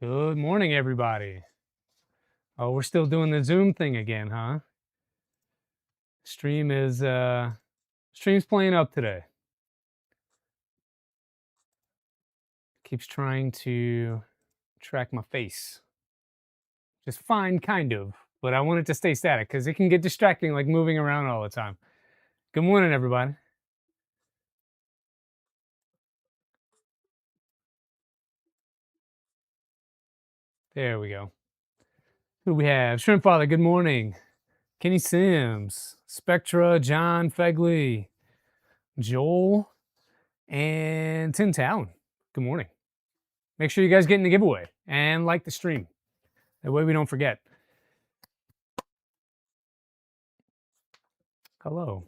Good morning, everybody. Oh, we're still doing the Zoom thing again, huh? Stream is stream's playing up today. Keeps trying to track my face. Just fine, kind of, but I want it to stay static because it can get distracting, like moving around all the time. Good morning, everybody. There we go. Who do we have? Shrimp Father, good morning. Kenny Sims, Spectra, John Fegley, Joel, and Tim Talon. Good morning. Make sure you guys get in the giveaway and like the stream. That way we don't forget. Hello.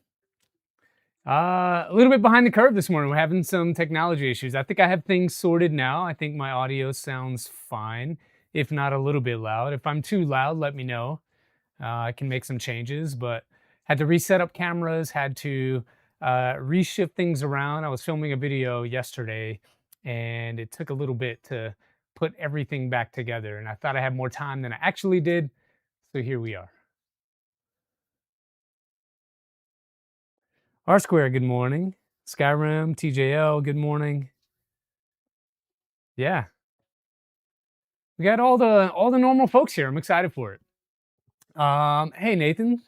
A little bit behind the curve this morning. We're having some technology issues. I think I have things sorted now. I think my audio sounds fine, if not a little bit loud. If I'm too loud, let me know. I can make some changes, but had to reset up cameras, had to reshift things around. I was filming a video yesterday, and it took a little bit to put everything back together. And I thought I had more time than I actually did. So here we are. R Square, good morning. Skyrim, TJL, good morning. Yeah, we got all the normal folks here. I'm excited for it. Hey Nathan.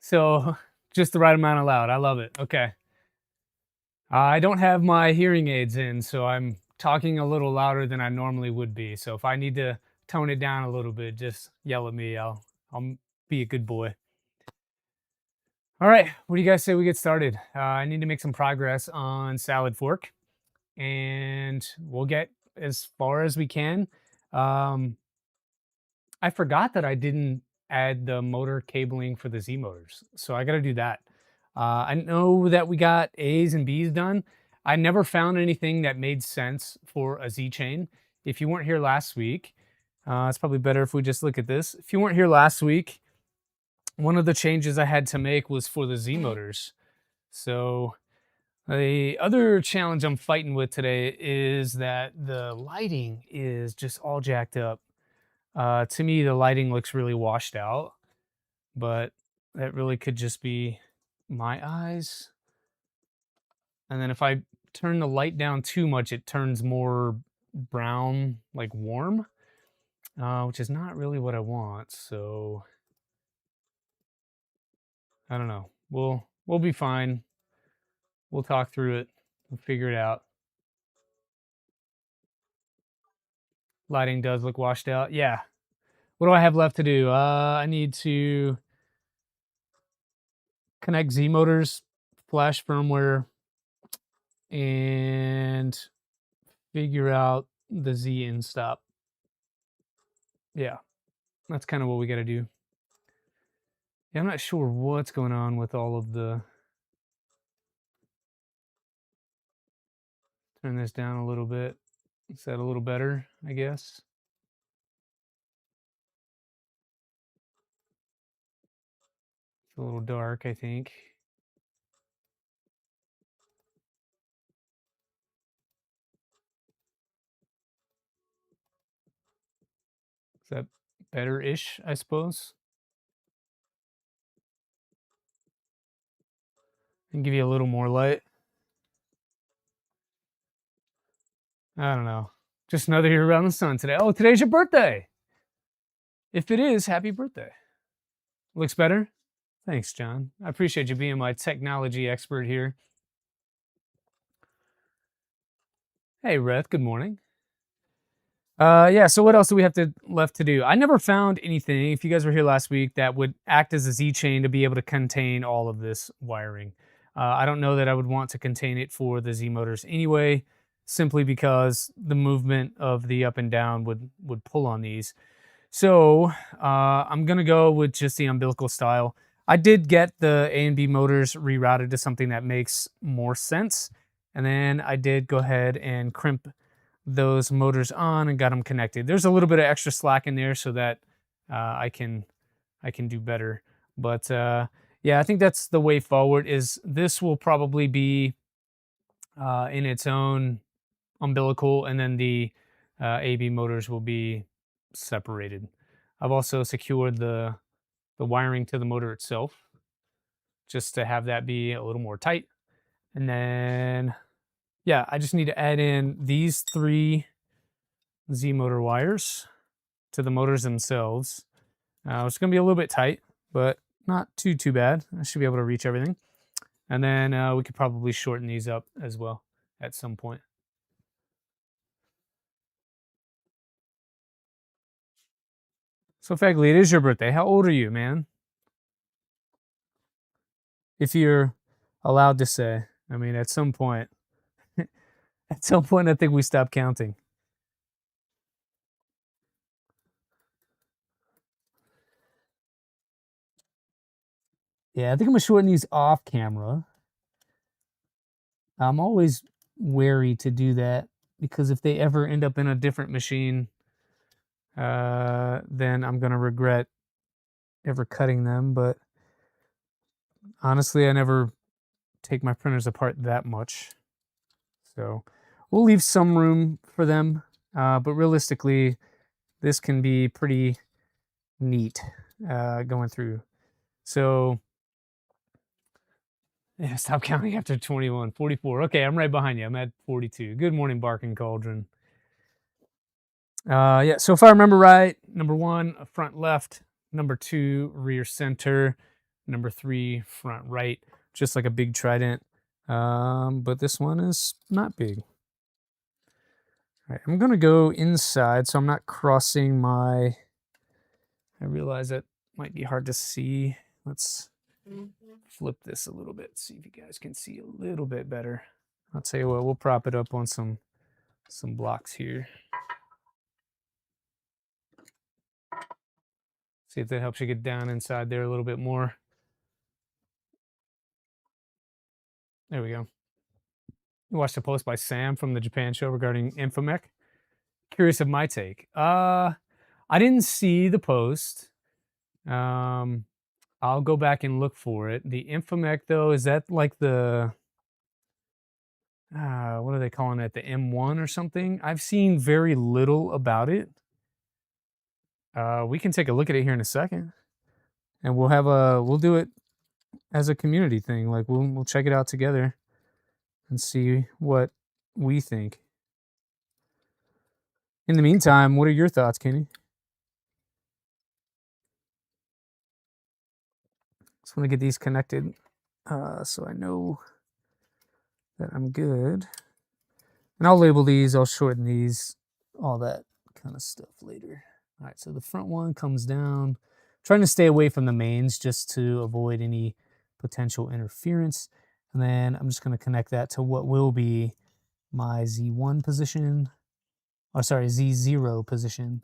So just the right amount of loud. I love it. Okay. I don't have my hearing aids in, so I'm talking a little louder than I normally would be. So if I need to tone it down a little bit, just yell at me. I'll be a good boy. All right, what do you guys say we get started? I need to make some progress on SkeleFork, and we'll get as far as we can. I forgot that I didn't add the motor cabling for the Z motors, so I got to do that. I know that we got A's and B's done. I never found anything that made sense for a Z chain. If you weren't here last week, it's probably better if we just look at this. If you weren't here last week, one of the changes I had to make was for the Z motors. So the other challenge I'm fighting with today is that the lighting is just all jacked up. To me, the lighting looks really washed out, but that really could just be my eyes. And then if I turn the light down too much, it turns more brown, like warm, which is not really what I want. So I don't know. We'll be fine. We'll talk through it. We'll figure it out. Lighting does look washed out. Yeah. What do I have left to do? I need to connect Z motors, flash firmware, and figure out the Z in stop. Yeah, that's kind of what we got to do. Yeah, I'm not sure what's going on with all of the... Turn this down a little bit. Is that a little better, I guess? It's a little dark, I think. Is that better-ish, I suppose? And give you a little more light. I don't know. Just another year around the sun today. Oh, today's your birthday. If it is, happy birthday. Looks better? Thanks, John. I appreciate you being my technology expert here. Hey, Reth, good morning. Yeah, so what else do we have left to do? I never found anything, if you guys were here last week, that would act as a Z chain to be able to contain all of this wiring. I don't know that I would want to contain it for the Z motors anyway, simply because the movement of the up and down would pull on these. So I'm gonna go with just the umbilical style. I did get the A and B motors rerouted to something that makes more sense. And then I did go ahead and crimp those motors on and got them connected. There's a little bit of extra slack in there so that I can do better. But yeah, I think that's the way forward. Is this will probably be in its own umbilical, and then the AB motors will be separated. I've also secured the wiring to the motor itself, just to have that be a little more tight. And then, yeah, I just need to add in these 3 Z motor wires to the motors themselves. It's going to be a little bit tight, but not too bad. I should be able to reach everything. And then we could probably shorten these up as well at some point. So, Fagley, it is your birthday. How old are you, man? If you're allowed to say. I mean, at some point, I think we stop counting. Yeah, I think I'm gonna shorten these off camera. I'm always wary to do that because if they ever end up in a different machine, then I'm gonna regret ever cutting them. But honestly, I never take my printers apart that much, so we'll leave some room for them. But realistically, this can be pretty neat going through. So yeah, stop counting after 21, 44. Okay, I'm right behind you. I'm at 42. Good morning, Barking Cauldron. Yeah, so if I remember right, number 1, front left, number 2, rear center, number 3, front right, just like a big trident. But this one is not big. All right, I'm gonna go inside so I'm not crossing my, I realize that might be hard to see. Let's flip this a little bit, see if you guys can see a little bit better. I'll tell you what, we'll prop it up on some blocks here. See if that helps you get down inside there a little bit more. There we go. You watched a post by Sam from the Japan show regarding Infomech. Curious of my take. I didn't see the post. I'll go back and look for it. The Infomech though, is that like the what are they calling it? The M1 or something? I've seen very little about it. We can take a look at it here in a second, and we'll do it as a community thing. Like we'll check it out together and see what we think. In the meantime, what are your thoughts, Kenny? Just want to get these connected so I know that I'm good. And I'll label these, I'll shorten these, all that kind of stuff later. All right, so the front one comes down. Trying to stay away from the mains just to avoid any potential interference. And then I'm just going to connect that to what will be my Z1 position. Oh, sorry, Z0 position,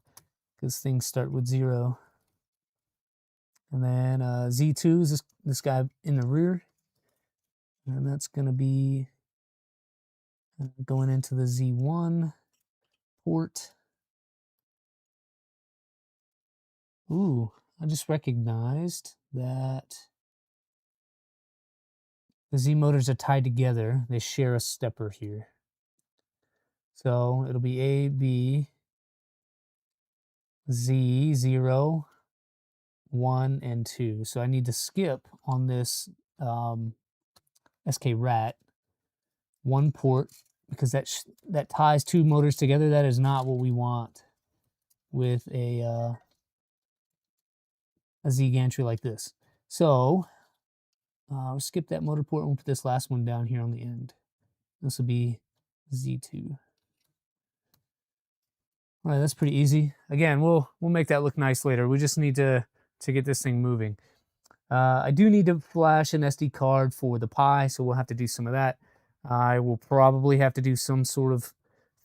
because things start with 0. And then Z2 is this guy in the rear. And that's going to be going into the Z1 port. Ooh, I just recognized that the Z motors are tied together. They share a stepper here. So it'll be A, B, Z, 0, 1, and 2. So I need to skip on this SK rat 1 port because that ties 2 motors together. That is not what we want with a Z gantry like this. So we'll skip that motor port and we'll put this last one down here on the end. This will be Z2. All right, that's pretty easy. Again, we'll make that look nice later. We just need to get this thing moving. I do need to flash an SD card for the Pi, so we'll have to do some of that. I will probably have to do some sort of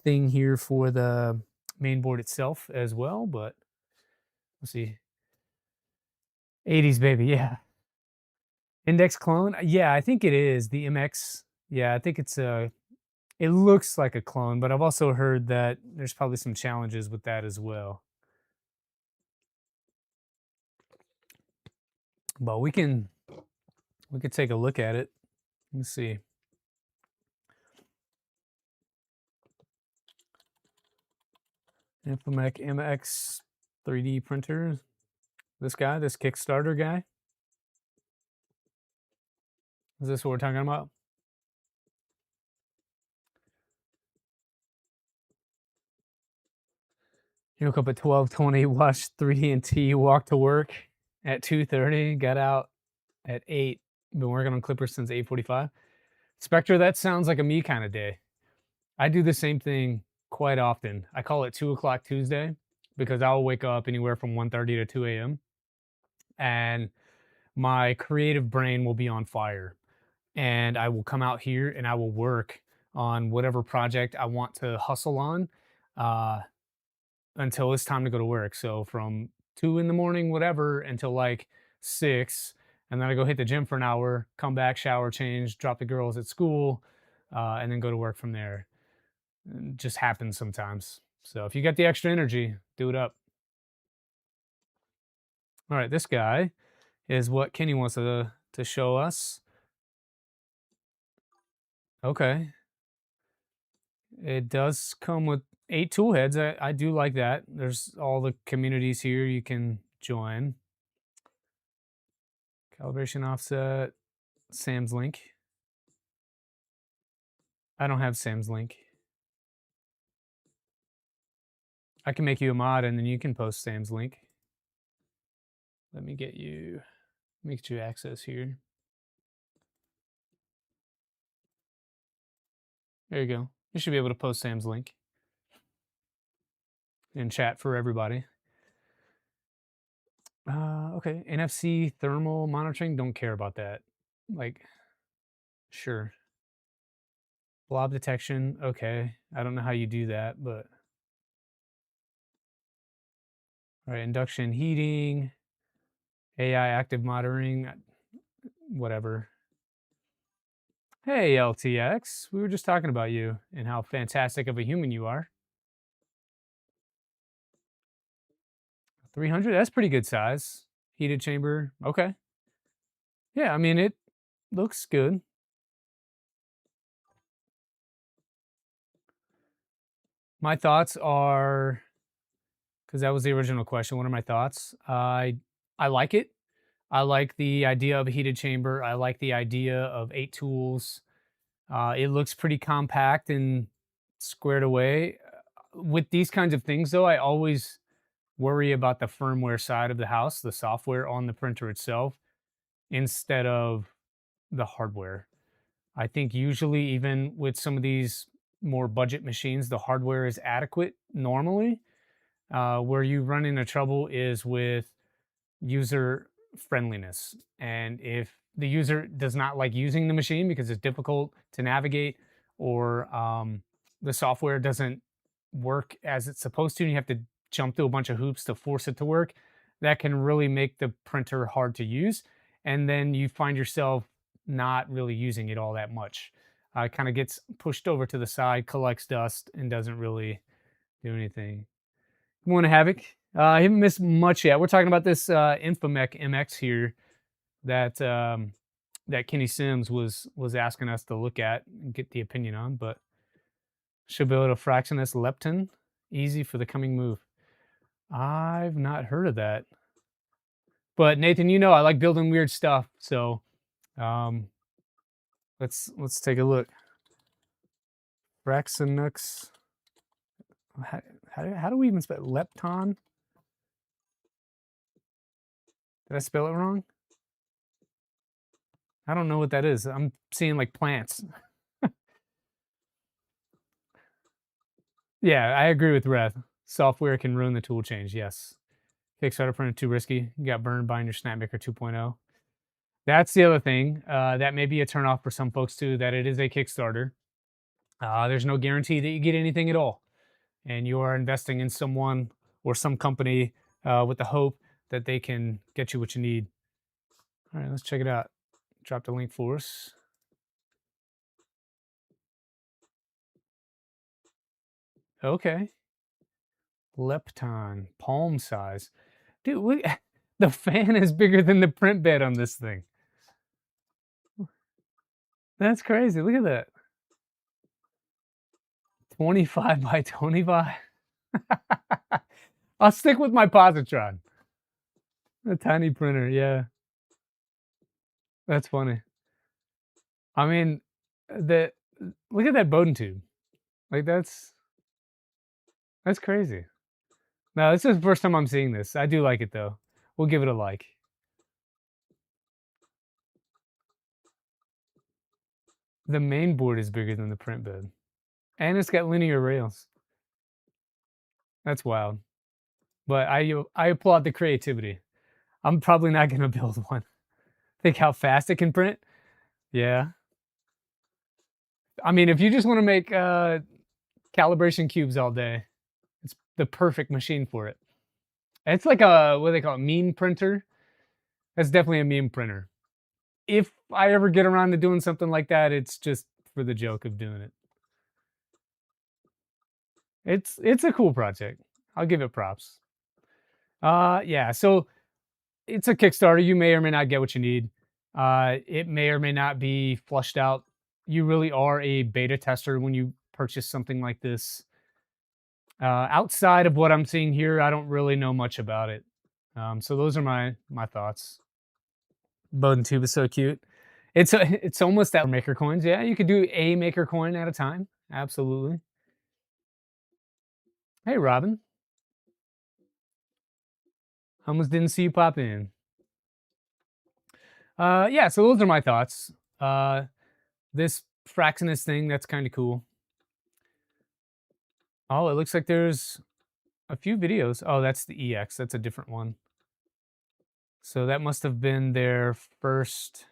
thing here for the main board itself as well, but let's see. 80s, baby, yeah. Index clone? Yeah, I think it is. The MX. Yeah, I think it's it looks like a clone, but I've also heard that there's probably some challenges with that as well. But we could take a look at it. Let's see. Infomec MX 3D printer. This guy, this Kickstarter guy. Is this what we're talking about? You woke up at 12:20, watched 3D&T, walked to work at 2:30, got out at 8. Been working on Clippers since 8:45. Spectre, that sounds like a me kind of day. I do the same thing quite often. I call it 2 o'clock Tuesday because I'll wake up anywhere from 1:30 to 2 a.m. and my creative brain will be on fire. And I will come out here and I will work on whatever project I want to hustle on uh, until it's time to go to work. So from 2 in the morning, whatever, until like 6. And then I go hit the gym for an hour, come back, shower, change, drop the girls at school, and then go to work from there. It just happens sometimes. So if you got the extra energy, do it up. All right, this guy is what Kenny wants to show us. Okay. It does come with 8 tool heads. I do like that. There's all the communities here you can join. Calibration offset, Sam's link. I don't have Sam's link. I can make you a mod and then you can post Sam's link. Let me get you access here. There you go. You should be able to post Sam's link in chat for everybody. Okay, NFC thermal monitoring, don't care about that. Like, sure. Blob detection, okay. I don't know how you do that, but all right, induction heating, AI active monitoring, whatever. Hey, LTX, we were just talking about you and how fantastic of a human you are. 300, that's pretty good size. Heated chamber, okay. Yeah, I mean, it looks good. My thoughts are, because that was the original question, what are my thoughts? I like it. I like the idea of a heated chamber. I like the idea of 8 tools. It looks pretty compact and squared away. With these kinds of things, though, I always worry about the firmware side of the house, the software on the printer itself, instead of the hardware. I think usually, even with some of these more budget machines, the hardware is adequate normally. Where you run into trouble is with user friendliness. And if the user does not like using the machine because it's difficult to navigate, or the software doesn't work as it's supposed to, and you have to jump through a bunch of hoops to force it to work, that can really make the printer hard to use. And then you find yourself not really using it all that much. It kind of gets pushed over to the side, collects dust, and doesn't really do anything. Good morning, Havoc. I haven't missed much yet. We're talking about this Infomec MX here that that Kenny Sims was asking us to look at and get the opinion on, but should be able to fraction this lepton. Easy for the coming move. I've not heard of that. But Nathan, you know I like building weird stuff, so let's take a look. Fraxinux. How do we even spell it? Lepton? Did I spell it wrong? I don't know what that is. I'm seeing like plants. Yeah, I agree with Reth. Software can ruin the tool change. Yes. Kickstarter printer too risky. You got burned buying your Snapmaker 2.0. That's the other thing. That may be a turnoff for some folks too, that it is a Kickstarter. There's no guarantee that you get anything at all. And you are investing in someone or some company with the hope that they can get you what you need. All right, let's check it out. Drop the link for us. Okay. Lepton, palm size. Dude, look, the fan is bigger than the print bed on this thing. That's crazy. Look at that. 25 by 25. I'll stick with my positron. A tiny printer, yeah. That's funny. I mean, the look at that Bowden tube. Like, that's crazy. No, this is the first time I'm seeing this. I do like it, though. We'll give it a like. The main board is bigger than the print bed, and it's got linear rails. That's wild. But I applaud the creativity. I'm probably not gonna build one. Think how fast it can print? Yeah. I mean, if you just wanna make, calibration cubes all day, it's the perfect machine for it. It's like a what do they call it? Meme printer? That's definitely a meme printer. If I ever get around to doing something like that, it's just for the joke of doing it. It's a cool project. I'll give it props. Yeah, so it's a Kickstarter. You may or may not get what you need. It may or may not be flushed out. You really are a beta tester when you purchase something like this. Outside of what I'm seeing here, I don't really know much about it. So those are my thoughts. Bowden tube is so cute. It's almost that maker coins. Yeah, you could do a maker coin at a time. Absolutely. Hey, Robin. Almost didn't see you pop in. Yeah, so those are my thoughts. This Fraxinus thing, that's kind of cool. Oh, it looks like there's a few videos. Oh, that's the EX. That's a different one. So that must have been their first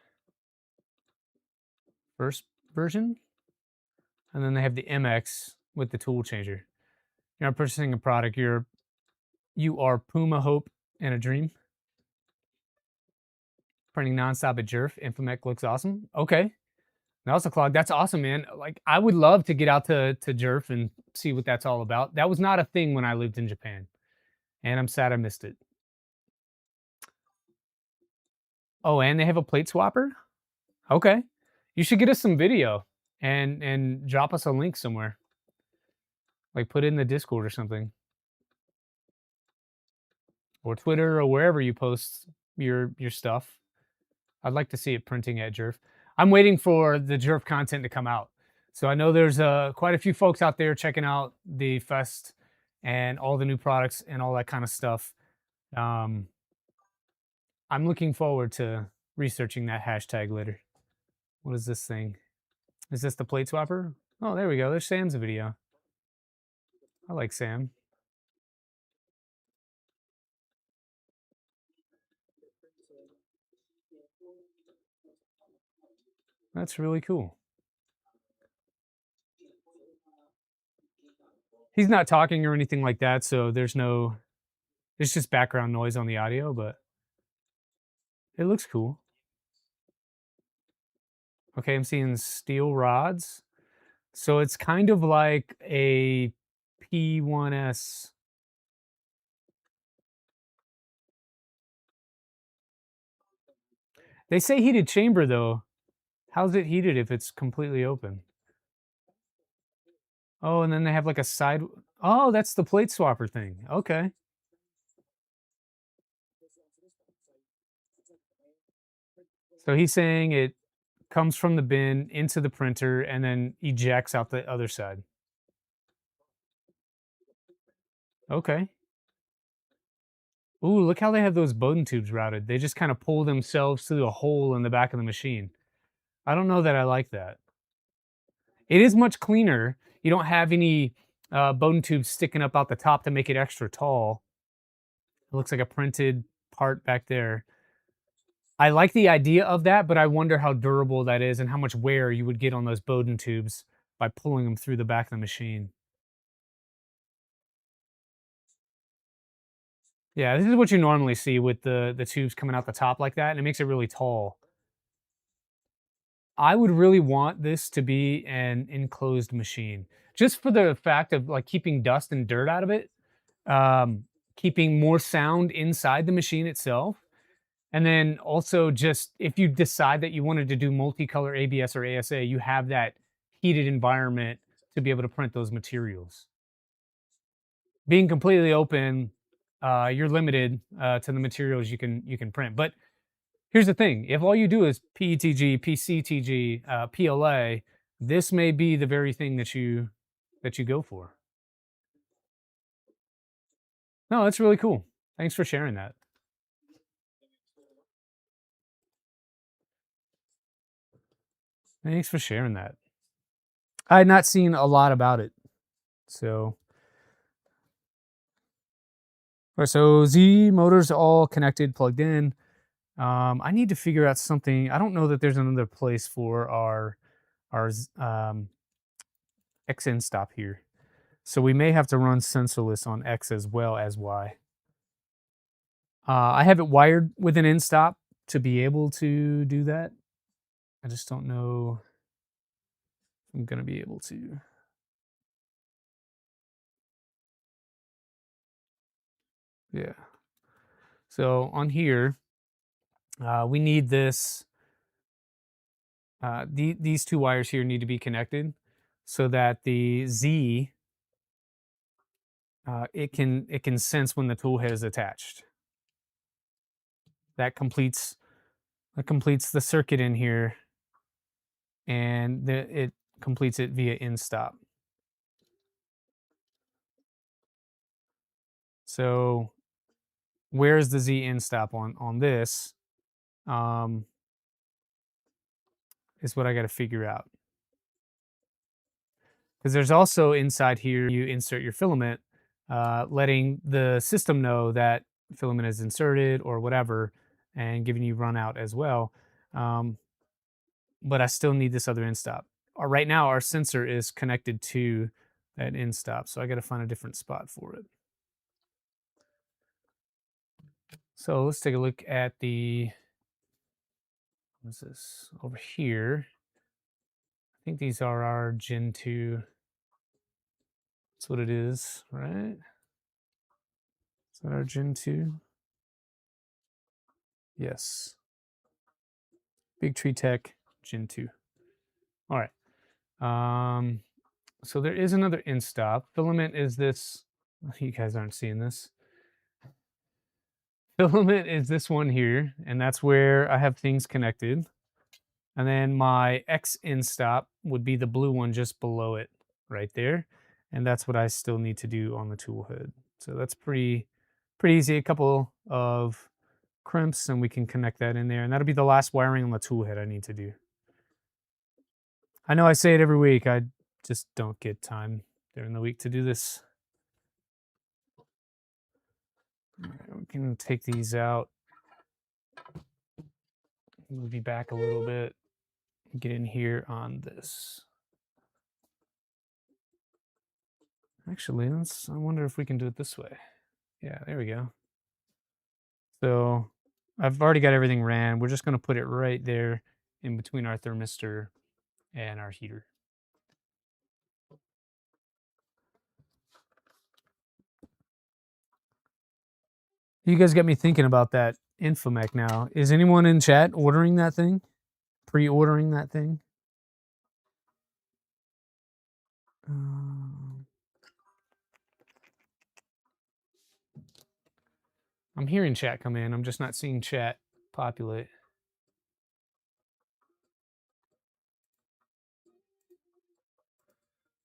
version. And then they have the MX with the tool changer. You're not purchasing a product, you are Puma Hope and a Dream. Printing nonstop at Jerf. Infomec looks awesome. Okay. Nelsa Clog, that's awesome, man. Like, I would love to get out to Jerf and see what that's all about. That was not a thing when I lived in Japan, and I'm sad I missed it. Oh, and they have a plate swapper? Okay. You should get us some video and drop us a link somewhere. Like, put it in the Discord or something. Or Twitter or wherever you post your stuff. I'd like to see it printing at Jerf. I'm waiting for the Jerf content to come out. So I know there's quite a few folks out there checking out the fest and all the new products and all that kind of stuff. I'm looking forward to researching that hashtag later. What is this thing? Is this the plate swapper? Oh, there we go. There's Sam's video. I like Sam. That's really cool. He's not talking or anything like that, so there's just background noise on the audio, but it looks cool. Okay, I'm seeing steel rods. So it's kind of like a P1S. They say heated chamber though. How's it heated if it's completely open? Oh, and then they have like a side. Oh, that's the plate swapper thing. Okay. So he's saying it comes from the bin into the printer and then ejects out the other side. Okay. Ooh, look how they have those Bowden tubes routed. They just kind of pull themselves through a hole in the back of the machine. I don't know that I like that. It is much cleaner. You don't have any Bowden tubes sticking up out the top to make it extra tall. It looks like a printed part back there. I like the idea of that, but I wonder how durable that is and how much wear you would get on those Bowden tubes by pulling them through the back of the machine. Yeah, this is what you normally see with the tubes coming out the top like that, and it makes it really tall. I would really want this to be an enclosed machine, just for the fact of like keeping dust and dirt out of it, keeping more sound inside the machine itself, and then also just if you decide that you wanted to do multicolor ABS or ASA, you have that heated environment to be able to print those materials. being completely open, you're limited to the materials you can print. But here's the thing: if all you do is PETG, PCTG, PLA, this may be the very thing that you go for. No, that's really cool. Thanks for sharing that. Thanks for sharing that. I had not seen a lot about it. So, all right, so Z motors all connected, plugged in. I need to figure out something. I don't know that there's another place for our XN stop here. So we may have to run sensorless on X as well as Y. I have it wired with an in stop to be able to do that. I just don't know if I'm going to be able to. Yeah. So on here, we need this. These two wires here need to be connected so that the Z it can sense when the tool head is attached. That completes the circuit in here, and it completes it via in stop. So where's the Z in stop on this? Is what I got to figure out. Because there's also inside here you insert your filament, letting the system know that filament is inserted or whatever, and giving you run out as well. But I still need this other in stop. Right now, our sensor is connected to that in stop, so I got to find a different spot for it. So let's take a look at the, what's this over here? I think these are our Gen 2. That's what it is, right? Is that our Gen 2? Yes. Big Tree Tech Gen 2. All right. So there is another in stop. Filament is this. You guys aren't seeing this. Filament is this one here, and that's where I have things connected. And then my X in stop would be the blue one just below it right there. And that's what I still need to do on the tool head. So that's pretty easy. A couple of crimps and we can connect that in there. And that'll be the last wiring on the tool head I need to do. I know I say it every week. I just don't get time during the week to do this. All right, we can take these out. Move you back a little bit. Get in here on this. Actually, I wonder if we can do it this way. Yeah, there we go. So I've already got everything ran. We're just going to put it right there in between our thermistor and our heater. You guys got me thinking about that Infomec now. Is anyone in chat ordering that thing? Pre-ordering that thing? I'm hearing chat come in. I'm just not seeing chat populate.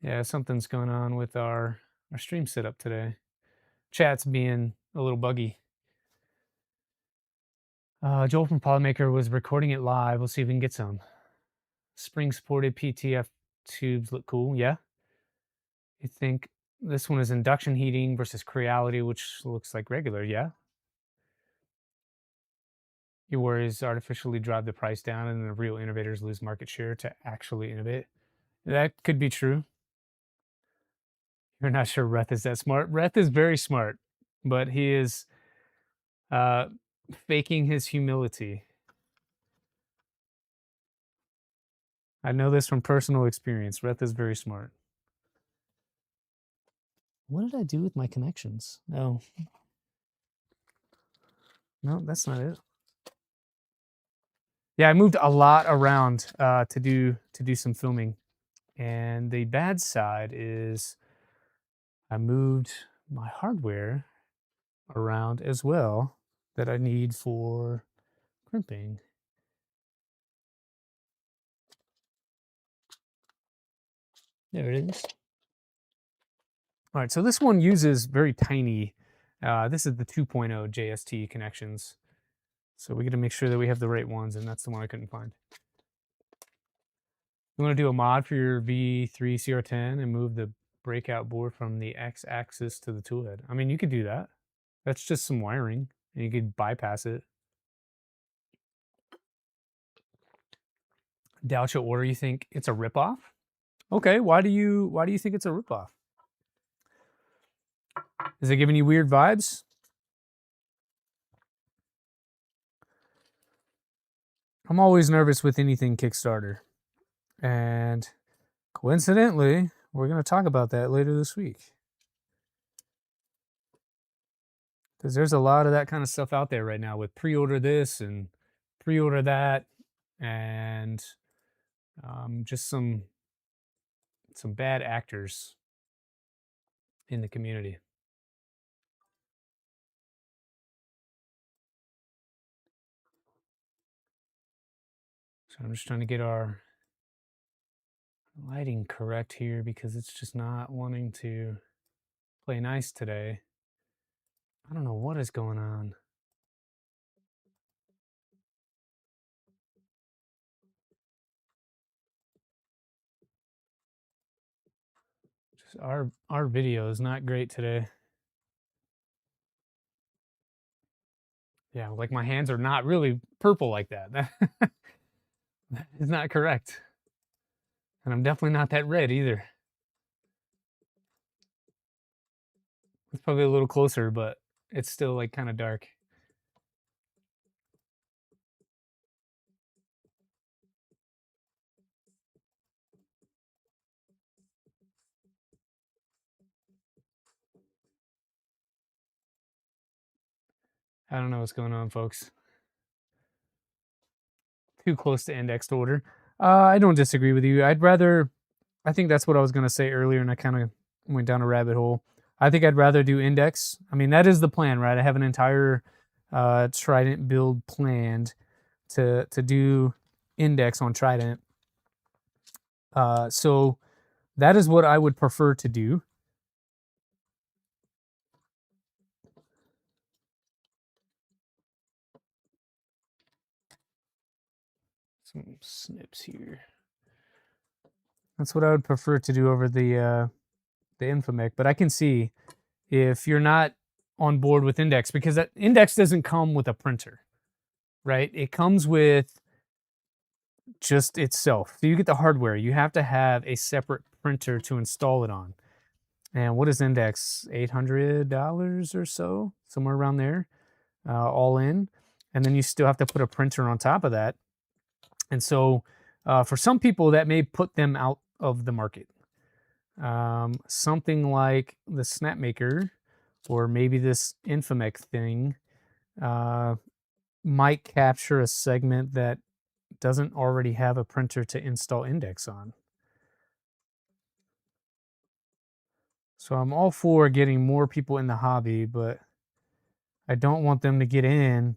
Yeah, something's going on with our stream setup today. Chat's being a little buggy. Joel from Polymaker was recording it live. We'll see if we can get some. Spring-supported PTF tubes look cool. Yeah. You think this one is induction heating versus Creality, which looks like regular. Yeah. Your worries artificially drive the price down and the real innovators lose market share to actually innovate. That could be true. You're not sure Reth is that smart. Reth is very smart, but he is faking his humility. I know this from personal experience. Reth is very smart. What did I do with my connections? No, that's not it. Yeah, I moved a lot around to do some filming, and the bad side is I moved my hardware around as well that I need for crimping. There it is. All right, so this one uses very tiny, this is the 2.0 JST connections. So we got to make sure that we have the right ones, and that's the one I couldn't find. You want to do a mod for your V3 CR10 and move the breakout board from the X-axis to the toolhead. I mean, you could do that. That's just some wiring, and you could bypass it. Doubt your order. You think it's a ripoff? Okay, why do you think it's a ripoff? Is it giving you weird vibes? I'm always nervous with anything Kickstarter. And coincidentally, we're going to talk about that later this week. Because there's a lot of that kind of stuff out there right now with pre-order this and pre-order that, and just some bad actors in the community. So I'm just trying to get our lighting correct here because it's just not wanting to play nice today. I don't know what is going on. Just our video is not great today. Yeah, like my hands are not really purple like that. That is not correct. And I'm definitely not that red either. It's probably a little closer, but it's still like kind of dark. I don't know what's going on, folks. Too close to indexed order. I don't disagree with you. I think that's what I was going to say earlier, and I kind of went down a rabbit hole. I think I'd rather do index. I mean, that is the plan, right? I have an entire Trident build planned to do index on Trident. So that is what I would prefer to do. Some snips here. That's what I would prefer to do over the Infomec. But I can see if you're not on board with index, because that index doesn't come with a printer, right? It comes with just itself. So you get the hardware. You have to have a separate printer to install it on. And what is index? $800 or so, somewhere around there, all in. And then you still have to put a printer on top of that. And so for some people, that may put them out of the market. Something like the Snapmaker or maybe this Infomec thing might capture a segment that doesn't already have a printer to install index on. So I'm all for getting more people in the hobby, but I don't want them to get in,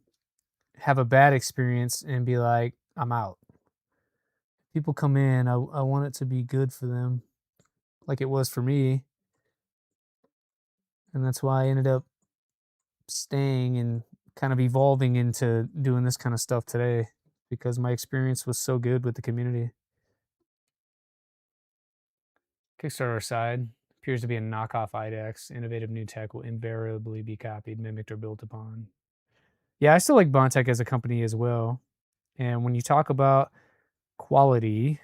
have a bad experience, and be like, I'm out. People come in, I want it to be good for them, like it was for me. And that's why I ended up staying and kind of evolving into doing this kind of stuff today, because my experience was so good with the community. Kickstarter side appears to be a knockoff IDEX. Innovative new tech will invariably be copied, mimicked, or built upon. Yeah, I still like Bontech as a company as well. And when you talk about quality,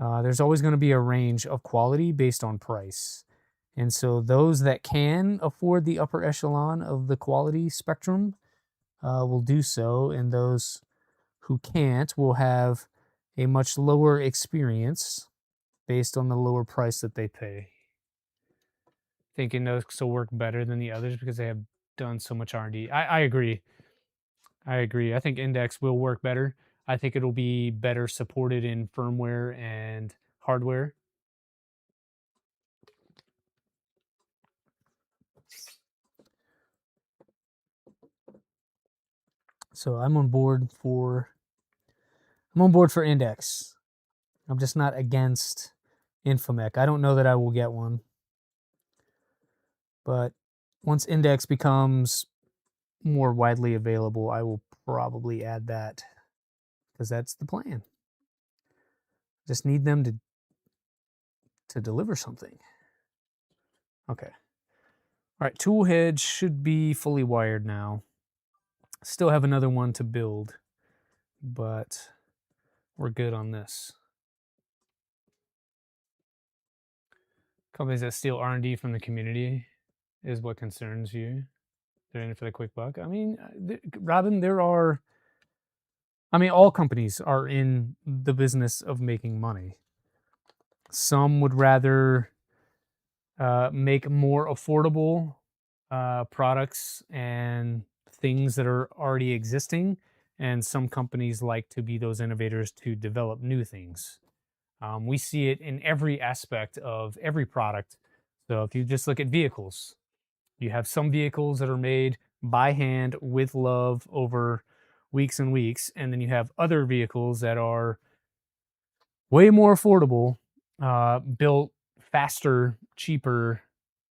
there's always going to be a range of quality based on price. And so those that can afford the upper echelon of the quality spectrum will do so, and those who can't will have a much lower experience based on the lower price that they pay. Thinking those will work better than the others because they have done so much R&D. I agree. I agree. I think Index will work better. I think it'll be better supported in firmware and hardware. So I'm on board for Index. I'm just not against Infomec. I don't know that I will get one. But once Index becomes more widely available, I will probably add that, because that's the plan. Just need them to deliver something. Okay. All right, tool head should be fully wired now. Still have another one to build, but we're good on this. Companies that steal R&D from the community is what concerns you. They're in it for the quick buck. I mean, Robin, all companies are in the business of making money. Some would rather make more affordable products and things that are already existing, and some companies like to be those innovators to develop new things. We see it in every aspect of every product. So if you just look at vehicles, you have some vehicles that are made by hand with love over weeks and weeks, and then you have other vehicles that are way more affordable, built faster, cheaper,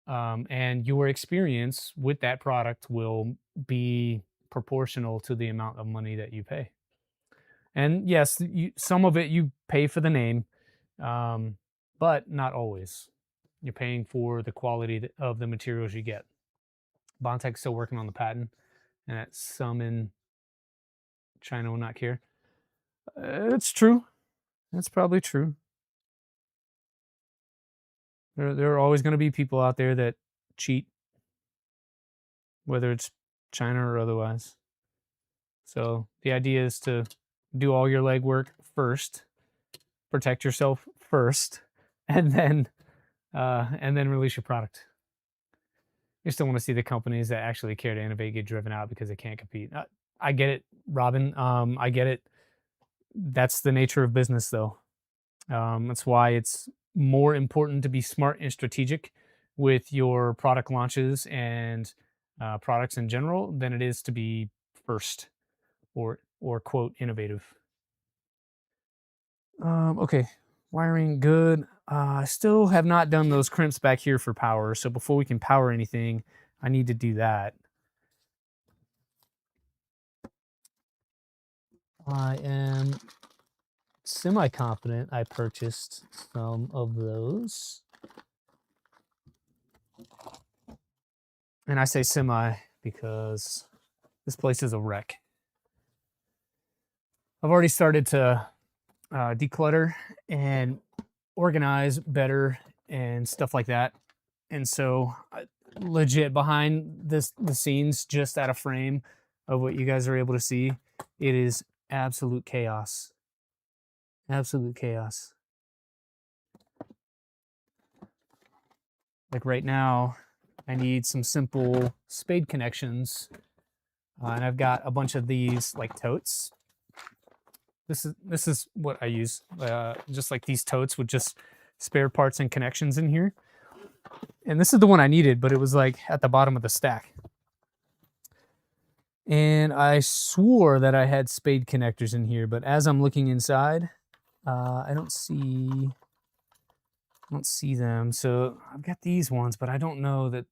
and your experience with that product will be proportional to the amount of money that you pay. And yes, some of it you pay for the name, but not always. You're paying for the quality of the materials you get. Bondtech's still working on the patent, and some in China will not care. It's true. That's probably true. There are always going to be people out there that cheat, whether it's China or otherwise. So the idea is to do all your legwork first, protect yourself first, and then release your product. You still want to see the companies that actually care to innovate get driven out because they can't compete. I get it, Robin. I get it. That's the nature of business, though. That's why it's more important to be smart and strategic with your product launches and products in general than it is to be first or quote innovative. Okay, wiring good. I still have not done those crimps back here for power, so before we can power anything, I need to do that. I am semi-confident I purchased some of those. And I say semi because this place is a wreck. I've already started to declutter and organize better and stuff like that. And so legit behind the scenes, just out of frame of what you guys are able to see, it is absolute chaos. Absolute chaos. Like right now, I need some simple spade connections. And I've got a bunch of these like totes. This is what I use. Just like these totes with just spare parts and connections in here. And this is the one I needed, but it was like at the bottom of the stack. And I swore that I had spade connectors in here, but as I'm looking inside, I don't see them. So I've got these ones, but I don't know that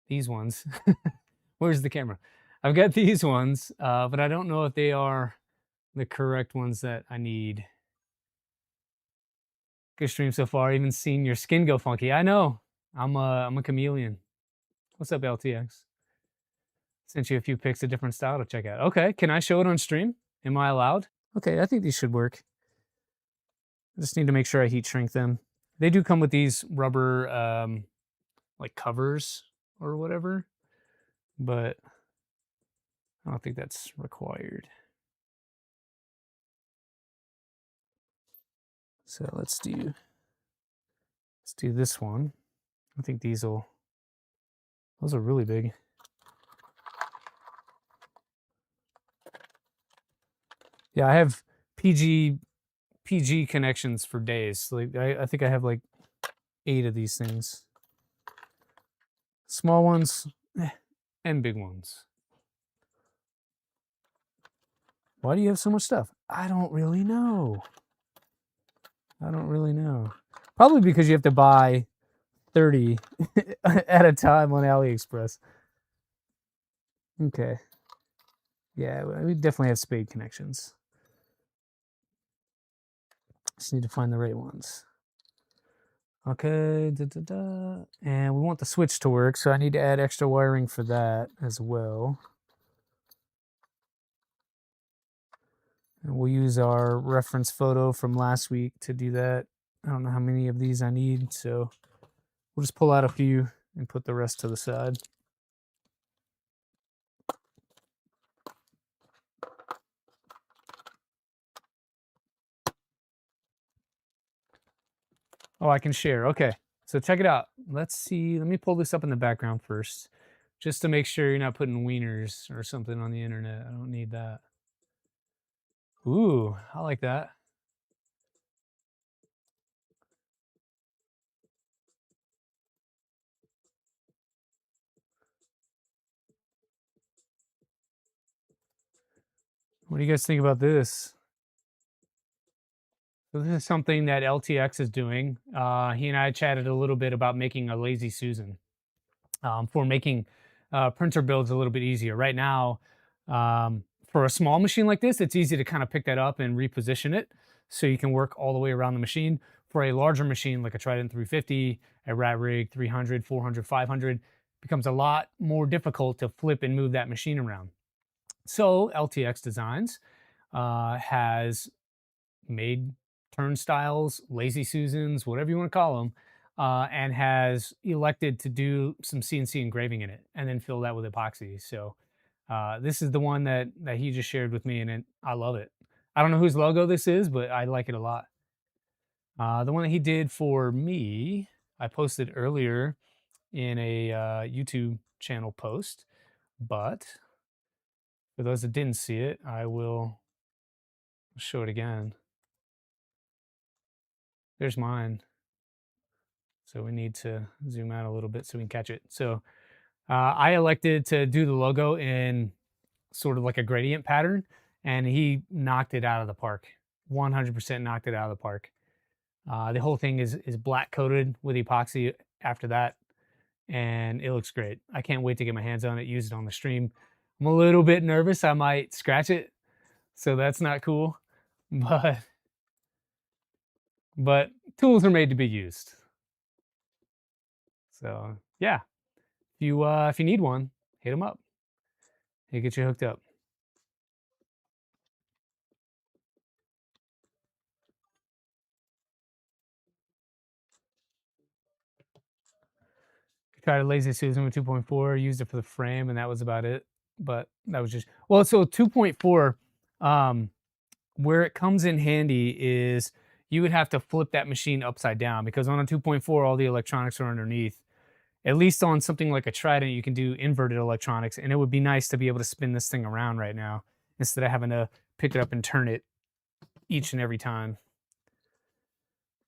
these ones. Where's the camera? I've got these ones, but I don't know if they are the correct ones that I need. Good stream so far. Even seeing your skin go funky. I know. I'm a chameleon. What's up, LTX? Sent you a few pics of different style to check out. Okay, can I show it on stream? Am I allowed? Okay, I think these should work. I just need to make sure I heat shrink them. They do come with these rubber like covers or whatever, but I don't think that's required. So let's do this one. I think those are really big. Yeah, I have PG connections for days. Like I think I have like 8 of these things. Small ones and big ones. Why do you have so much stuff? I don't really know. I don't really know. Probably because you have to buy 30 at a time on AliExpress. Okay. Yeah, we definitely have spade connections. Just need to find the right ones. Okay, and we want the switch to work, so I need to add extra wiring for that as well. And we'll use our reference photo from last week to do that. I don't know how many of these I need, so we'll just pull out a few and put the rest to the side. Oh, I can share. Okay, so check it out. Let's see. Let me pull this up in the background first, just to make sure you're not putting wieners or something on the internet. I don't need that. Ooh, I like that. What do you guys think about this? So this is something that LTX is doing. He and I chatted a little bit about making a lazy Susan for making printer builds a little bit easier. Right now, for a small machine like this, it's easy to kind of pick that up and reposition it so you can work all the way around the machine. For a larger machine like a Trident 350, a Rat Rig 300, 400, 500, becomes a lot more difficult to flip and move that machine around. So LTX Designs has made turnstiles, lazy Susans, whatever you want to call them, and has elected to do some CNC engraving in it and then fill that with epoxy. So this is the one that he just shared with me, and I love it. I don't know whose logo this is, but I like it a lot. The one that he did for me, I posted earlier in a YouTube channel post, but for those that didn't see it, I will show it again. There's mine. So we need to zoom out a little bit so we can catch it. So I elected to do the logo in sort of like a gradient pattern, and he knocked it out of the park. 100% knocked it out of the park. The whole thing is black coated with epoxy after that, and it looks great. I can't wait to get my hands on it, use it on the stream. I'm a little bit nervous I might scratch it, so that's not cool. But tools are made to be used. So yeah, if you need one, hit them up. He'll get you hooked up. Tried a lazy Susan with 2.4, used it for the frame, and that was about it. But that was just well, so 2.4, where it comes in handy is you would have to flip that machine upside down because on a 2.4, all the electronics are underneath. At least on something like a Trident, you can do inverted electronics, and it would be nice to be able to spin this thing around right now instead of having to pick it up and turn it each and every time.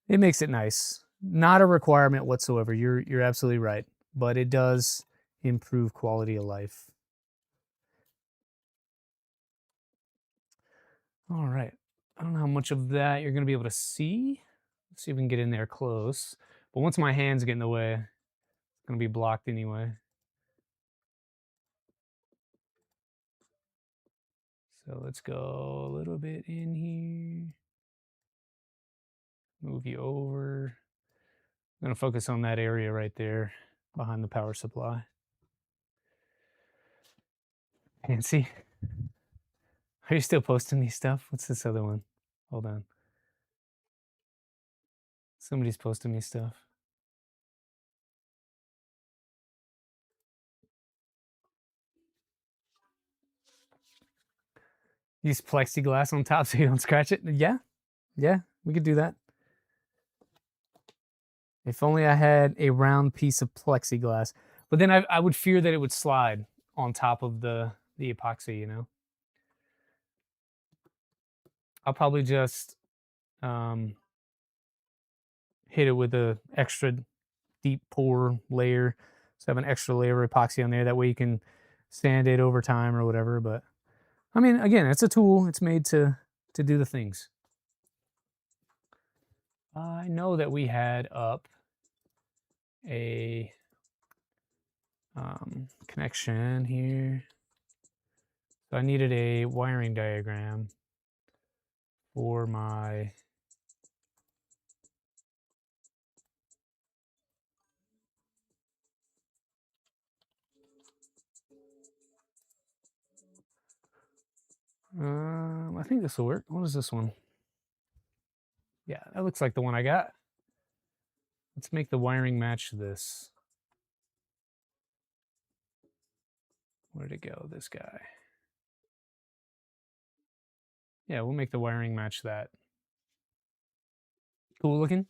It makes it nice. Not a requirement whatsoever. You're absolutely right, but it does improve quality of life. All right. I don't know how much of that you're going to be able to see. Let's see if we can get in there close. But once my hands get in the way, it's going to be blocked anyway. So let's go a little bit in here. Move you over. I'm going to focus on that area right there behind the power supply. And see, are you still posting me stuff? What's this other one? Hold on. Somebody's posting me stuff. Use plexiglass on top so you don't scratch it. Yeah, we could do that. If only I had a round piece of plexiglass. But then I would fear that it would slide on top of the epoxy, you know? I'll probably just hit it with a extra deep pour layer. So have an extra layer of epoxy on there. That way you can sand it over time or whatever. But I mean, again, it's a tool. It's made to do the things. I know that we had up a connection here. So I needed a wiring diagram for my I think this will work. What is this one? Yeah, that looks like the one I got. Let's make the wiring match this. Where'd it go? This guy. Yeah, we'll make the wiring match that. Cool looking.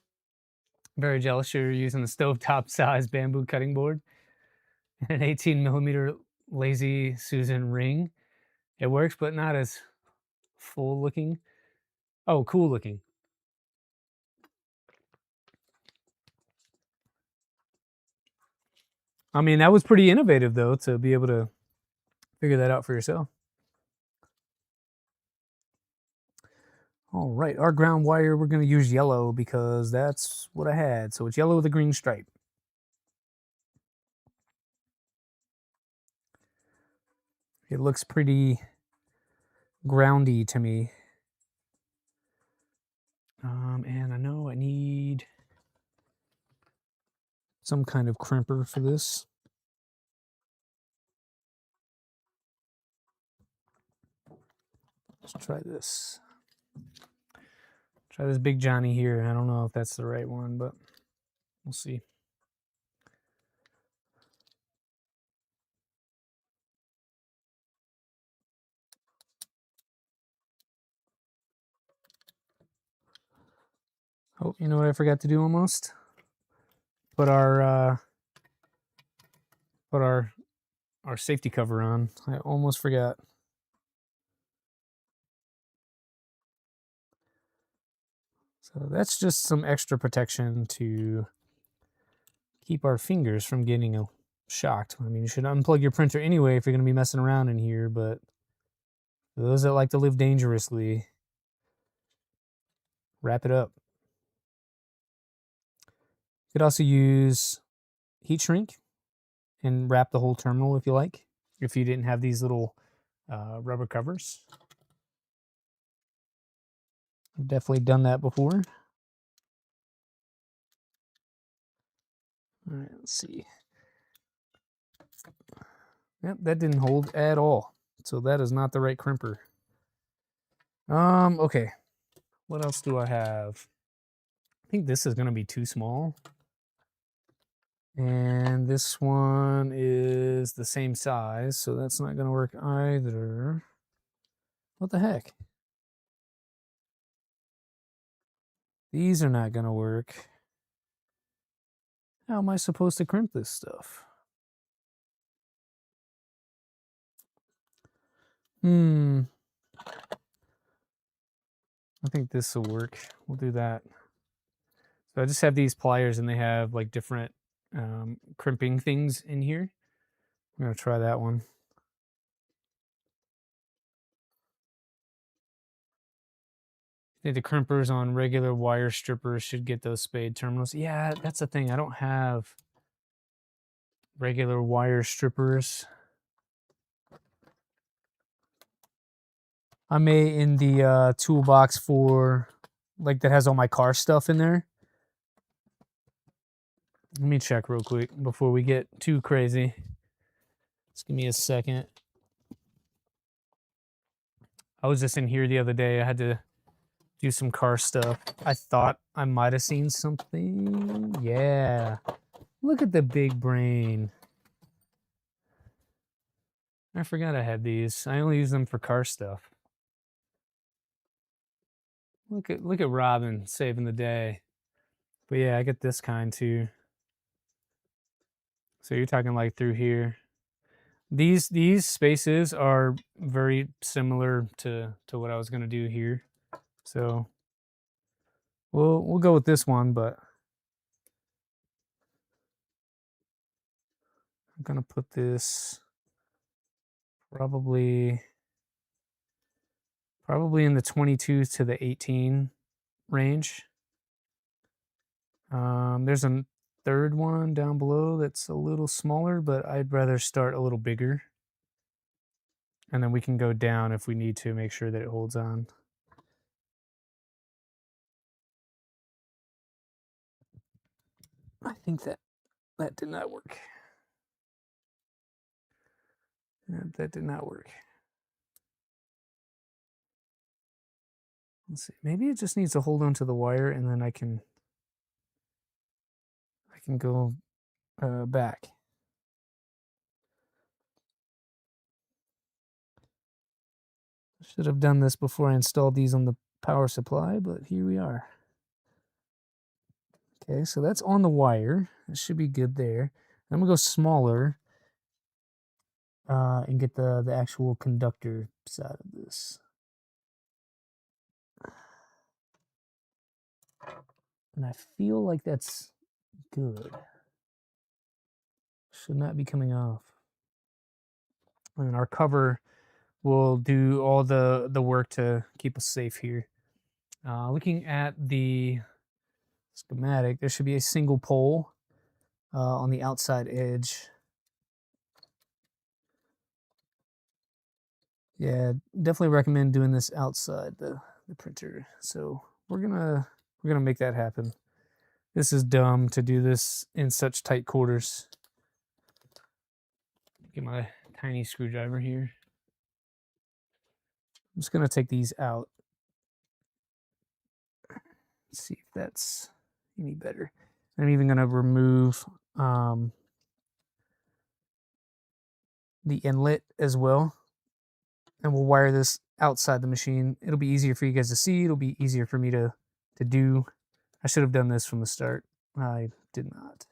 Very jealous you're using the stovetop size bamboo cutting board and an 18mm Lazy Susan ring. It works, but not as full looking. Oh, cool looking. I mean, that was pretty innovative, though, to be able to figure that out for yourself. All right, our ground wire, we're going to use yellow because that's what I had. So it's yellow with a green stripe. It looks pretty groundy to me. And I know I need some kind of crimper for this. Let's try this. Try this Big Johnny here. I don't know if that's the right one, but we'll see. Oh, you know what I forgot to do almost? Put our safety cover on. I almost forgot. So that's just some extra protection to keep our fingers from getting shocked. I mean, you should unplug your printer anyway if you're going to be messing around in here, but for those that like to live dangerously, wrap it up. You could also use heat shrink and wrap the whole terminal if you like, if you didn't have these little rubber covers. I've definitely done that before. All right, let's see. Yep, that didn't hold at all. So that is not the right crimper. Okay. What else do I have? I think this is going to be too small. And this one is the same size, so that's not going to work either. What the heck? These are not going to work. How am I supposed to crimp this stuff? I think this will work. We'll do that. So I just have these pliers and they have like different crimping things in here. I'm going to try that one. I think the crimpers on regular wire strippers should get those spade terminals. Yeah, that's the thing. I don't have regular wire strippers. I may in the toolbox for like that has all my car stuff in there. Let me check real quick before we get too crazy. Just give me a second. I was just in here the other day. I had to do some car stuff. I thought I might have seen something. Yeah. Look at the big brain. I forgot I had these. I only use them for car stuff. Look at Robin saving the day. But yeah, I get this kind too. So you're talking like through here. These spaces are very similar to what I was gonna do here. So we'll go with this one, but I'm gonna put this probably Probably in the 22 to the 18 range. There's a third one down below that's a little smaller, but I'd rather start a little bigger. And then we can go down if we need to make sure that it holds on. I think that did not work. That did not work. Let's see. Maybe it just needs to hold onto the wire, and then I can go back. Should have done this before I installed these on the power supply, but here we are. Okay, so that's on the wire. It should be good there. I'm gonna go smaller and get the actual conductor side of this. And I feel like that's good. Should not be coming off. And our cover will do all the work to keep us safe here. Looking at the schematic, there should be a single pole on the outside edge. Yeah, definitely recommend doing this outside the printer. So we're gonna make that happen. This is dumb to do this in such tight quarters. Get my tiny screwdriver here. I'm just gonna take these out. Let's see if that's any better. I'm even gonna remove the inlet as well. And we'll wire this outside the machine. It'll be easier for you guys to see. It'll be easier for me to do. I should have done this from the start. I did not.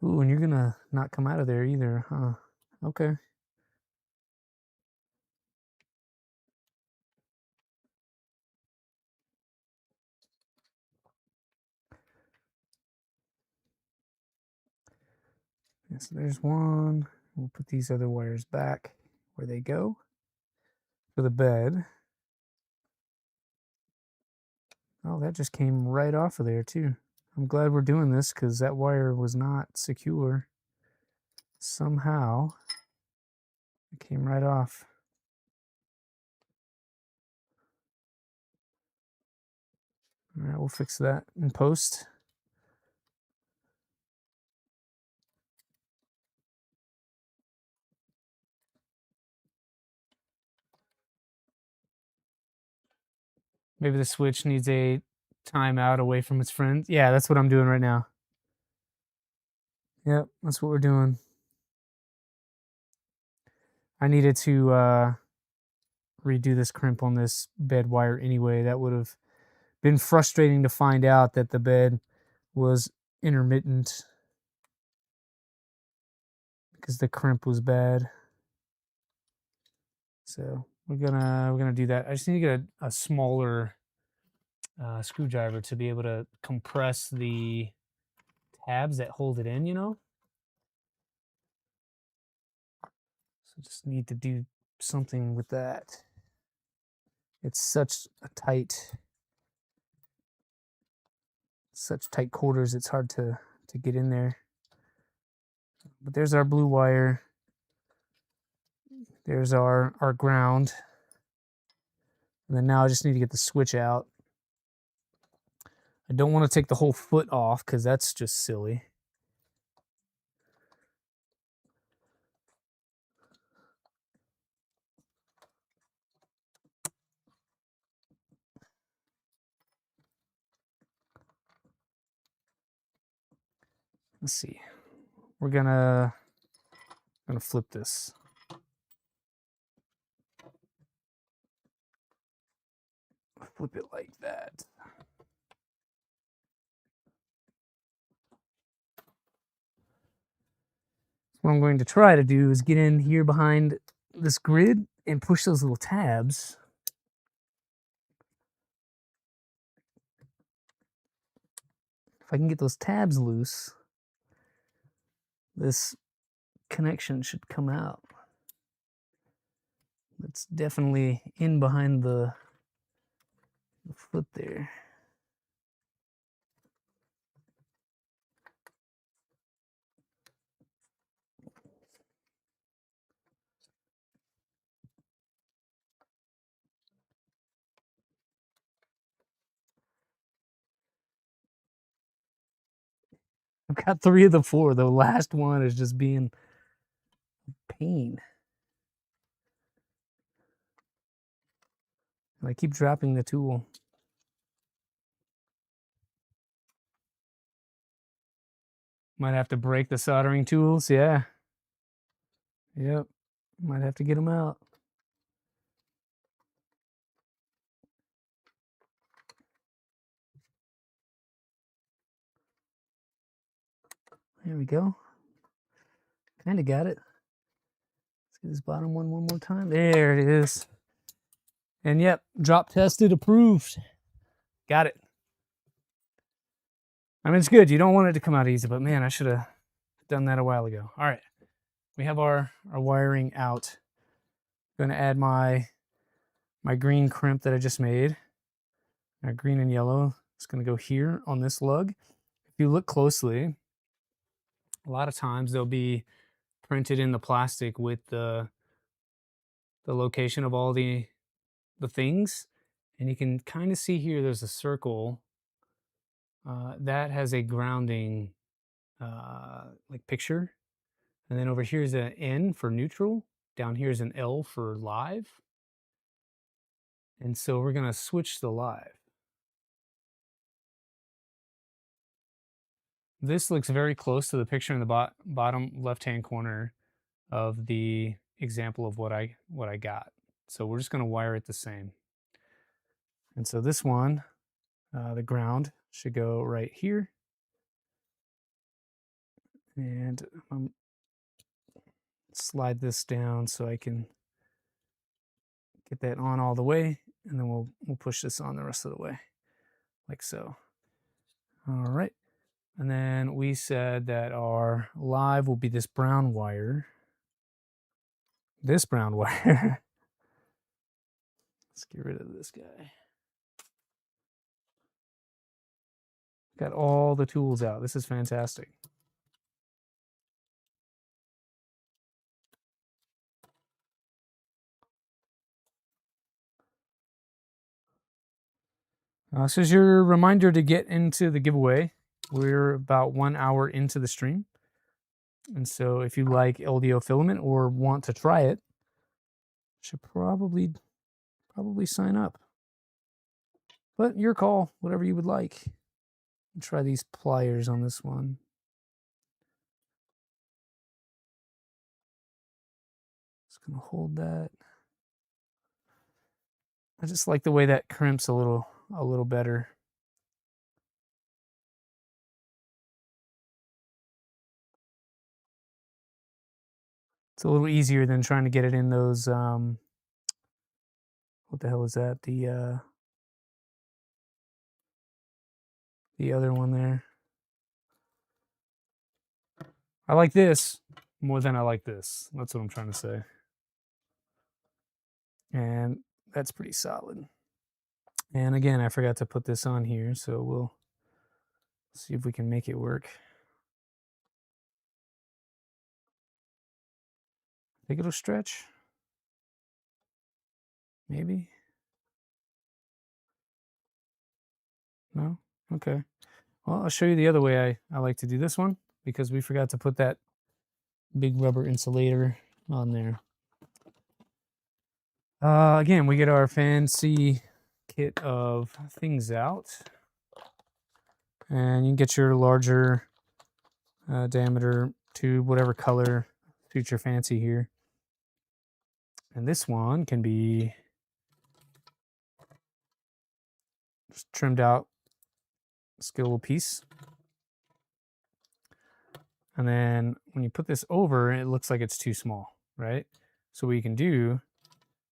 Ooh, and you're gonna not come out of there either, huh? Okay. Yeah, so there's one. We'll put these other wires back where they go for the bed. Oh, that just came right off of there too. I'm glad we're doing this because that wire was not secure. Somehow it came right off. All right, we'll fix that in post. Maybe the switch needs a timeout away from its friends. Yeah, that's what I'm doing right now. Yep, that's what we're doing. I needed to redo this crimp on this bed wire anyway. That would have been frustrating to find out that the bed was intermittent because the crimp was bad. So we're gonna do that. I just need to get a smaller screwdriver to be able to compress the tabs that hold it in, you know? So just need to do something with that. It's such tight quarters, it's hard to get in there. But there's our blue wire. There's our ground. And then now I just need to get the switch out. I don't want to take the whole foot off because that's just silly. Let's see. We're gonna flip this. Flip it like that. What I'm going to try to do is get in here behind this grid and push those little tabs. If I can get those tabs loose, this connection should come out. It's definitely in behind the foot there. I've got 3 of the 4. The last one is just being a pain. And I keep dropping the tool. Might have to break the soldering tools, yeah. Yep, might have to get them out. There we go. Kind of got it. Let's get this bottom one more time. There it is. And yep, drop tested, approved. Got it. I mean, it's good. You don't want it to come out easy, but man, I should have done that a while ago. All right, we have our wiring out. I'm gonna add my green crimp that I just made. Now green and yellow. It's gonna go here on this lug. If you look closely, a lot of times they'll be printed in the plastic with the location of all the things, and you can kind of see here there's a circle that has a grounding like picture, and then over here is an N for neutral, down here is an L for live, and so we're going to switch to live. This looks very close to the picture in the bottom left hand corner of the example of what I got. So we're just going to wire it the same. And so this one, the ground should go right here. And slide this down so I can get that on all the way, and then we'll push this on the rest of the way, like so. All right. And then we said that our live will be this brown wire. This brown wire. Let's get rid of this guy. Got all the tools out. This is fantastic. This is your reminder to get into the giveaway. We're about 1 hour into the stream. And so if you like LDO filament or want to try it, you should probably sign up. But your call, whatever you would like. I'll try these pliers on this one. Just gonna hold that. I just like the way that crimps a little better. It's a little easier than trying to get it in those what the hell is that? The other one there. I like this more than I like this. That's what I'm trying to say. And that's pretty solid. And again, I forgot to put this on here, so we'll see if we can make it work. Think it'll stretch? Maybe? No? Okay. Well, I'll show you the other way I like to do this one, because we forgot to put that big rubber insulator on there. Again, we get our fancy kit of things out. And you can get your larger diameter tube, whatever color suits your fancy here. And this one can be just trimmed out a little piece. And then when you put this over, it looks like it's too small, right? So what you can do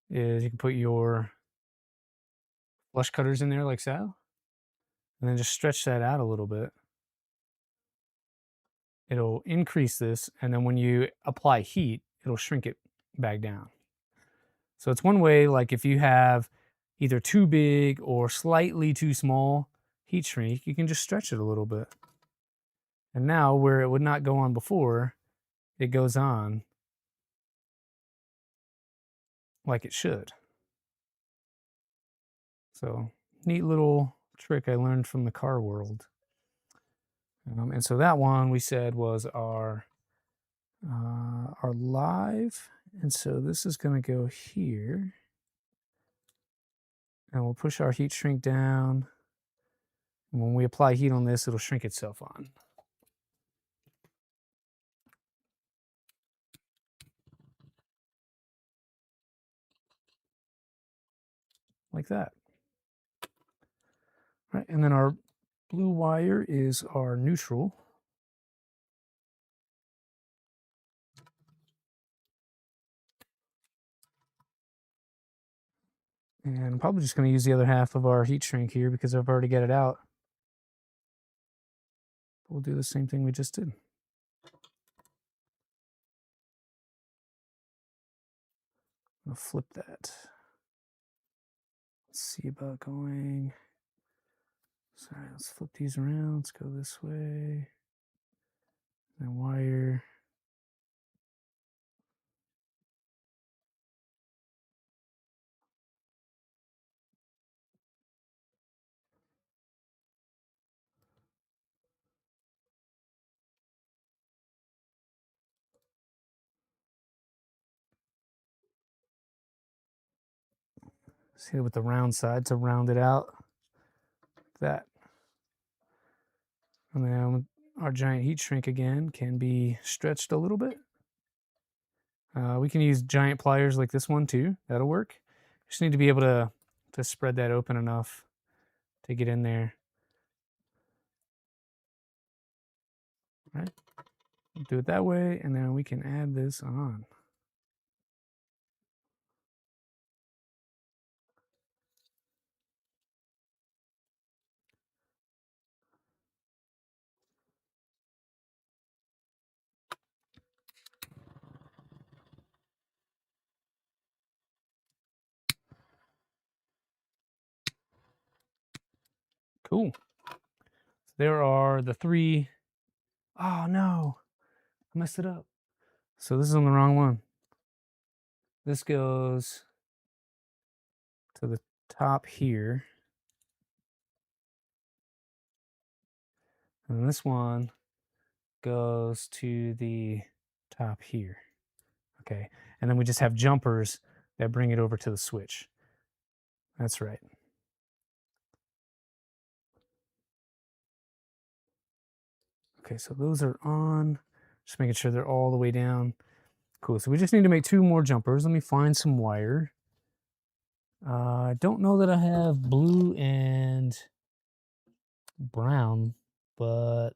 is you can put your flush cutters in there like so, and then just stretch that out a little bit. It'll increase this, and then when you apply heat, it'll shrink it back down. So it's one way, like if you have either too big or slightly too small heat shrink, you can just stretch it a little bit. And now where it would not go on before, it goes on like it should. So neat little trick I learned from the car world. And so that one we said was our live. And so this is going to go here. And we'll push our heat shrink down. And when we apply heat on this, it'll shrink itself on. Like that. Right, and then our blue wire is our neutral. And I'm probably just going to use the other half of our heat shrink here because I've already got it out. We'll do the same thing we just did. I'll flip that. Let's see about going. Sorry, let's flip these around. Let's go this way. And wire. See it with the round side to round it out. Like that. And then our giant heat shrink again can be stretched a little bit. We can use giant pliers like this one too. That'll work. Just need to be able to spread that open enough to get in there. All right. Do it that way, and then we can add this on. Cool. So there are the three. Oh no, I messed it up. So this is on the wrong one. This goes to the top here. And this one goes to the top here. Okay. And then we just have jumpers that bring it over to the switch. That's right. Okay, so those are on. Just making sure they're all the way down. Cool. So we just need to make 2 more jumpers. Let me find some wire. I don't know that I have blue and brown, but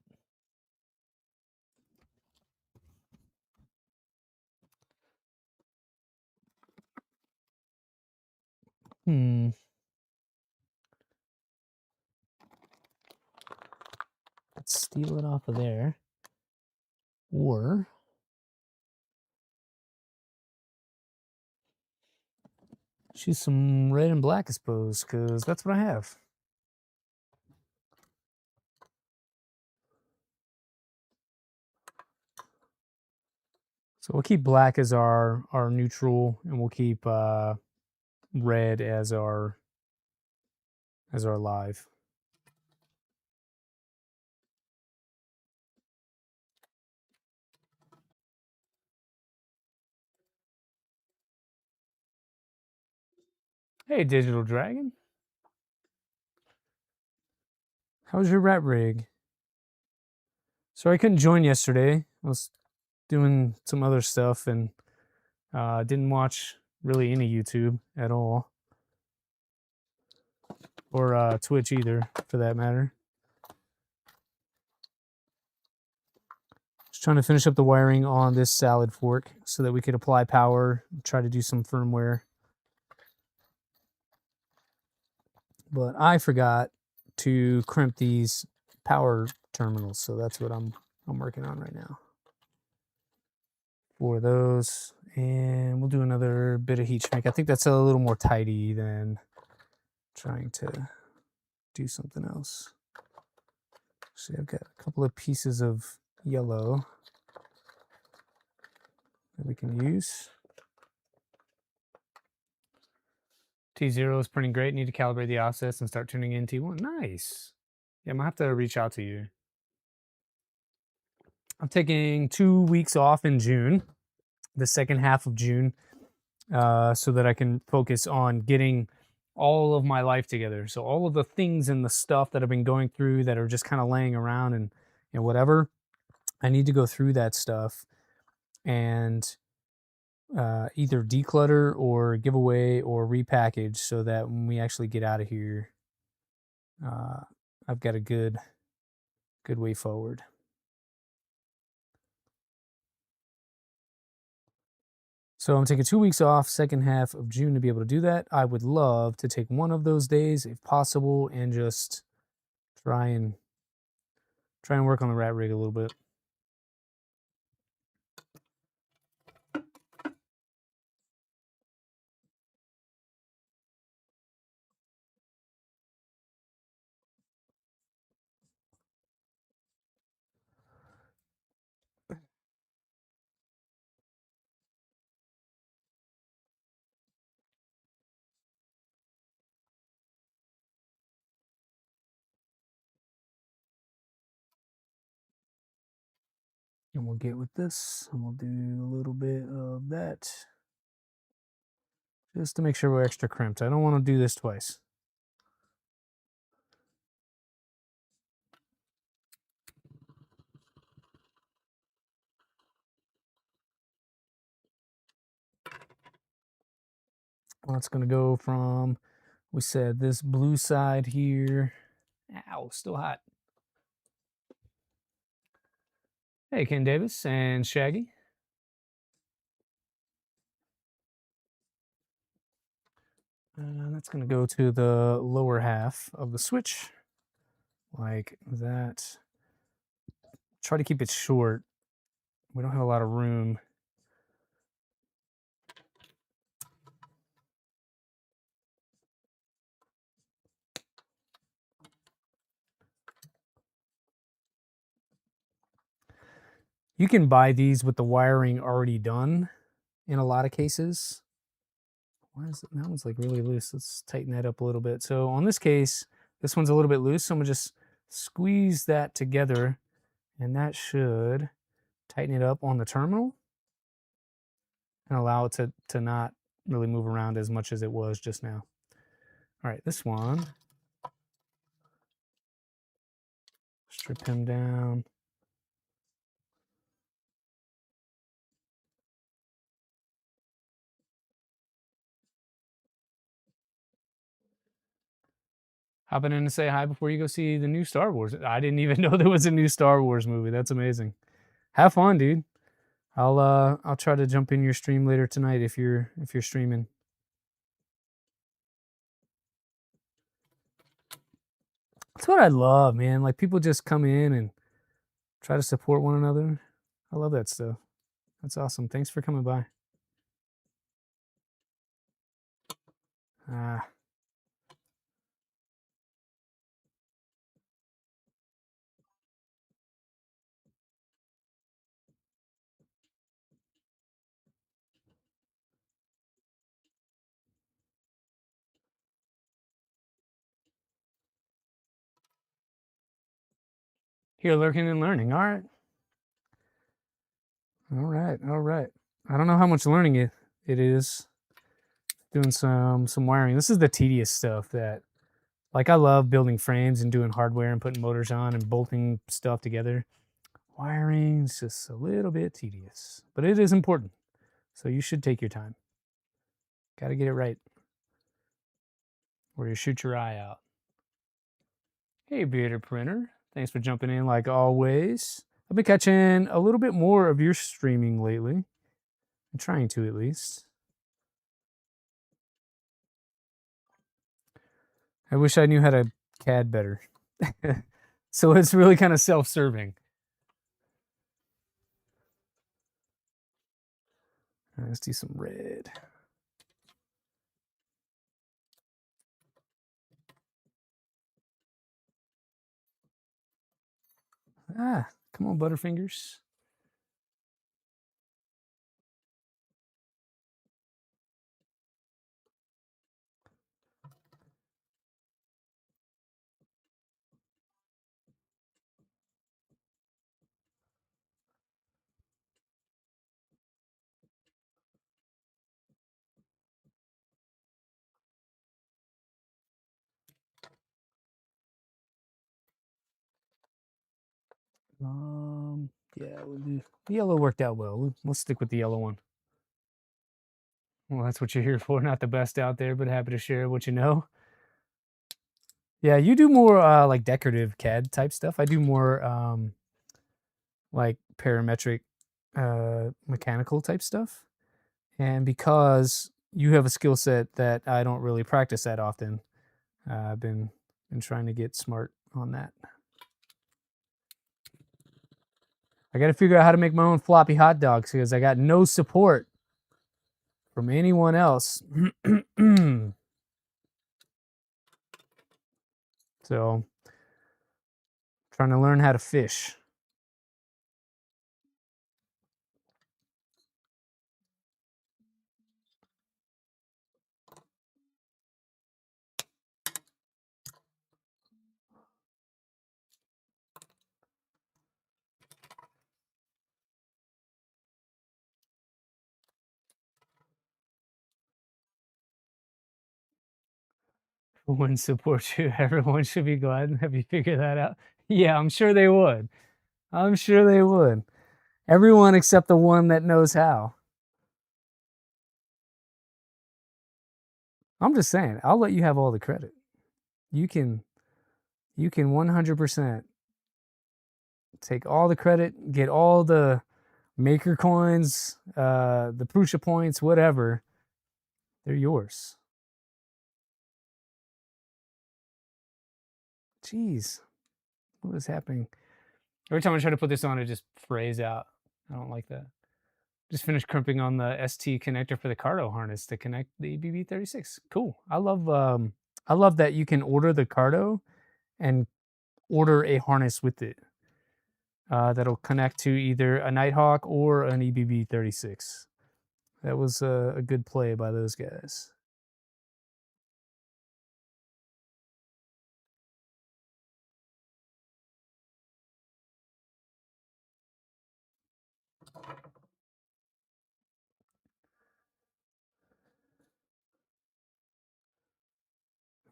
let's steal it off of there. Or choose some red and black, I suppose, because that's what I have. So we'll keep black as our neutral, and we'll keep red as our live. Hey, Digital Dragon. How was your rat rig? Sorry I couldn't join yesterday. I was doing some other stuff and didn't watch really any YouTube at all. Or Twitch either, for that matter. Just trying to finish up the wiring on this salad fork so that we could apply power, try to do some firmware. But I forgot to crimp these power terminals, so that's what I'm working on right now. 4 of those, and we'll do another bit of heat shrink. I think that's a little more tidy than trying to do something else. See, I've got a couple of pieces of yellow that we can use. T0 is printing great. Need to calibrate the offsets and start tuning in T1. Nice. Yeah, I'm gonna have to reach out to you. I'm taking 2 weeks off in June, the second half of June, so that I can focus on getting all of my life together. So all of the things and the stuff that I've been going through that are just kind of laying around and whatever, I need to go through that stuff and either declutter or give away or repackage so that when we actually get out of here, I've got a good way forward. So I'm taking 2 weeks off, second half of June, to be able to do that. I would love to take one of those days if possible and just try and work on the rat rig a little bit. And we'll get with this, and we'll do a little bit of that just to make sure we're extra crimped. I don't want to do this twice. Well, it's going to go from, we said, this blue side here. Ow, still hot. Hey, Ken Davis and Shaggy. And that's going to go to the lower half of the switch, like that. Try to keep it short. We don't have a lot of room. You can buy these with the wiring already done in a lot of cases. Why is it? That one's like really loose. Let's tighten that up a little bit. So on this case, this one's a little bit loose. So I'm gonna just squeeze that together, and that should tighten it up on the terminal and allow it to not really move around as much as it was just now. All right, this one, strip him down. Hopping in to say hi before you go see the new Star Wars. I didn't even know there was a new Star Wars movie. That's amazing. Have fun, dude. I'll try to jump in your stream later tonight if you're streaming. That's what I love, man. Like people just come in and try to support one another. I love that stuff. That's awesome. Thanks for coming by. Ah. Here, lurking and learning. All right. All right. All right. I don't know how much learning it is. Doing some wiring. This is the tedious stuff that, like, I love building frames and doing hardware and putting motors on and bolting stuff together. Wiring's just a little bit tedious, but it is important. So you should take your time. Got to get it right, or you shoot your eye out. Hey, Bearded Printer. Thanks for jumping in like always. I've been catching a little bit more of your streaming lately. I'm trying to, at least. I wish I knew how to CAD better. So it's really kind of self-serving. All right, let's do some red. Ah, come on, Butterfingers. Yeah, we'll do. The yellow worked out well. Let's stick with the yellow one. Well, that's what you're here for. Not the best out there, but happy to share what you know. Yeah, you do more like decorative CAD type stuff. I do more like parametric mechanical type stuff. And because you have a skill set that I don't really practice that often, I've been trying to get smart on that. I got to figure out how to make my own floppy hot dogs because I got no support from anyone else. So, trying to learn how to fish. Wouldn't support you. Everyone should be glad. Have you figured that out? Yeah, I'm sure they would. I'm sure they would. Everyone except the one that knows how. I'm just saying, I'll let you have all the credit. You can 100% take all the credit, get all the maker coins, the Prusa points, whatever. They're yours. Jeez, what is happening? Every time I try to put this on, it just frays out. I don't like that. Just finished crimping on the ST connector for the Cardo harness to connect the BB36. Cool. I love that you can order the Cardo and order a harness with it that'll connect to either a Nighthawk or an EBB36. That was a good play by those guys.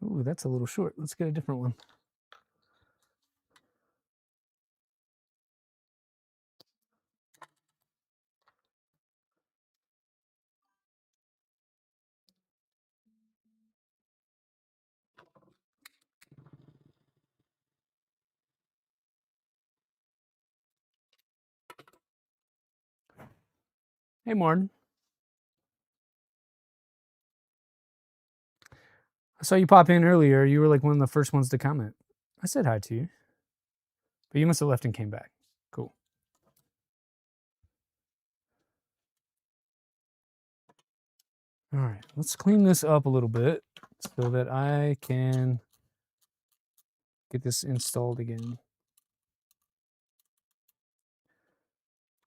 Ooh, that's a little short. Let's get a different one. Hey, Martin. I saw you pop in earlier. You were like one of the first ones to comment. I said hi to you, but you must have left and came back. Cool. All right, let's clean this up a little bit so that I can get this installed again.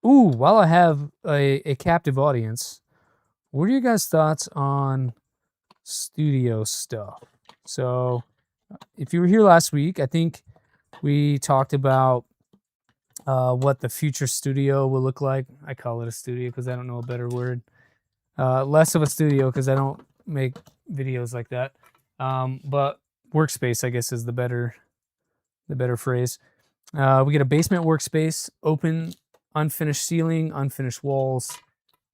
Ooh, while I have a captive audience, what are your guys' thoughts on studio stuff? So, if you were here last week, I think we talked about what the future studio will look like. I call it a studio because I don't know a better word. Less of a studio because I don't make videos like that. But workspace, I guess, is the better phrase. We get a basement workspace, open, unfinished ceiling, unfinished walls.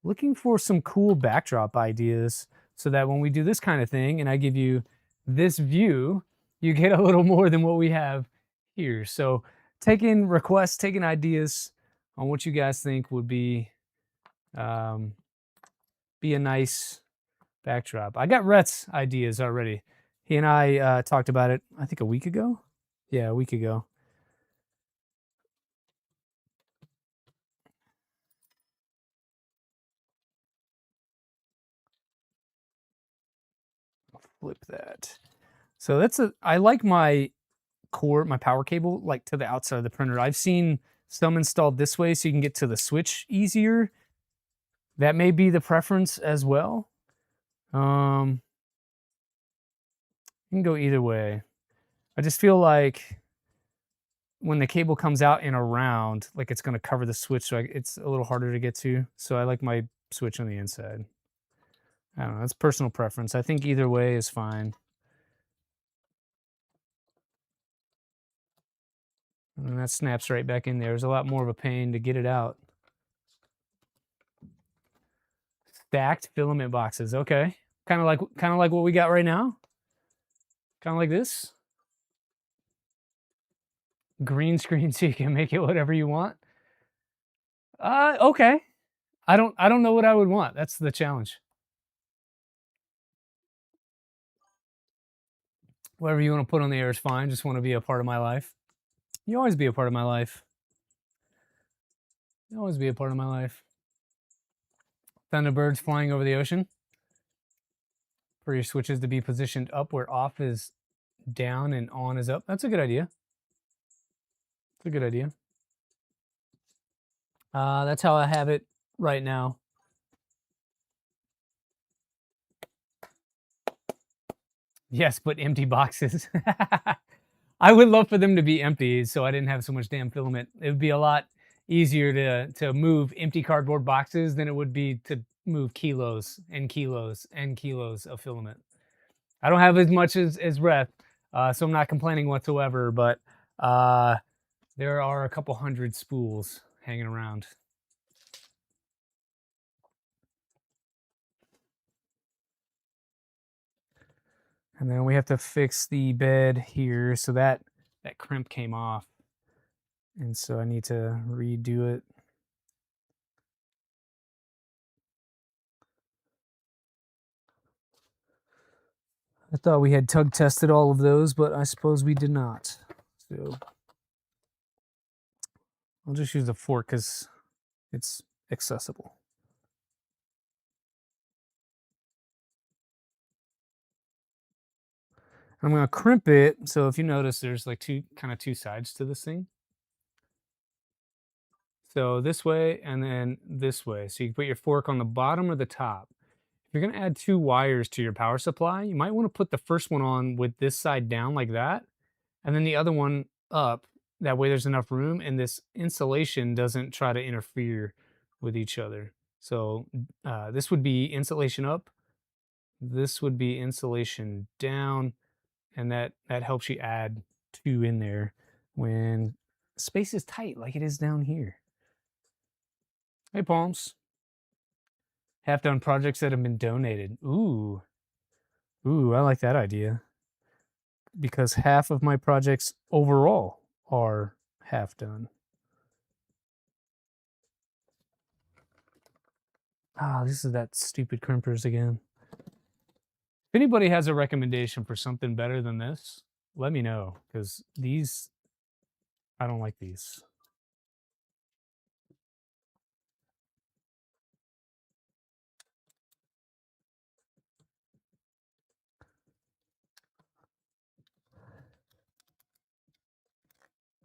Looking for some cool backdrop ideas so that when we do this kind of thing and I give you this view, you get a little more than what we have here. So taking requests, taking ideas on what you guys think would be a nice backdrop. I got Rhett's ideas already. He and I talked about it, I think a week ago. Yeah, a week ago. flip that. So that's I like my my power cable, like to the outside of the printer. I've seen some installed this way so you can get to the switch easier. That may be the preference as well. You can go either way. I just feel like when the cable comes out and around, like it's going to cover the switch, so it's a little harder to get to. So I like my switch on the inside. I don't know. That's personal preference. I think either way is fine. And that snaps right back in there. There's a lot more of a pain to get it out. Stacked filament boxes. Okay. Kind of like what we got right now. Kind of like this. Green screen so you can make it whatever you want. Okay. I don't know what I would want. That's the challenge. Whatever you want to put on the air is fine. Just want to be a part of my life. You always be a part of my life. You always be a part of my life. Thunderbirds flying over the ocean. For your switches to be positioned up where off is down and on is up. That's a good idea. It's a good idea. That's how I have it right now. Yes, but empty boxes. I would love for them to be empty so I didn't have so much damn filament. It would be a lot easier to move empty cardboard boxes than it would be to move kilos and kilos and kilos of filament. I don't have as much as Reth, so I'm not complaining whatsoever, but there are a couple hundred spools hanging around. And then we have to fix the bed here. So that crimp came off. And so I need to redo it. I thought we had tug tested all of those, but I suppose we did not. So I'll just use the fork because it's accessible. I'm going to crimp it. So if you notice, there's like two sides to this thing. So this way and then this way. So you can put your fork on the bottom or the top. If you're going to add 2 wires to your power supply, you might want to put the first one on with this side down like that, and then the other one up. That way there's enough room and this insulation doesn't try to interfere with each other. So this would be insulation up, this would be insulation down, and that helps you add 2 in there when space is tight like it is down here. Hey, Palms. Half-done projects that have been donated. Ooh, I like that idea. Because half of my projects overall are half done. This is that stupid crimpers again. If anybody has a recommendation for something better than this, let me know. Because these, I don't like these.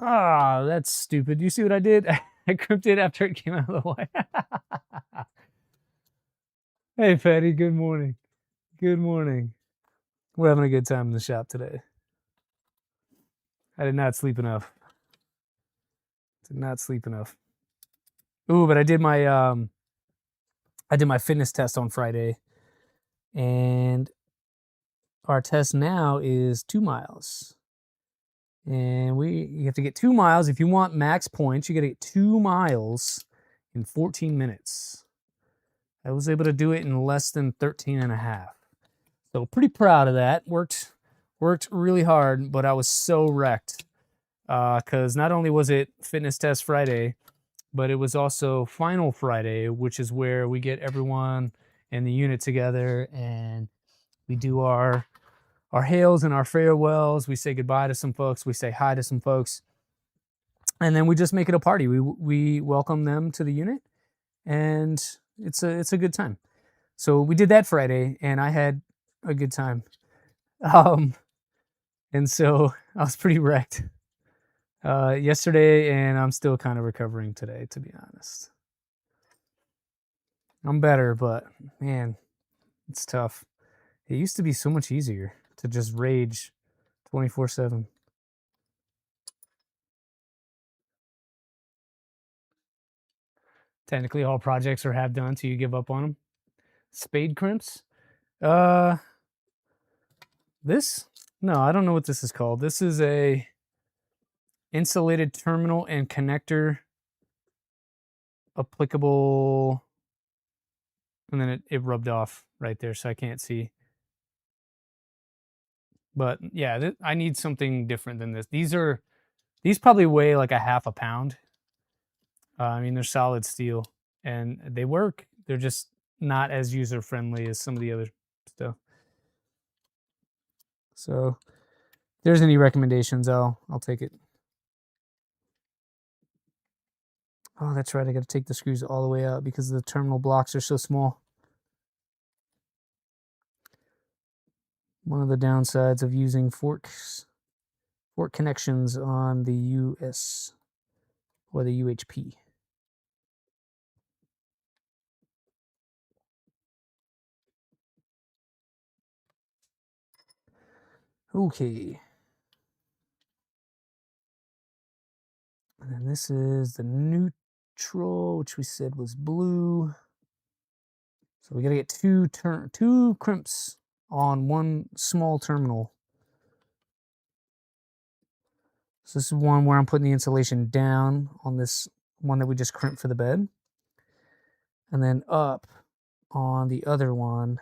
That's stupid. You see what I did? I crimped it after it came out of the way. Hey, Fatty. Good morning. Good morning. We're having a good time in the shop today. I did not sleep enough. Did not sleep enough. Ooh, but I did my fitness test on Friday, and our test now is 2 miles. And you have to get 2 miles. If you want max points, you got to get 2 miles in 14 minutes. I was able to do it in less than 13 and a half. So pretty proud of that. Worked really hard, but I was so wrecked because not only was it fitness test Friday, but it was also final Friday, which is where we get everyone in the unit together and we do our hails and our farewells. We say goodbye to some folks. We say hi to some folks. And then we just make it a party. We welcome them to the unit, and it's a good time. So we did that Friday, and I had a good time. And so I was pretty wrecked yesterday, and I'm still kind of recovering today, to be honest. I'm better, but man, it's tough. It used to be so much easier to just rage 24/7. Technically, all projects are half done till you give up on them. Spade crimps. Uh, this? No, I don't know what this is called. This is a insulated terminal and connector applicable, and then it rubbed off right there, so I can't see. But yeah, I need something different than this. These probably weigh like a half a pound. I mean, they're solid steel and they work. They're just not as user friendly as some of the other stuff. So, if there's any recommendations, I'll take it. Oh, that's right. I got to take the screws all the way out because the terminal blocks are so small. One of the downsides of using fork connections on the US or the UHP. Okay. And then this is the neutral, which we said was blue. So we got to get two crimps on one small terminal. So this is one where I'm putting the insulation down on this one that we just crimped for the bed. And then up on the other one.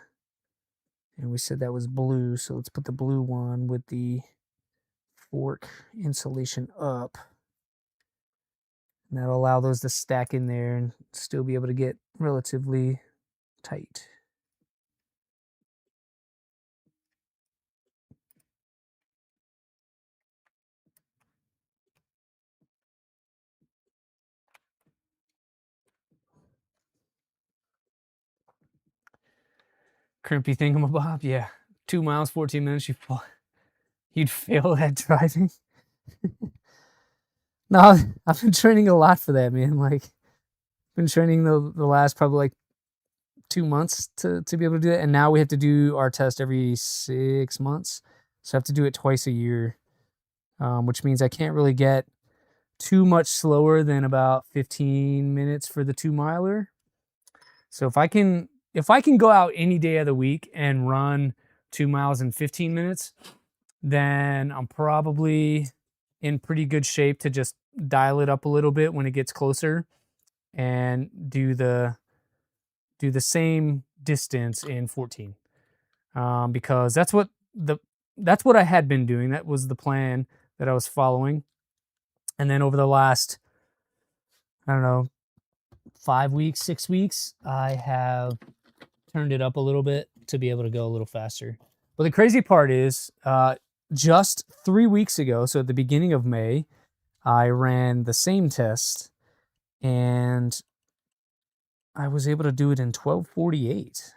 And we said that was blue, so let's put the blue one with the fork insulation up. And that'll allow those to stack in there and still be able to get relatively tight. Crimpy thingamabob, yeah. 2 miles, 14 minutes, you'd fail at driving. No, I've been training a lot for that, man. Like, been training the last probably like 2 months to be able to do it. And now we have to do our test every 6 months. So I have to do it twice a year, which means I can't really get too much slower than about 15 minutes for the 2 miler. So if I can go out any day of the week and run 2 miles in 15 minutes, then I'm probably in pretty good shape to just dial it up a little bit when it gets closer and do the same distance in 14. Because that's what I had been doing. That was the plan that I was following. And then over the last, I don't know, 5 weeks, 6 weeks, I have turned it up a little bit to be able to go a little faster. But the crazy part is, just 3 weeks ago, so at the beginning of May, I ran the same test and I was able to do it in 12:48.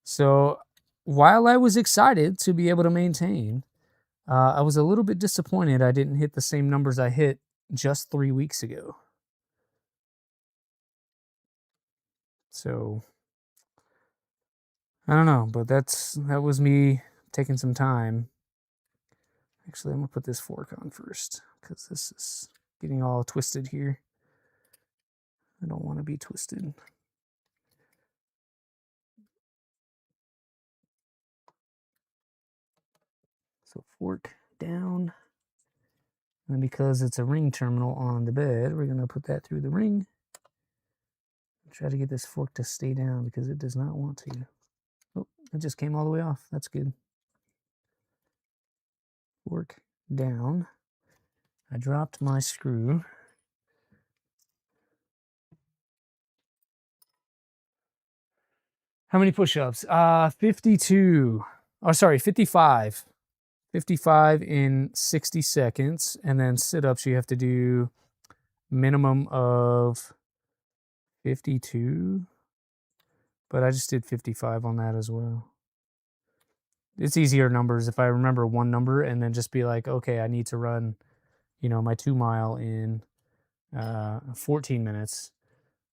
So while I was excited to be able to maintain, I was a little bit disappointed I didn't hit the same numbers I hit just 3 weeks ago. So I don't know, but that was me taking some time. Actually, I'm gonna put this fork on first because this is getting all twisted here. I don't want to be twisted. So fork down. And because it's a ring terminal on the bed, we're gonna put that through the ring. Try to get this fork to stay down because it does not want to. Oh, it just came all the way off. That's good. Fork down. I dropped my screw. How many push-ups? 52. Oh, sorry, 55. 55 in 60 seconds. And then sit-ups, you have to do minimum of 52. But I just did 55 on that as well. it's easier numbers if I remember one number and then just be like, okay, I need to run, you know, my 2 mile in 14 minutes.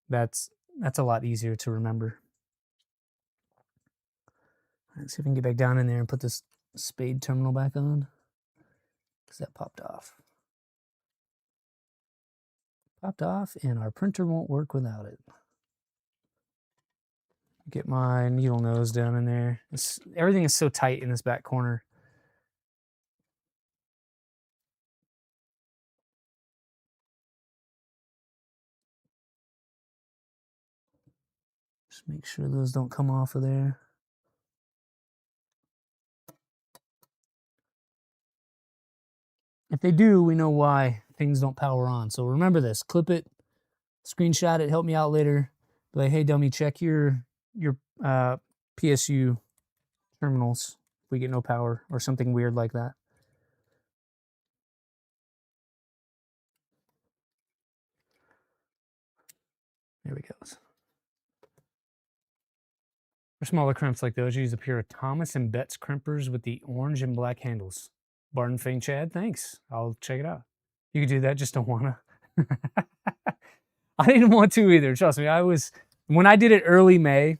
That's a lot easier to remember. Let's see if we can get back down in there and put this spade terminal back on, because that popped off. Popped off, and our printer won't work without it. Get my needle nose down in there. Everything is so tight in this back corner. Just make sure those don't come off of there. If they do, we know why things don't power on. So remember this, clip it, screenshot it, help me out later. Be like, hey dummy, check your PSU terminals if we get no power or something weird like that. There we go. For smaller crimps like those, use a pair of Thomas and Betts crimpers with the orange and black handles. Barton Fang Chad, thanks. I'll check it out. You could do that, just don't wanna. I didn't want to either, trust me. When I did it early May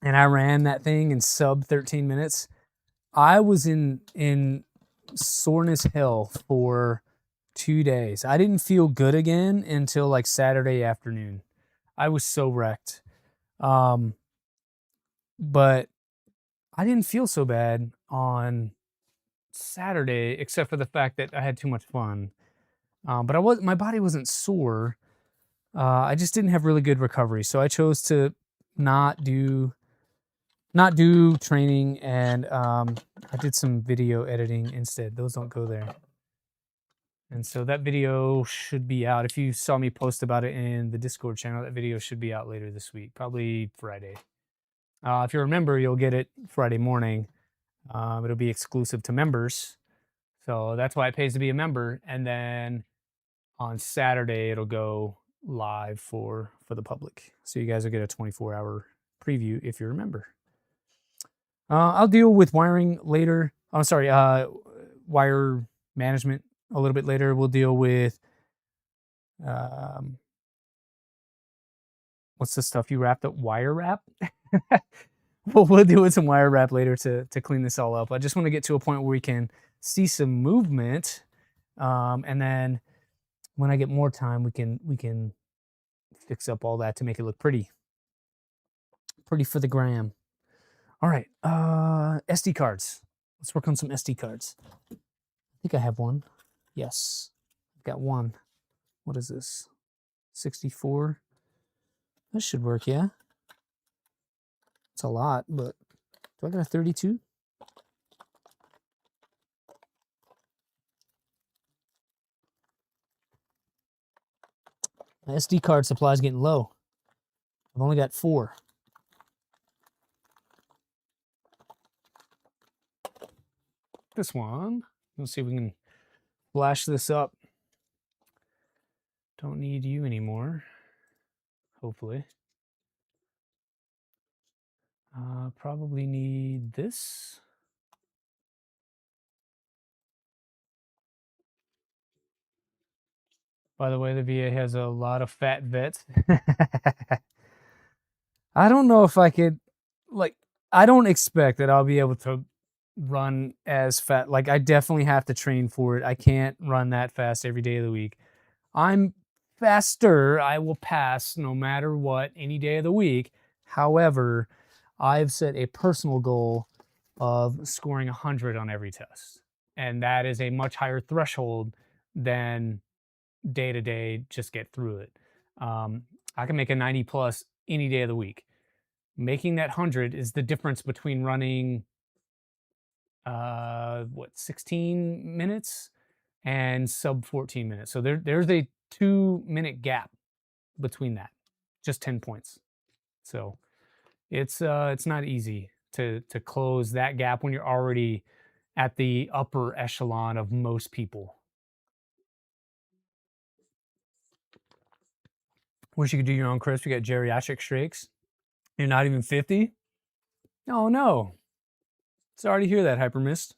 and I ran that thing in sub 13 minutes, I was in soreness hell for 2 days. I didn't feel good again until like Saturday afternoon. I was so wrecked. But I didn't feel so bad on Saturday, except for the fact that I had too much fun. But my body wasn't sore. I just didn't have really good recovery, so I chose to not do training, and I did some video editing instead. Those don't go there. And so that video should be out. If you saw me post about it in the Discord channel, that video should be out later this week, probably Friday. If you remember, you'll get it Friday morning. It'll be exclusive to members. So that's why it pays to be a member. And then on Saturday, it'll go live for the public. So you guys will get a 24-hour preview if you remember. I'll deal with wiring later. I'm sorry, wire management a little bit later. We'll deal with what's the stuff you wrapped up? Wire wrap? Well, we'll deal with some wire wrap later to clean this all up. I just want to get to a point where we can see some movement, and then when I get more time, we can fix up all that to make it look pretty for the gram. All right, SD cards. Let's work on some SD cards. I think I have one. Yes, I've got one. What is this? 64. That should work, yeah. It's a lot, but do I got a 32? My SD card supply is getting low. I've only got 4. This one. Let's see if we can flash this up. Don't need you anymore. Hopefully. Probably need this. By the way, the VA has a lot of fat vets. I don't know if I could, like, I don't expect that I'll be able to run as fast. Like, I definitely have to train for it. I can't run that fast every day of the week. I'm faster. I will pass no matter what, any day of the week. However, I've set a personal goal of scoring 100 on every test. And that is a much higher threshold than day to day, just get through it. I can make a 90 plus any day of the week. Making that 100 is the difference between running 16 minutes and sub 14 minutes. So there's a 2-minute gap between that, just 10 points. So it's not easy to close that gap when you're already at the upper echelon of most people. Wish you could do your own crisp. You got geriatric shakes. You're not even 50? Oh no. Sorry to hear that, Hypermist.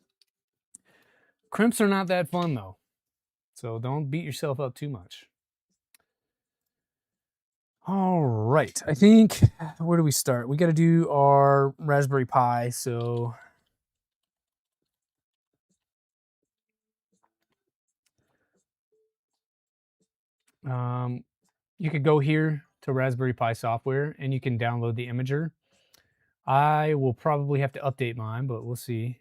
Crimps are not that fun though, so don't beat yourself up too much. All right, I think, where do we start? We got to do our Raspberry Pi, so you could go here to Raspberry Pi software and you can download the imager. I will probably have to update mine, but we'll see.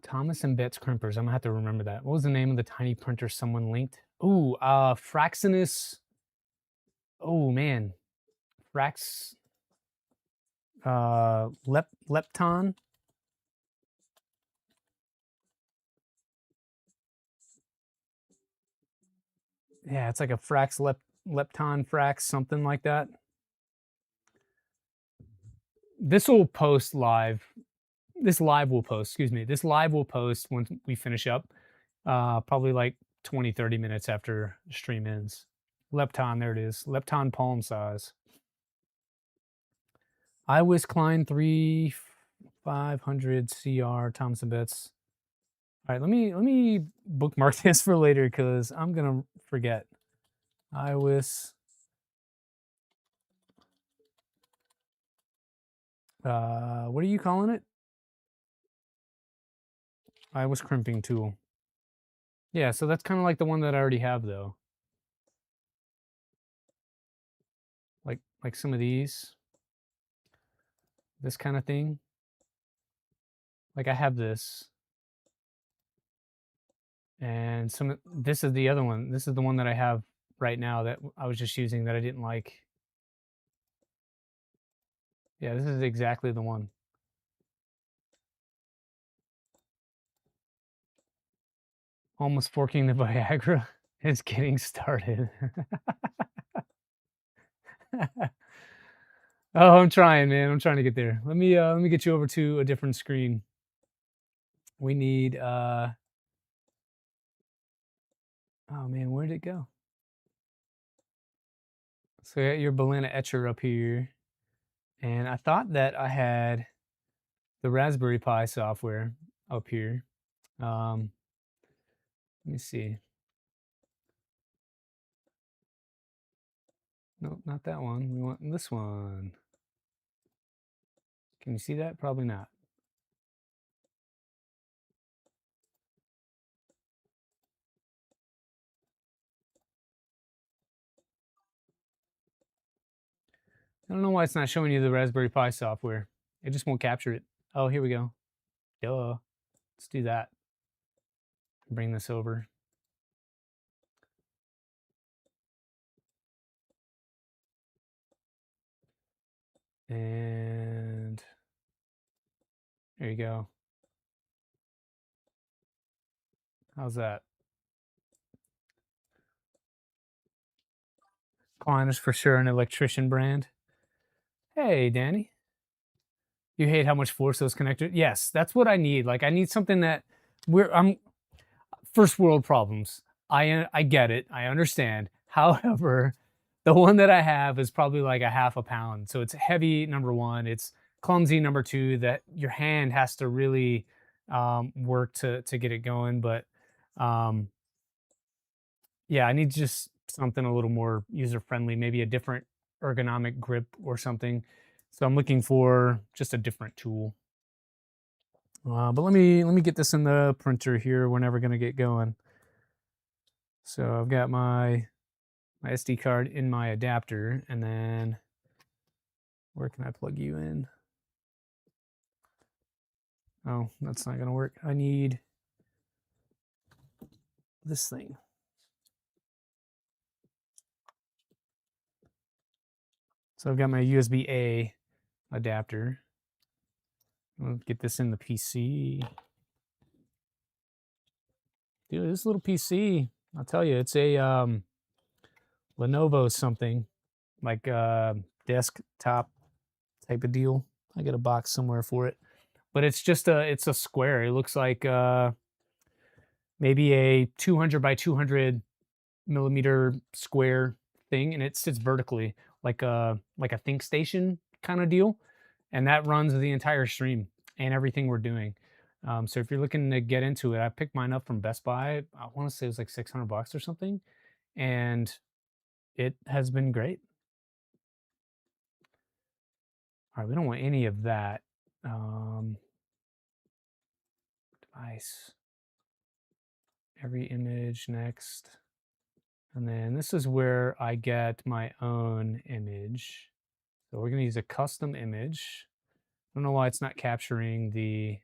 Thomas and Betts crimpers. I'm gonna have to remember that. What was the name of the tiny printer someone linked? Ooh, Fraxinus. Oh man, Frax. Lepton. Yeah, it's like a Lepton Frax, something like that. This will post live. This live will post. Excuse me. This live will post when we finish up. Probably like 20, 30 minutes after the stream ends. Lepton, there it is. Lepton palm size. Iwis Klein 3500 CR Thompson Betts. All right, let me bookmark this for later because I'm gonna forget. Iwis. What are you calling it? Iwis crimping tool. Yeah, so that's kind of like the one that I already have though. Like some of these. This kind of thing. Like I have this. And this is the other one. This is the one that I have right now that I was just using that I didn't like. Yeah, this is exactly the one. Almost forking the Viagra is getting started. Oh, I'm trying, man. I'm trying to get there. Let me get you over to a different screen. We need oh man, where did it go? So you got your Balena etcher up here. And I thought that I had the Raspberry Pi software up here. Let me see. No, not that one. We want this one. Can you see that? Probably not. I don't know why it's not showing you the Raspberry Pi software. It just won't capture it. Oh, here we go. Duh. Let's do that. Bring this over. And there you go. How's that? Klein is for sure an electrician brand. Hey, Danny. You hate how much force those connectors? Yes, that's what I need. Like I need something that I'm first world problems. I get it. I understand. However, the one that I have is probably like a half a pound. So it's heavy, number one. It's clumsy, number two, that your hand has to really work to get it going. But um, yeah, I need just something a little more user friendly, maybe a different ergonomic grip or something. So I'm looking for just a different tool. But let me get this in the printer here. We're never gonna get going. So I've got my SD card in my adapter, and then where can I plug you in? Oh, that's not gonna work. I need this thing. So I've got my USB-A adapter. I'll get this in the PC. Dude, this little PC, I'll tell you, it's a Lenovo something, like desktop type of deal. I got a box somewhere for it, but it's a square. It looks like maybe a 200 by 200 millimeter square thing, and it sits vertically like a think station kind of deal, and that runs the entire stream and everything we're doing. So if you're looking to get into it, I picked mine up from Best Buy. I want to say it was like 600 bucks or something, and it has been great. All right, we don't want any of that. Device, every image next. And then this is where I get my own image. So we're going to use a custom image. I don't know why it's not capturing the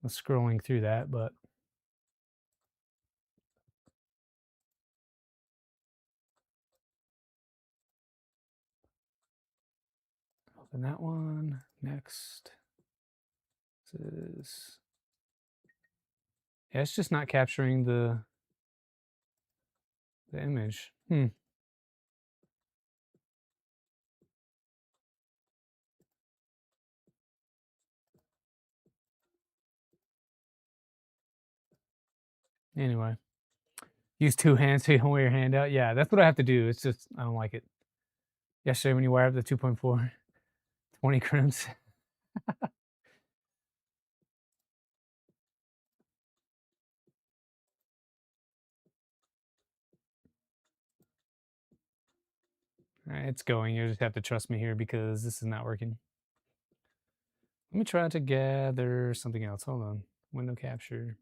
scrolling through that, but open that one. Next. This is, yeah, it's just not capturing the image. Anyway, use two hands so you don't wear your hand out. Yeah, that's what I have to do. It's just, I don't like it. Yesterday when you wire up the 2.4, 20 crimps. All right, it's going. You just have to trust me here because this is not working. Let me try to gather something else. Hold on. Window capture.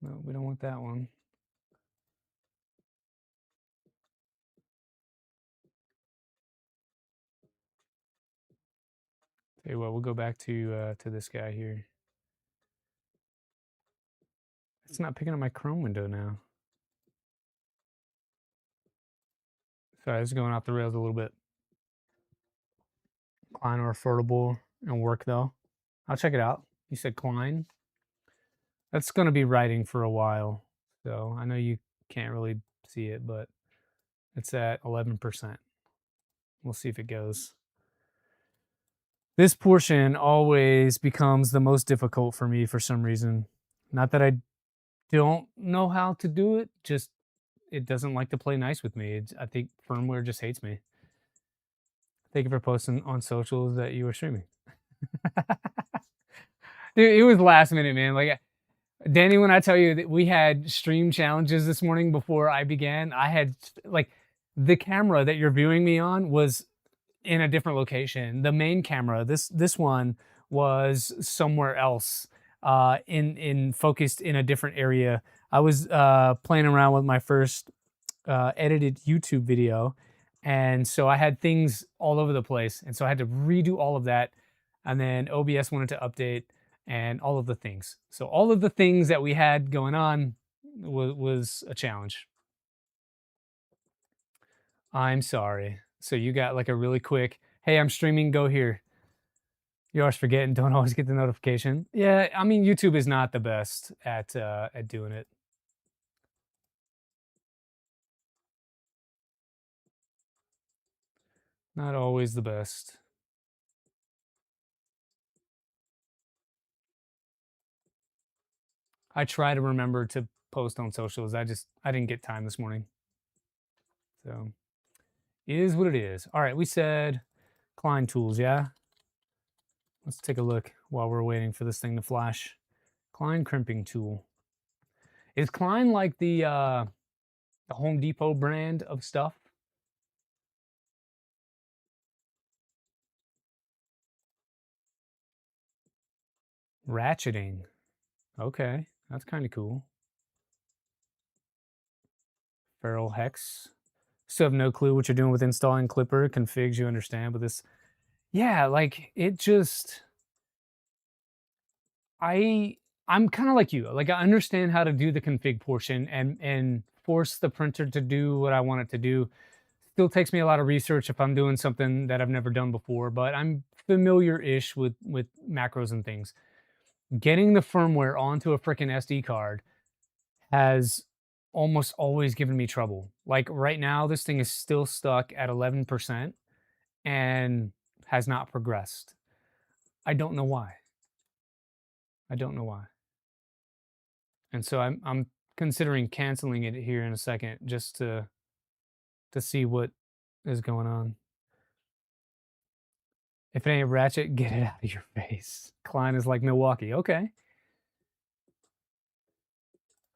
No, we don't want that one. Tell you what, we'll go back to this guy here. It's not picking up my Chrome window now. Sorry, this is going off the rails a little bit. Klein or affordable and work though. I'll check it out. You said Klein. That's going to be writing for a while. So I know you can't really see it, but it's at 11%. We'll see if it goes. This portion always becomes the most difficult for me for some reason. Not that I don't know how to do it, just it doesn't like to play nice with me. I think firmware just hates me. Thank you for posting on socials that you were streaming. Dude, it was last minute, man. Like, Danny, when I tell you that we had stream challenges this morning before I began, I had like the camera that you're viewing me on was in a different location. The main camera, this one was somewhere else, in focused in a different area. I was playing around with my first edited YouTube video, and so I had things all over the place, and so I had to redo all of that, and then OBS wanted to update and all of the things. So all of the things that we had going on was a challenge. I'm sorry. So you got like a really quick, hey, I'm streaming, go here. You always forget and don't always get the notification. Yeah, I mean, YouTube is not the best at doing it. Not always the best. I try to remember to post on socials. I didn't get time this morning. So it is what it is. All right, we said Klein tools, yeah? Let's take a look while we're waiting for this thing to flash. Klein crimping tool. Is Klein like the Home Depot brand of stuff? Ratcheting. Okay, that's kind of cool. Feral Hex. Still have no clue what you're doing with installing Clipper configs. You understand, but this, yeah, like it just, I'm kind of like you. Like I understand how to do the config portion and force the printer to do what I want it to do. Still takes me a lot of research if I'm doing something that I've never done before, but I'm familiar-ish with macros and things. Getting the firmware onto a freaking SD card has almost always given me trouble. Like right now, this thing is still stuck at 11% and has not progressed. I don't know why. I don't know why. And so I'm considering canceling it here in a second just to see what is going on. If it ain't Ratchet, get it out of your face. Klein is like Milwaukee. Okay.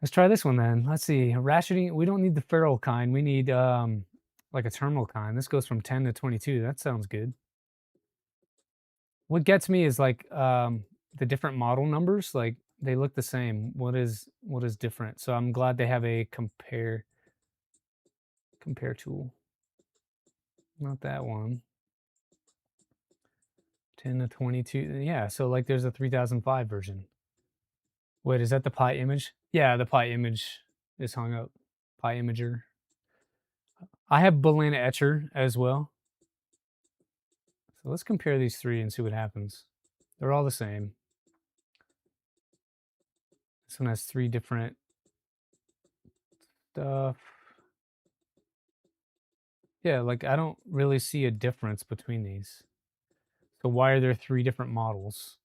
Let's try this one then. Let's see. Ratcheting, we don't need the feral kind. We need like a terminal kind. This goes from 10 to 22. That sounds good. What gets me is like the different model numbers, like they look the same. What is different? So I'm glad they have a compare tool. Not that one. 10 to 22. Yeah, so like there's a 3005 version. Wait, is that the Pi image? Yeah, the Pi image is hung up. Pi imager. I have Balena Etcher as well. So let's compare these three and see what happens. They're all the same. This one has three different stuff. Yeah, like I don't really see a difference between these. So why are there three different models?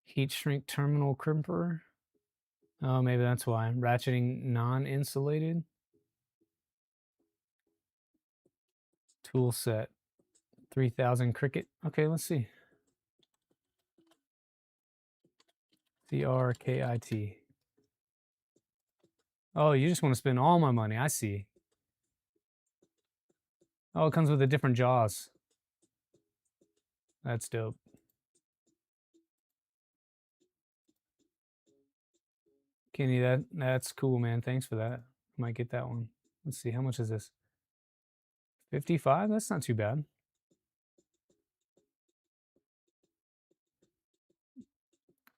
Heat shrink terminal crimper. Oh, maybe that's why. Ratcheting non-insulated. Tool set. 3000 Cricut. Okay, let's see. CRKIT. Oh, you just want to spend all my money. I see. Oh, it comes with a different jaws. That's dope. Kenny, that's cool, man. Thanks for that. Might get that one. Let's see, how much is this? 55? That's not too bad.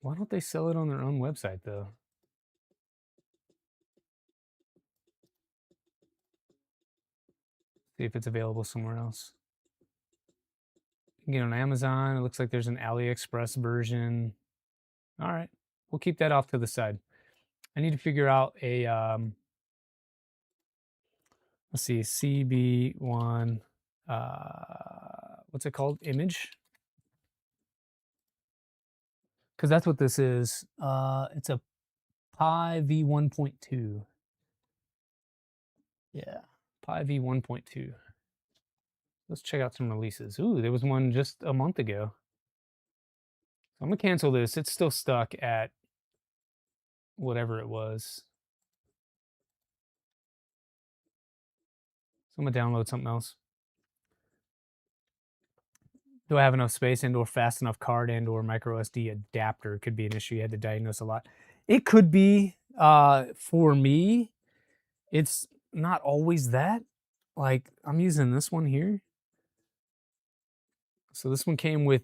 Why don't they sell it on their own website, though? See if it's available somewhere else. You can get it on Amazon. It looks like there's an AliExpress version. All right. We'll keep that off to the side. I need to figure out a, let's see, CB1, what's it called? Image? Because that's what this is. It's a Pi V1.2. Yeah, Pi V1.2. Let's check out some releases. Ooh, there was one just a month ago. I'm gonna cancel this. It's still stuck at whatever it was. So I'm gonna download something else. Do I have enough space and or fast enough card and or micro SD adapter? Could be an issue. You had to diagnose a lot. It could be for me. It's not always that. Like I'm using this one here. So this one came with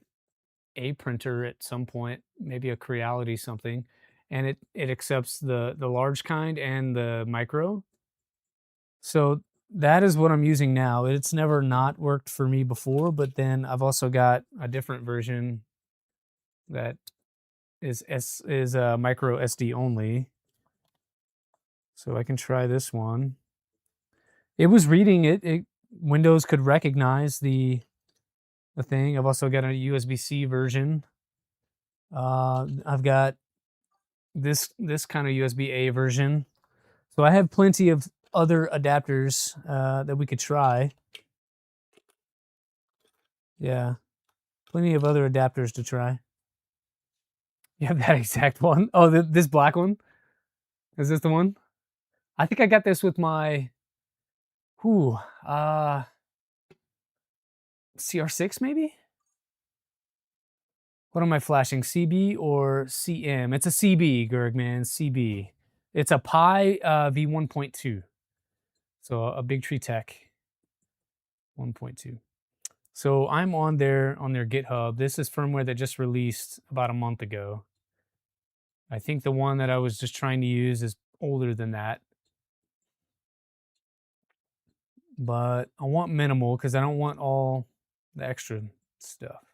a printer at some point, maybe a Creality something, and it accepts the large kind and the micro. So that is what I'm using now. It's never not worked for me before, but then I've also got a different version that is micro SD only. So I can try this one. It was reading it. Windows could recognize the thing. I've also got a USB-C version. I've got this kind of USB-A version. So I have plenty of other adapters that we could try. Yeah, plenty of other adapters to try. You have that exact one? Oh, this black one? Is this the one? I think I got this with my, CR6 maybe? What am I flashing, CB or CM? It's a CB, Gergman, CB. It's a Pi V1.2. So a Big Tree Tech 1.2. So I'm on their GitHub. This is firmware that just released about a month ago. I think the one that I was just trying to use is older than that. But I want minimal because I don't want all the extra stuff.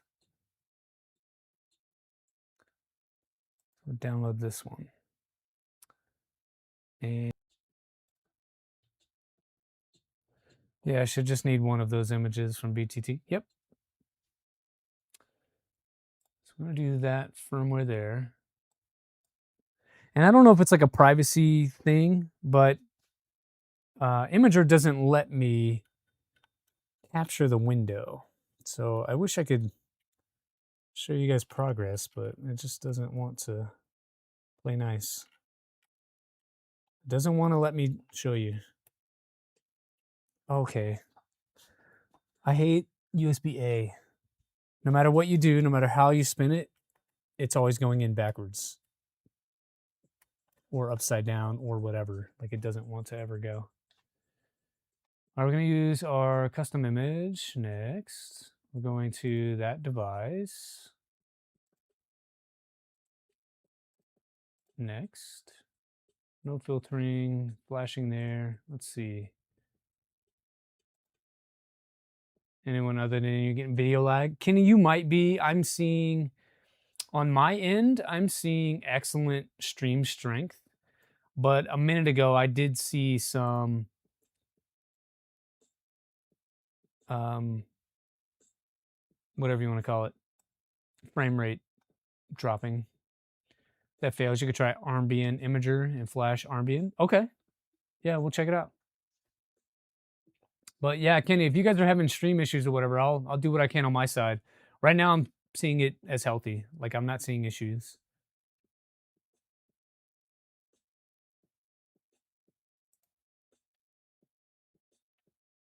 So download this one. And yeah, I should just need one of those images from BTT. Yep. So I'm going to do that firmware there. And I don't know if it's like a privacy thing, but Imager doesn't let me capture the window. So I wish I could show you guys progress, but it just doesn't want to play nice. It doesn't want to let me show you. Okay. I hate USB-A. No matter what you do, no matter how you spin it, it's always going in backwards or upside down or whatever. Like it doesn't want to ever go. All right, we're going to use our custom image next. We're going to that device. Next. No filtering, flashing there. Let's see. Anyone other than you getting video lag? Kenny, you might be. I'm seeing, on my end, I'm seeing excellent stream strength. But a minute ago, I did see some whatever you want to call it, frame rate dropping. If that fails, you could try Armbian Imager and flash Armbian. Okay. Yeah, we'll check it out. But yeah, Kenny, if you guys are having stream issues or whatever, I'll do what I can on my side. Right now, I'm seeing it as healthy. Like I'm not seeing issues.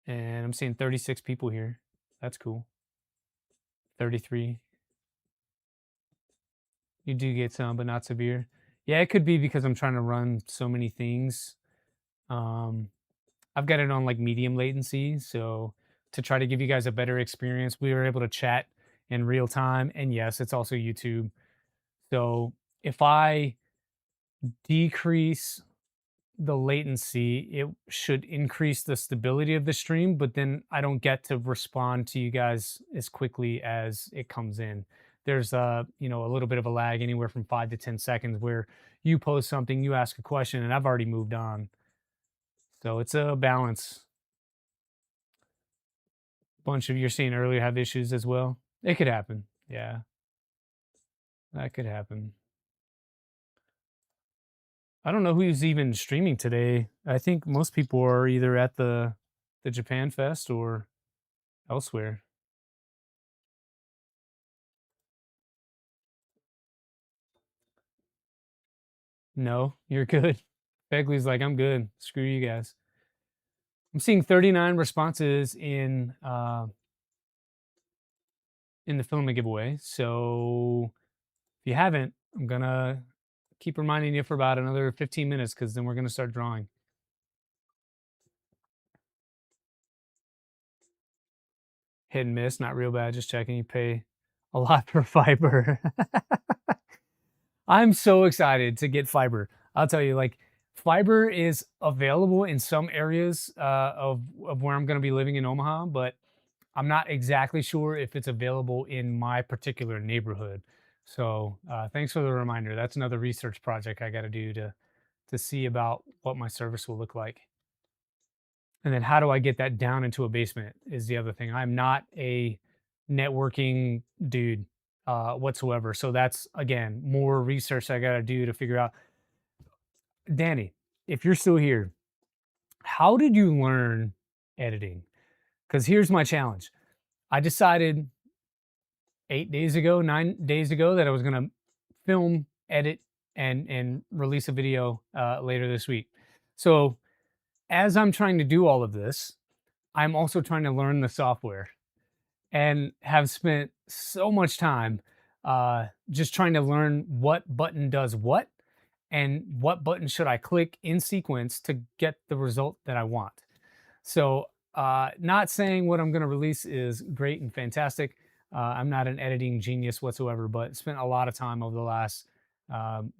And I'm seeing 36 people here. That's cool. 33. You do get some, but not severe. Yeah, it could be because I'm trying to run so many things. I've got it on like medium latency. So to try to give you guys a better experience, we were able to chat in real time. And yes, it's also YouTube. So if I decrease the latency, it should increase the stability of the stream, but then I don't get to respond to you guys as quickly as it comes in. There's a little bit of a lag, anywhere from 5 to 10 seconds, where you post something, you ask a question, and I've already moved on. So it's a balance. Bunch of you're seeing earlier have issues as well. It could happen. Yeah. That could happen. I don't know who's even streaming today. I think most people are either at the Japan Fest or elsewhere. No, you're good. Begley's like, I'm good. Screw you guys. I'm seeing 39 responses in the Filament giveaway. So if you haven't, I'm gonna keep reminding you for about another 15 minutes because then we're gonna start drawing. Hit and miss, not real bad. Just checking. You pay a lot for fiber. I'm so excited to get fiber. I'll tell you, like, fiber is available in some areas of where I'm going to be living in Omaha, but I'm not exactly sure if it's available in my particular neighborhood. So thanks for the reminder. That's another research project I got to do to see about what my service will look like. And then how do I get that down into a basement is the other thing. I'm not a networking dude whatsoever. So that's, again, more research I got to do to figure out. Danny, if you're still here, how did you learn editing? Because here's my challenge. I decided 8 days ago, 9 days ago, that I was going to film, edit, and release a video later this week. So as I'm trying to do all of this, I'm also trying to learn the software and have spent so much time just trying to learn what button does what and what button should I click in sequence to get the result that I want. So not saying what I'm going to release is great and fantastic. I'm not an editing genius whatsoever, but spent a lot of time over the last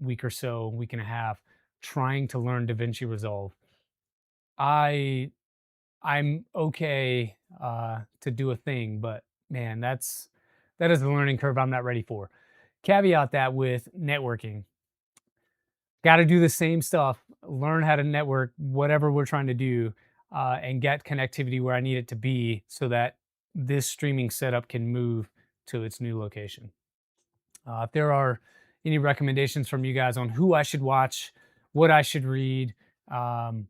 week or so, week and a half, trying to learn DaVinci Resolve. I'm okay to do a thing, but man, that is a learning curve I'm not ready for. Caveat that with networking. Got to do the same stuff learn how to network whatever we're trying to do, and get connectivity where I need it to be so that this streaming setup can move to its new location. If there are any recommendations from you guys on who I should watch, what I should read, um,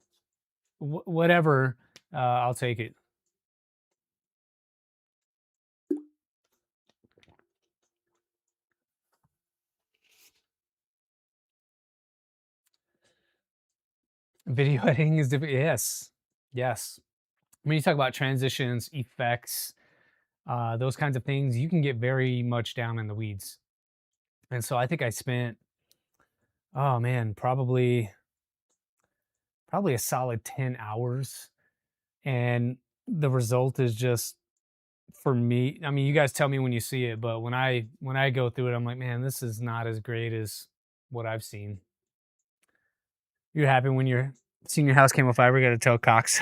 whatever, I'll take it. Video editing is different. Yes. Yes. When you talk about transitions, effects, those kinds of things, you can get very much down in the weeds. And so I think I spent, oh man, probably a solid 10 hours. And the result is just for me. I mean, you guys tell me when you see it, but when I go through it, I'm like, man, this is not as great as what I've seen. You're happy when you're seeing your house camo fiber, gotta tell Cox.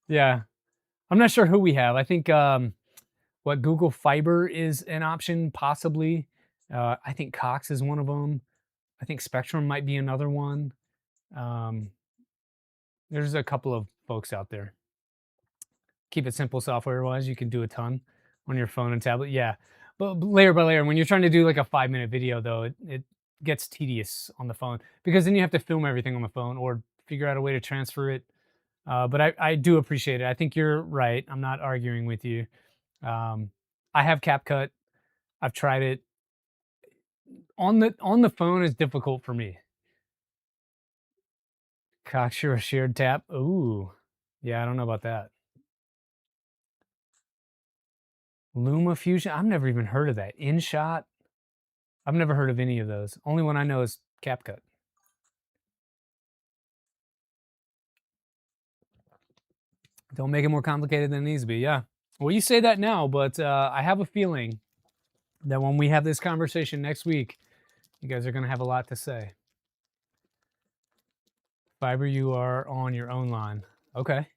Yeah. I'm not sure who we have. I think what Google Fiber is an option, possibly. I think Cox is one of them. I think Spectrum might be another one. Um, there's a couple of folks out there. Keep it simple software wise. You can do a ton on your phone and tablet. Yeah. But layer by layer, when you're trying to do like a 5-minute video, though, it gets tedious on the phone because then you have to film everything on the phone or figure out a way to transfer it. But I do appreciate it. I think you're right. I'm not arguing with you. Um, I have CapCut. I've tried it on the phone is difficult for me. Cocksure a shared tap. Ooh, yeah, I don't know about that. Luma Fusion. I've never even heard of that. InShot. I've never heard of any of those. Only one I know is CapCut. Don't make it more complicated than it needs to be. Yeah. Well, you say that now, but I have a feeling that when we have this conversation next week, you guys are going to have a lot to say. Fiber, you are on your own line. Okay.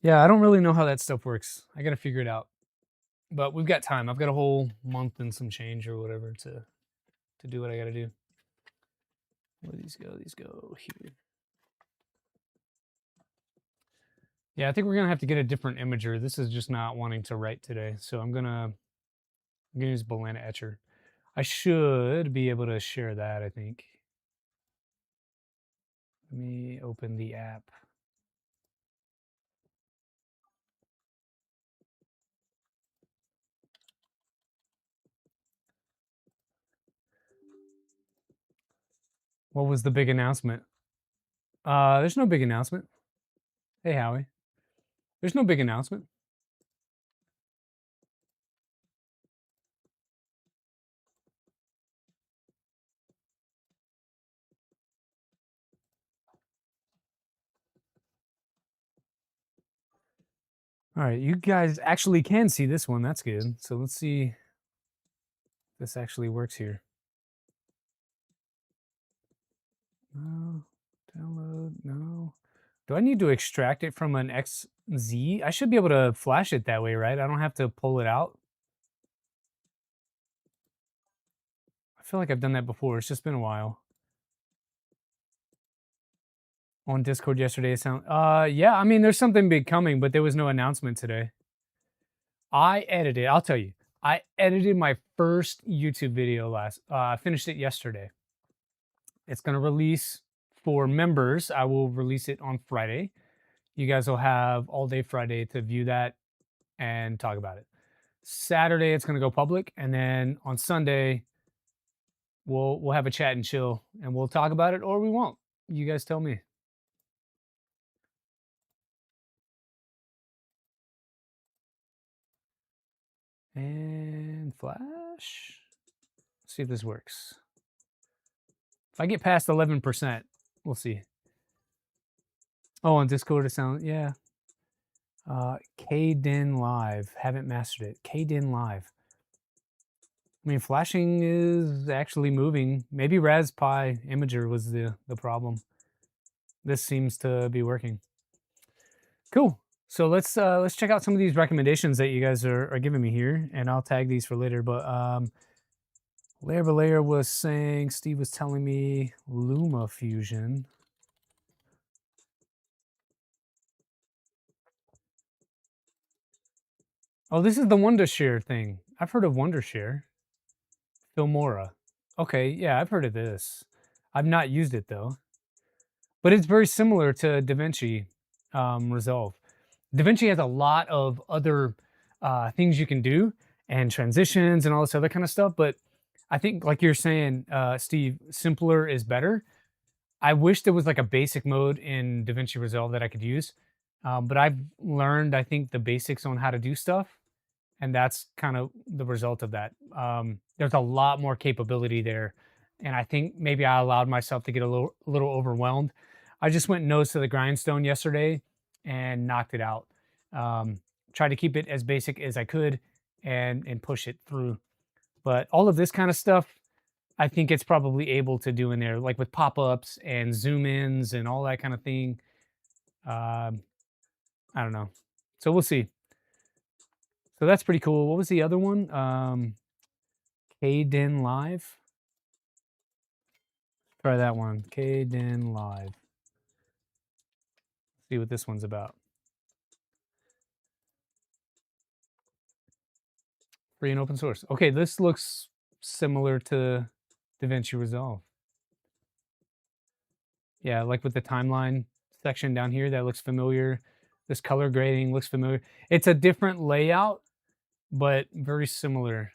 Yeah, I don't really know how that stuff works. I got to figure it out. But we've got time. I've got a whole month and some change or whatever to do what I got to do. Where these go? These go here. Yeah, I think we're gonna have to get a different imager. This is just not wanting to write today, so I'm gonna use Balena Etcher. I should be able to share that. I think. Let me open the app. What was the big announcement? There's no big announcement. Hey, Howie. There's no big announcement. All right, you guys actually can see this one. That's good. So let's see if this actually works here. No, download, no. Do I need to extract it from an XZ? I should be able to flash it that way, right? I don't have to pull it out. I feel like I've done that before. It's just been a while. On Discord yesterday, it sound yeah, I mean there's something big coming, but there was no announcement today. I'll tell you. I edited my first YouTube video I finished it yesterday. It's gonna release for members. I will release it on Friday. You guys will have all day Friday to view that and talk about it. Saturday it's gonna go public, and then on Sunday we'll have a chat and chill, and we'll talk about it or we won't. You guys tell me. And flash. Let's see if this works. If I get past 11%, we'll see. Oh, on Discord it sounds, yeah. KDin Live. Haven't mastered it. KDin Live. I mean, flashing is actually moving. Maybe Raspberry Imager was the problem. This seems to be working. Cool. So let's check out some of these recommendations that you guys are giving me here, and I'll tag these for later. But Layer by Layer was saying, Steve was telling me Luma Fusion. Oh, this is the Wondershare thing. I've heard of Wondershare. Filmora. Okay, yeah, I've heard of this. I've not used it though, but it's very similar to DaVinci Resolve. DaVinci has a lot of other things you can do and transitions and all this other kind of stuff. But I think, like you're saying, Steve, simpler is better. I wish there was like a basic mode in DaVinci Resolve that I could use. But I've learned, I think, the basics on how to do stuff. And that's kind of the result of that. There's a lot more capability there. And I think maybe I allowed myself to get a little overwhelmed. I just went nose to the grindstone yesterday and knocked it out. Tried to keep it as basic as I could and push it through. But all of this kind of stuff, I think it's probably able to do in there, like with pop-ups and zoom ins and all that kind of thing. Um, I don't know. So we'll see. So that's pretty cool. What was the other one? Kden Live. Try that one. Kden Live. See what this one's about. Free and open source. Okay, this looks similar to DaVinci Resolve. Yeah, like with the timeline section down here, that looks familiar. This color grading looks familiar. It's a different layout, but very similar.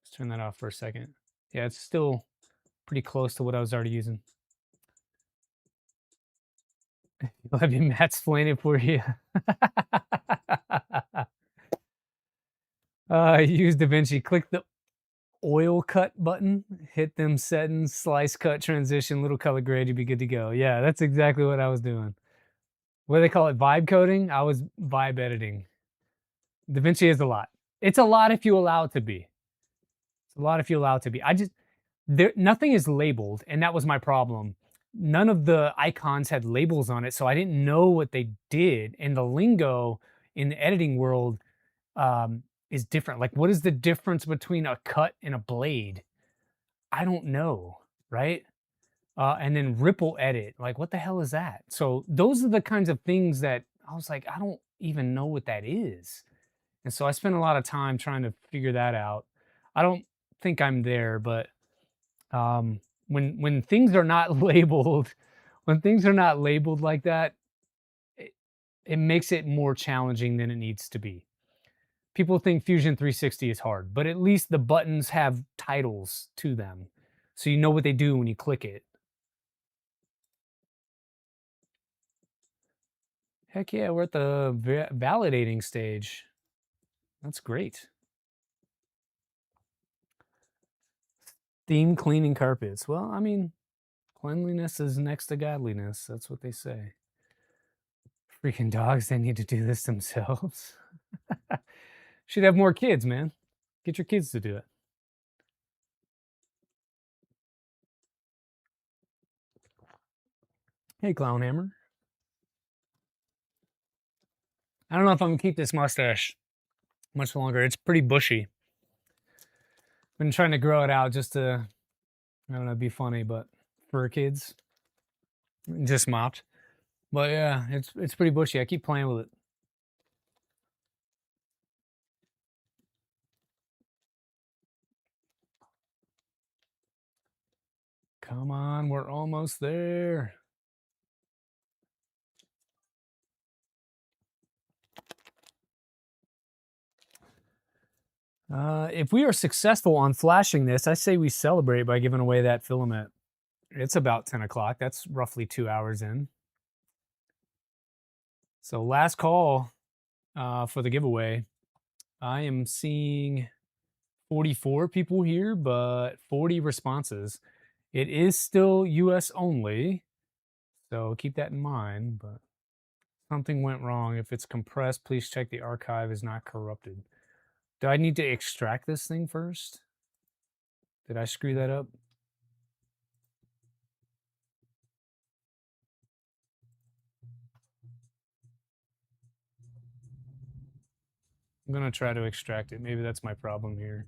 Let's turn that off for a second. Yeah, it's still pretty close to what I was already using. You'll have your Matt explain it for you. Use DaVinci. Click the oil cut button, hit them settings, slice, cut, transition, little color grade, you'd be good to go. Yeah, that's exactly what I was doing. What do they call it? Vibe coding? I was vibe editing. DaVinci is a lot. It's a lot if you allow it to be. It's a lot if you allow it to be. Nothing is labeled, and that was my problem. None of the icons had labels on it, so I didn't know what they did. And the lingo in the editing world is different. Like, what is the difference between a cut and a blade? I don't know, right? And then ripple edit, like, what the hell is that? So those are the kinds of things that I was like, I don't even know what that is. And so I spent a lot of time trying to figure that out. I don't think I'm there, but when things are not labeled, when things are not labeled like that, it makes it more challenging than it needs to be. People think Fusion 360 is hard, but at least the buttons have titles to them, so you know what they do when you click it. Heck yeah, we're at the validating stage. That's great. Theme cleaning carpets. Well, I mean, cleanliness is next to godliness. That's what they say. Freaking dogs, they need to do this themselves. Should have more kids, man. Get your kids to do it. Hey, Clownhammer. I don't know if I'm gonna keep this mustache much longer. It's pretty bushy. Been trying to grow it out just to, I don't know, be funny, but for kids, just mopped. But yeah, it's pretty bushy. I keep playing with it. Come on, we're almost there. If we are successful on flashing this, I say we celebrate by giving away that filament. It's about 10 o'clock. That's roughly 2 hours in. So last call for the giveaway. I am seeing 44 people here, but 40 responses. It is still US only, so keep that in mind, but something went wrong. If it's compressed, please check the archive is not corrupted. Do I need to extract this thing first? Did I screw that up? I'm gonna try to extract it. Maybe that's my problem here.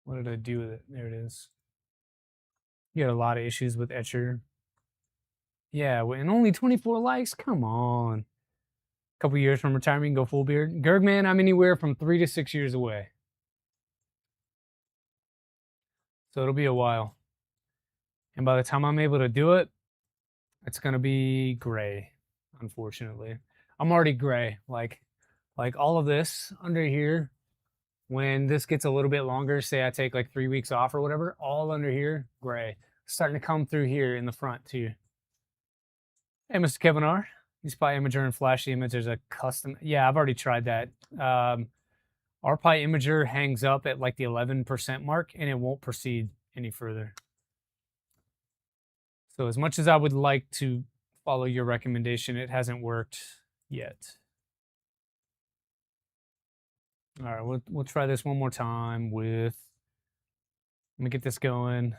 What did I do with it? There it is. You got a lot of issues with Etcher. Yeah, and only 24 likes? Come on. A couple years from retirement, you can go full beard. Gergman, I'm anywhere from 3 to 6 years away. So it'll be a while. And by the time I'm able to do it, it's gonna be gray, unfortunately. I'm already gray. Like all of this under here, when this gets a little bit longer, say I take like 3 weeks off or whatever, all under here, gray. Starting to come through here in the front too. Hey, Mr. Kevin R. You spy imager and flash the image. There's a custom. Yeah, I've already tried that. RPi imager hangs up at like the 11% mark and it won't proceed any further. So as much as I would like to follow your recommendation, it hasn't worked yet. All right, we'll try this one more time with, let me get this going,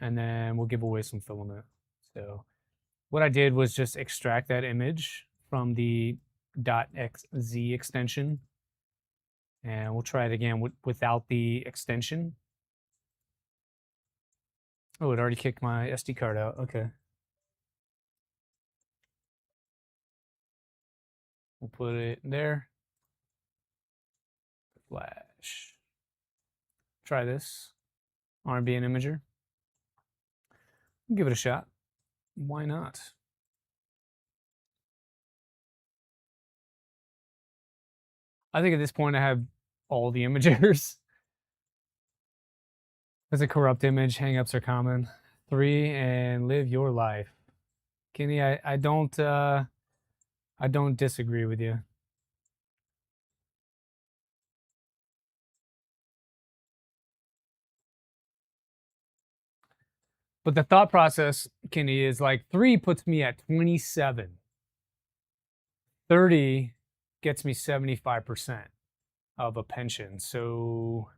and then we'll give away some filament. So what I did was just extract that image from the .xz extension, and we'll try it again without the extension. Oh, it already kicked my SD card out. Okay. We'll put it there. Flash. Try this. RB and imager. Give it a shot. Why not? I think at this point I have all the imagers. There's a corrupt image. Hangups are common. 3 and live your life. Kenny, I don't disagree with you. But the thought process, Kenny, is like 3 puts me at 27. 30 gets me 75% of a pension. So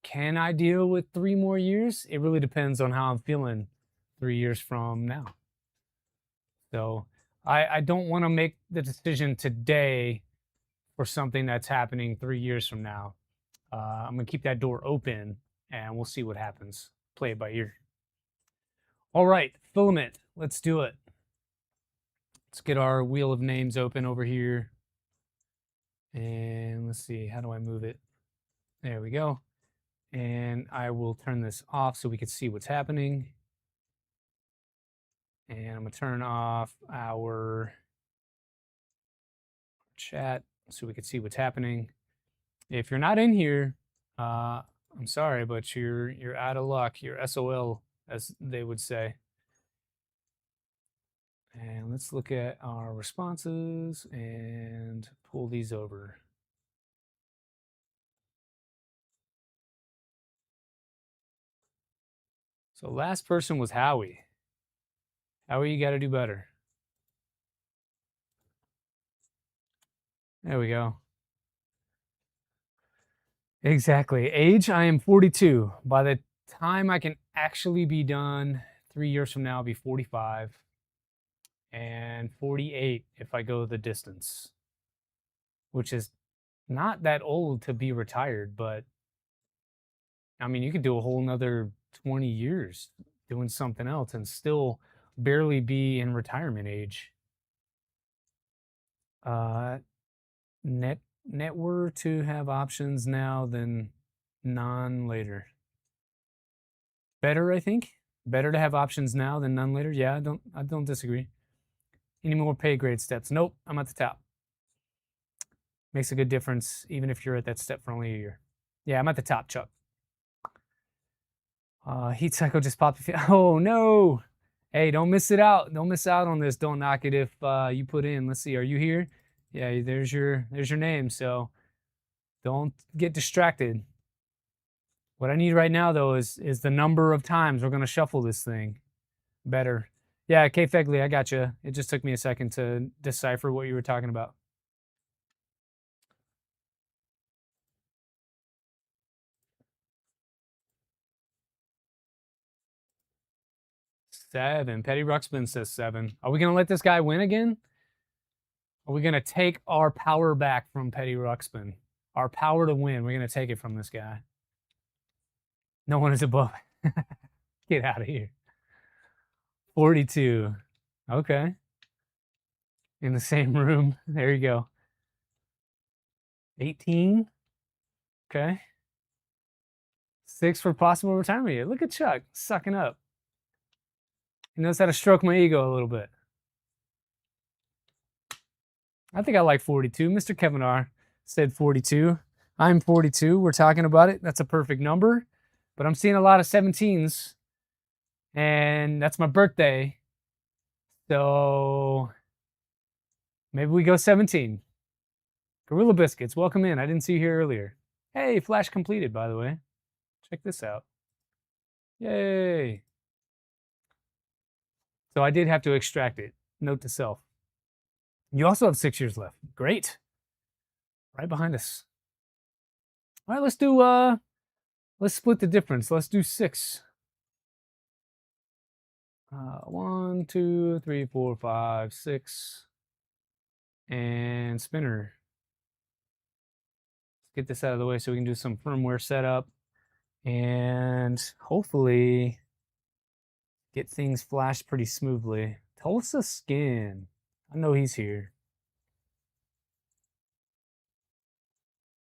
can I deal with 3 more years? It really depends on how I'm feeling 3 years from now. So I don't want to make the decision today for something that's happening 3 years from now. I'm going to keep that door open and we'll see what happens. Play it by ear. All right, filament. Let's do it. Let's get our wheel of names open over here. And let's see, how do I move it? There we go. And I will turn this off so we can see what's happening. And I'm going to turn off our chat so we can see what's happening. If you're not in here, I'm sorry, but you're out of luck. You're SOL, as they would say. And let's look at our responses and pull these over. So last person was Howie. Howie, you got to do better. There we go. Exactly. Age, I am 42. By the time I can actually be done 3 years from now, I'll be 45. And 48 if I go the distance, which is not that old to be retired, but I mean, you could do a whole nother 20 years doing something else and still barely be in retirement age. Net were to have options now than none later. Better, I think. Better to have options now than none later. Yeah, I don't disagree. Any more pay grade steps? Nope, I'm at the top. Makes a good difference, even if you're at that step for only a year. Yeah, I'm at the top, Chuck. Heat cycle just popped. Oh no! Hey, don't miss it out. Don't miss out on this. Don't knock it if you put in. Let's see. Are you here? Yeah, there's your name. So don't get distracted. What I need right now though is the number of times we're gonna shuffle this thing. Better. Yeah, K Fegley, I got you. It just took me a second to decipher what you were talking about. 7. Petty Ruxpin says 7. Are we going to let this guy win again? Are we going to take our power back from Petty Ruxpin? Our power to win. We're going to take it from this guy. No one is above. Get out of here. 42. Okay. In the same room. There you go. 18. Okay. 6 for possible retirement. Look at Chuck sucking up. He knows how to stroke my ego a little bit. I think I like 42. Mr. Kevin R. said 42. I'm 42. We're talking about it. That's a perfect number. But I'm seeing a lot of 17s. And that's my birthday. So maybe we go 17. Gorilla Biscuits, welcome in. I didn't see you here earlier. Hey, flash completed, by the way. Check this out. Yay. So I did have to extract it. Note to self. You also have 6 years left. Great. Right behind us. All right, let's split the difference. Let's do 6. 1, 2, 3, 4, 5, 6. And spinner. Let's get this out of the way so we can do some firmware setup. And hopefully get things flashed pretty smoothly. Tulsa Skin. I know he's here.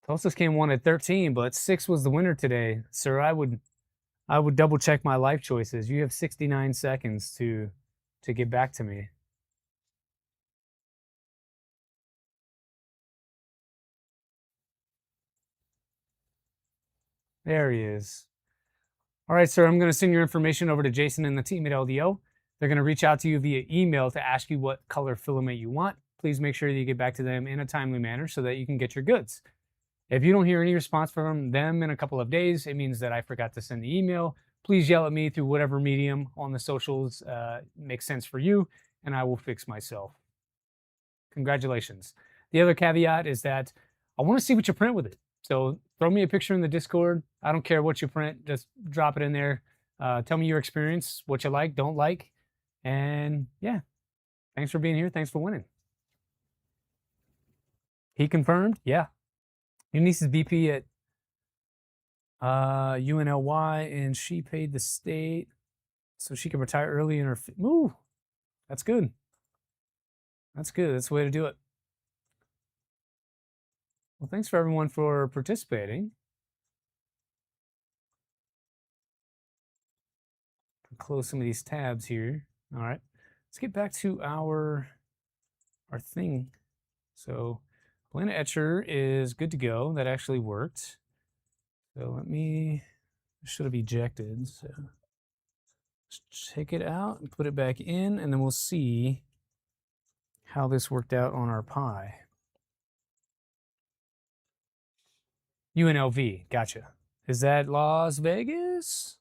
Tulsa Skin won at 13, but 6 was the winner today. Sir, I would double check my life choices. You have 69 seconds to get back to me. There he is. All right, sir, I'm going to send your information over to Jason and the team at LDO. They're going to reach out to you via email to ask you what color filament you want. Please make sure that you get back to them in a timely manner so that you can get your goods. If you don't hear any response from them in a couple of days, it means that I forgot to send the email. Please yell at me through whatever medium on the socials makes sense for you, and I will fix myself. Congratulations. The other caveat is that I want to see what you print with it. So throw me a picture in the Discord. I don't care what you print. Just drop it in there. Tell me your experience, what you like, don't like. And yeah, thanks for being here. Thanks for winning. He confirmed? Yeah. Your niece is VP at UNLY, and she paid the state so she can retire early in her... Ooh, that's good. That's good. That's the way to do it. Well, thanks for everyone for participating. Close some of these tabs here. All right, let's get back to our thing. So Blend Etcher is good to go. That actually worked. So I should have ejected. So let's take it out and put it back in, and then we'll see how this worked out on our Pi. UNLV, gotcha. Is that Las Vegas?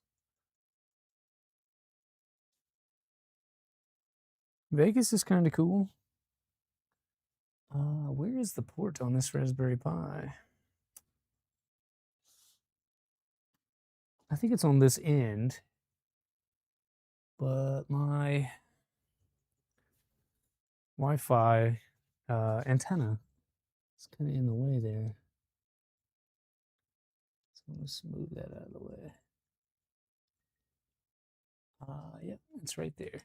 Vegas is kind of cool. Where is the port on this Raspberry Pi? I think it's on this end, but my Wi-Fi antenna is kind of in the way there. So I'm going to smooth that out of the way. Yep, it's right there.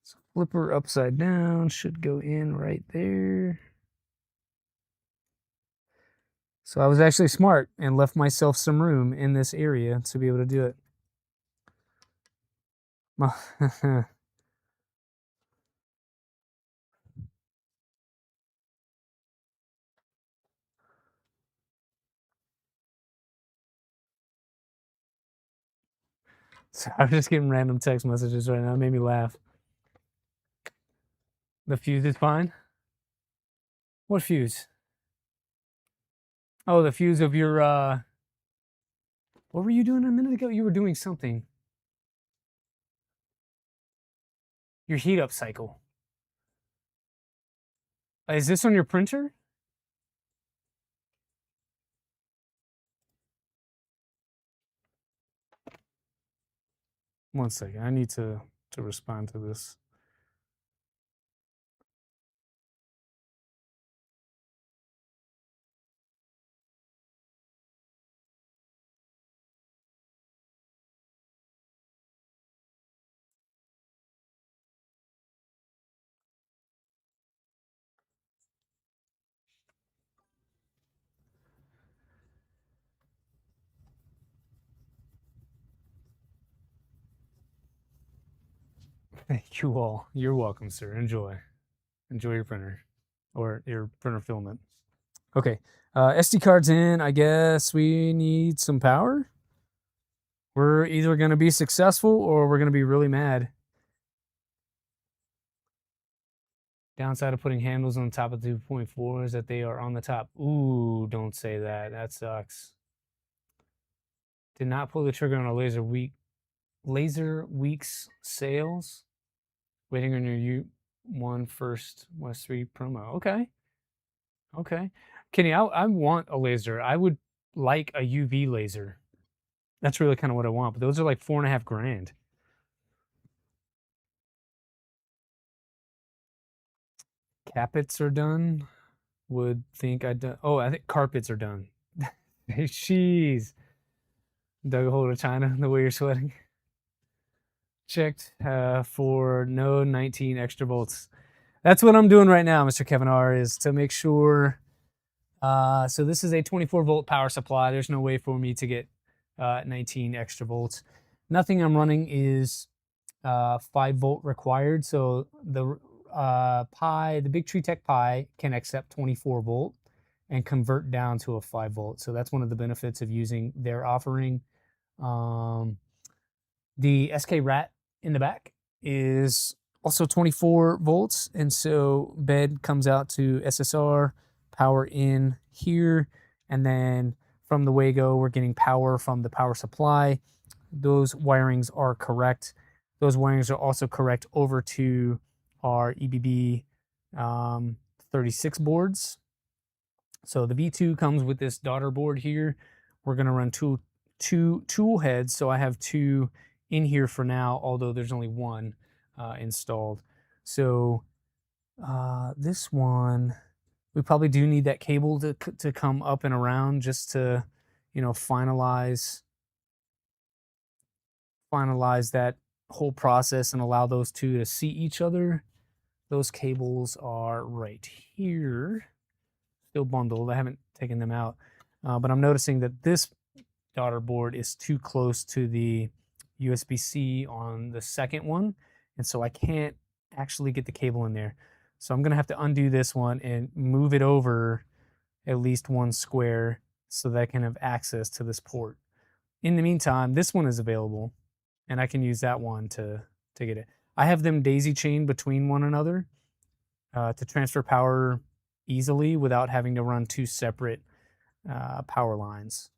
So flipper upside down should go in right there. So I was actually smart and left myself some room in this area to be able to do it. So I'm just getting random text messages right now. It made me laugh. The fuse is fine? What fuse? Oh, the fuse of your, what were you doing a minute ago? You were doing something. Your heat up cycle. Is this on your printer? One second. I need to respond to this. Thank you all. You're welcome, sir. Enjoy. Enjoy your printer or your printer filament. Okay. SD cards in. I guess we need some power. We're either going to be successful or we're going to be really mad. Downside of putting handles on top of 2.4 is that they are on the top. Ooh, don't say that. That sucks. Did not pull the trigger on a Laser Weeks sales. Waiting on your U1 first West 3 promo. Okay. Okay. Kenny, I want a laser. I would like a UV laser. That's really kind of what I want, but those are like $4.5 grand. Capits are done. Would think I'd done. Oh, I think carpets are done. Jeez. Dug a hole to China the way you're sweating. Checked for no 19 extra volts. That's what I'm doing right now, Mr. Kevin R, is to make sure. So this is a 24 volt power supply. There's no way for me to get 19 extra volts. Nothing I'm running is 5 volt required. So the the Big Tree Tech Pi can accept 24 volt and convert down to a 5 volt. So that's one of the benefits of using their offering. The SK Rat in the back is also 24 volts. And so bed comes out to SSR, power in here. And then from the Wago, we're getting power from the power supply. Those wirings are correct. Those wirings are also correct over to our EBB 36 boards. So the V2 comes with this daughter board here. We're going to run two tool heads. So I have 2 in here for now, although there's only 1 installed. So this one, we probably do need that cable to come up and around just to, you know, finalize that whole process and allow those 2 to see each other. Those cables are right here, still bundled. I haven't taken them out, but I'm noticing that this daughter board is too close to the USB-C on the second one, and so I can't actually get the cable in there. So I'm gonna have to undo this one and move it over at least 1 square so that I can have access to this port. In the meantime, this one is available, and I can use that one to get it. I have them daisy chained between one another to transfer power easily without having to run 2 separate power lines.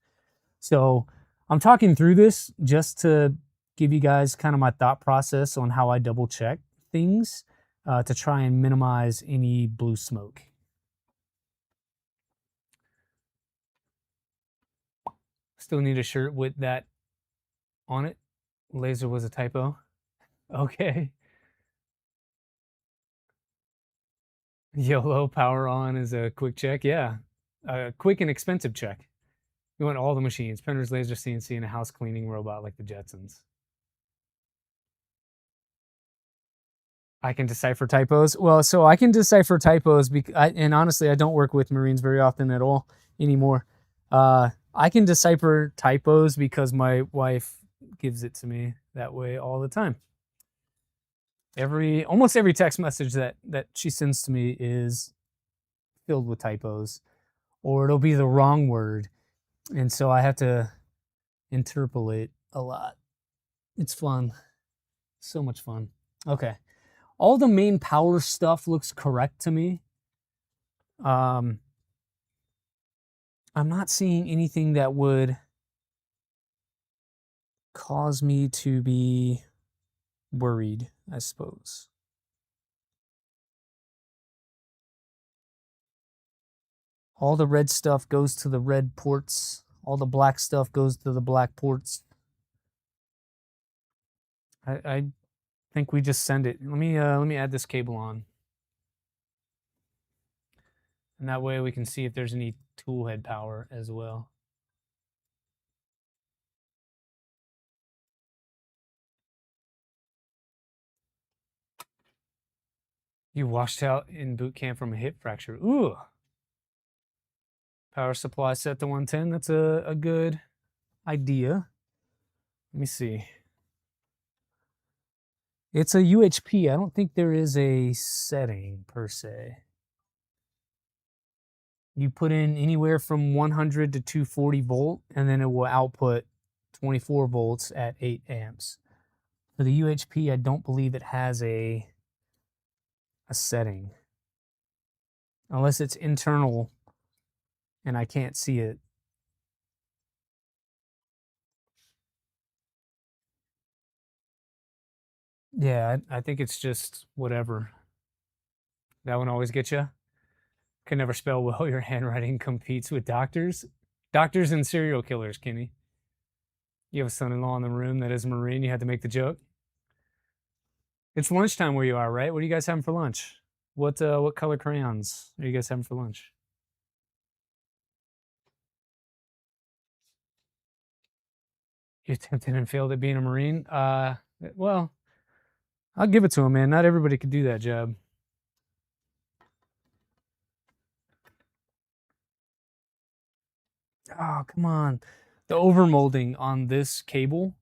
So I'm talking through this just to give you guys kind of my thought process on how I double check things to try and minimize any blue smoke. Still need a shirt with that on it. Laser was a typo. Okay. YOLO power on is a quick check. Yeah. A quick and expensive check. You want all the machines, printers, laser, CNC, and a house cleaning robot like the Jetsons. I can decipher typos. Well, so I can decipher typos, and honestly, I don't work with Marines very often at all anymore. I can decipher typos because my wife gives it to me that way all the time. Almost every text message that she sends to me is filled with typos, or it'll be the wrong word, and so I have to interpolate a lot. It's fun. So much fun. Okay. All the main power stuff looks correct to me. I'm not seeing anything that would cause me to be worried, I suppose. All the red stuff goes to the red ports. All the black stuff goes to the black ports. I think we just send it. Let me add this cable on. And that way we can see if there's any tool head power as well. You washed out in boot camp from a hip fracture. Ooh. Power supply set to 110. That's a good idea. Let me see. It's a UHP. I don't think there is a setting per se. You put in anywhere from 100 to 240 volt, and then it will output 24 volts at 8 amps. For the UHP, I don't believe it has a setting. Unless it's internal and I can't see it. Yeah, I think it's just whatever. That one always gets you. Can never spell well. Your handwriting competes with doctors. Doctors and serial killers, Kenny. You have a son-in-law in the room that is a Marine. You had to make the joke. It's lunchtime where you are, right? What are you guys having for lunch? What color crayons are you guys having for lunch? You attempted and failed at being a Marine? Well, I'll give it to him, man. Not everybody could do that job. Oh, come on. The overmolding on this cable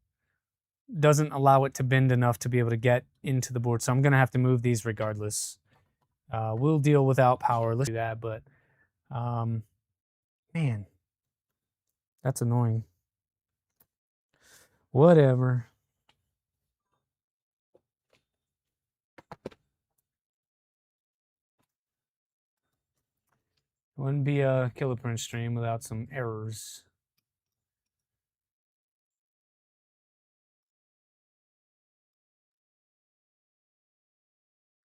doesn't allow it to bend enough to be able to get into the board. So I'm going to have to move these regardless. We'll deal without power. Let's do that. But, man, that's annoying. Whatever. Wouldn't be a Killer Print stream without some errors.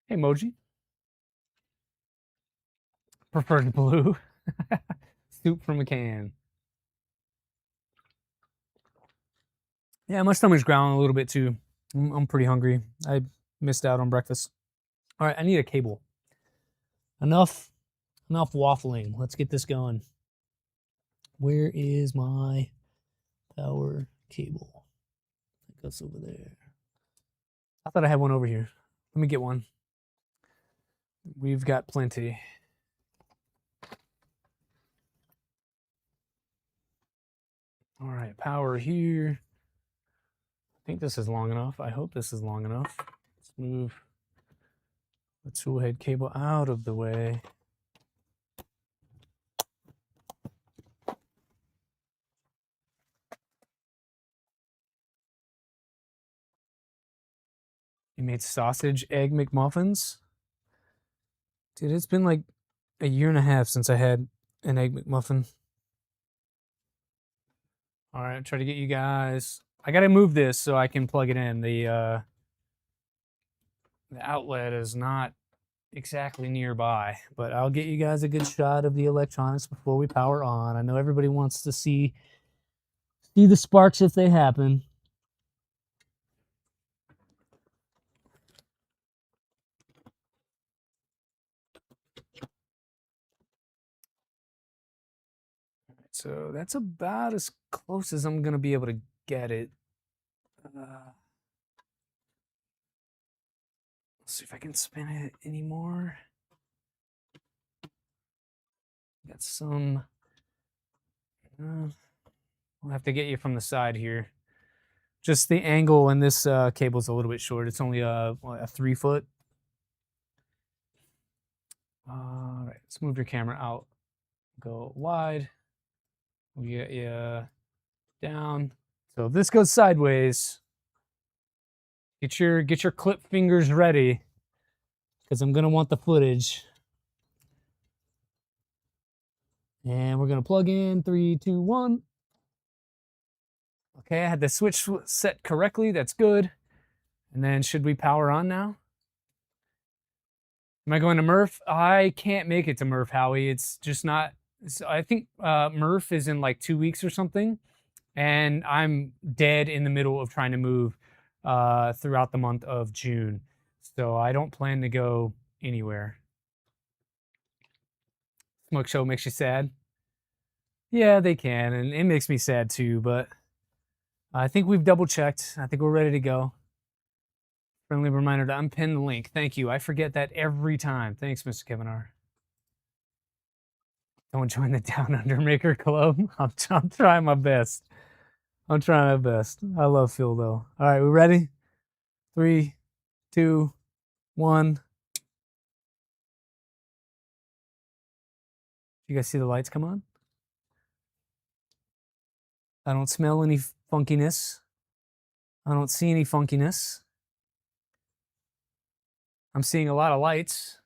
Hey, Moji. Preferred blue. Soup from a can. Yeah, my stomach's growling a little bit too. I'm pretty hungry. I missed out on breakfast. All right, I need a cable. Enough waffling. Let's get this going. Where is my power cable? I think that's over there. I thought I had one over here. Let me get one. We've got plenty. All right, power here. I think this is long enough. I hope this is long enough. Let's move the tool head cable out of the way. You made sausage egg McMuffins? Dude, it's been like a year and a half since I had an egg McMuffin. All right, try to get you guys. I gotta move this so I can plug it in. The outlet is not exactly nearby, but I'll get you guys a good shot of the electronics before we power on. I know everybody wants to see the sparks if they happen. So that's about as close as I'm gonna be able to get it. Let's see if I can spin it anymore. Got some. We'll have to get you from the side here. Just the angle in this cable is a little bit short. It's only a 3 foot. All right, let's move your camera out. Go wide. We'll get you down. So if this goes sideways, get your clip fingers ready, because I'm gonna want the footage. And we're gonna plug in 3, 2, 1. Okay, I had the switch set correctly. That's good. And then should we power on now? Am I going to Murph? I can't make it to Murph, Howie. It's just not. I think Murph is in like 2 weeks or something, and I'm dead in the middle of trying to move throughout the month of June. So I don't plan to go anywhere. Smoke show makes you sad. Yeah, they can, and it makes me sad too. But I think we've double checked. I think we're ready to go. Friendly reminder to unpin the link. Thank you. I forget that every time. Thanks, Mr. Kevin R. Don't join the Down Under Maker Club. I'm trying my best. I'm trying my best. I love Phil though. All right, we ready? 3, 2, 1. You guys see the lights come on? I don't smell any funkiness. I don't see any funkiness. I'm seeing a lot of lights.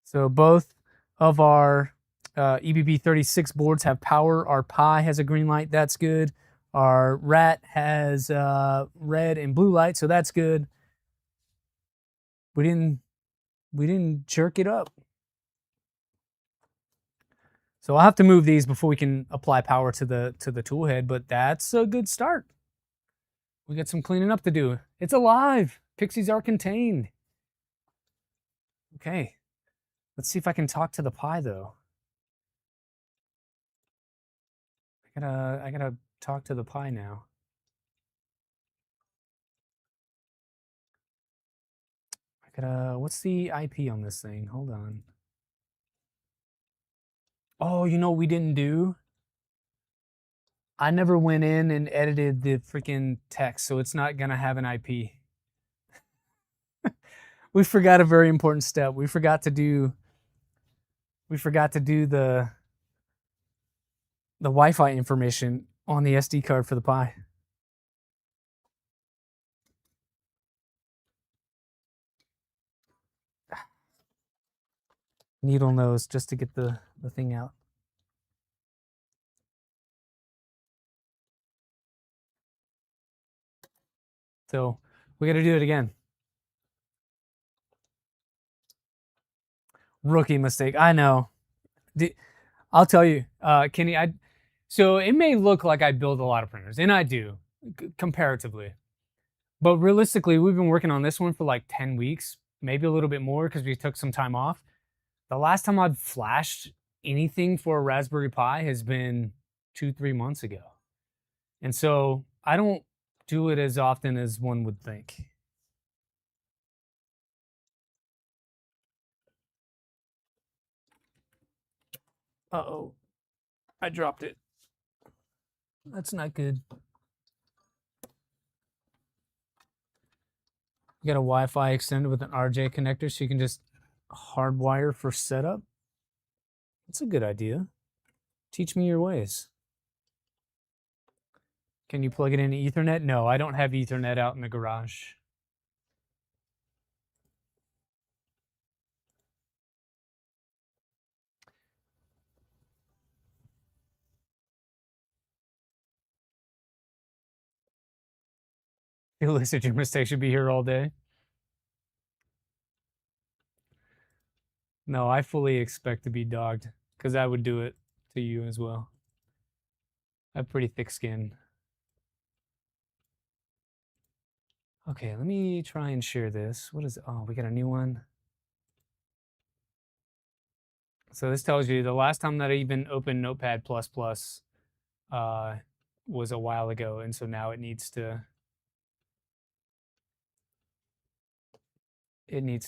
So both of our EBB36 boards have power. Our Pi has a green light. That's good. Our Rat has red and blue light, so that's good. We didn't jerk it up. So I'll have to move these before we can apply power to the tool head, but that's a good start. We got some cleaning up to do. It's alive. Pixies are contained. Okay. Let's see if I can talk to the Pi though. I gotta talk to the Pi now. What's the IP on this thing? Hold on. Oh, you know what we didn't do? I never went in and edited the freaking text, so it's not gonna have an IP. We forgot a very important step. We forgot to do the Wi-Fi information on the SD card for the Pi. Needle nose just to get the thing out. So we got to do it again. Rookie mistake. I know. I'll tell you, Kenny. So it may look like I build a lot of printers, and I do, comparatively. But realistically, we've been working on this one for like 10 weeks, maybe a little bit more because we took some time off. The last time I've flashed anything for a Raspberry Pi has been 2-3 months ago. And so I don't do it as often as one would think. Uh-oh, I dropped it. That's not good. You got a Wi-Fi extender with an RJ connector so you can just hardwire for setup. That's a good idea. Teach me your ways. Can you plug it into Ethernet? No, I don't have Ethernet out in the garage. The illicit your mistake should be here all day. No, I fully expect to be dogged because I would do it to you as well. I have pretty thick skin. Okay, let me try and share this. What is it? Oh, we got a new one. So this tells you the last time that I even opened Notepad++ was a while ago, and so now it needs to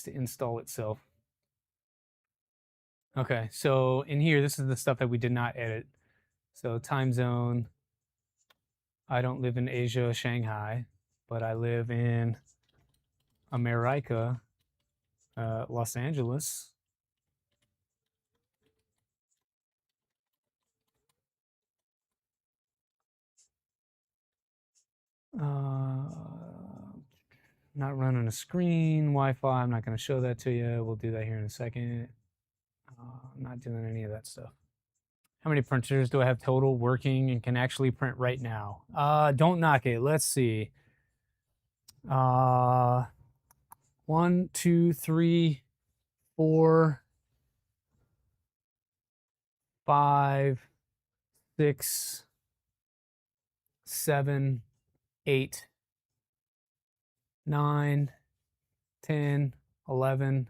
install itself. Okay, so in here, this is the stuff that we did not edit. So time zone. I don't live in Asia, Shanghai, but I live in America, Los Angeles. Not running a screen, Wi-Fi. I'm not going to show that to you. We'll do that here in a second. I'm not doing any of that stuff. How many printers do I have total working and can actually print right now? Don't knock it. Let's see. 1, 2, 3, 4, 5, 6, 7, 8, 9, 10, 11,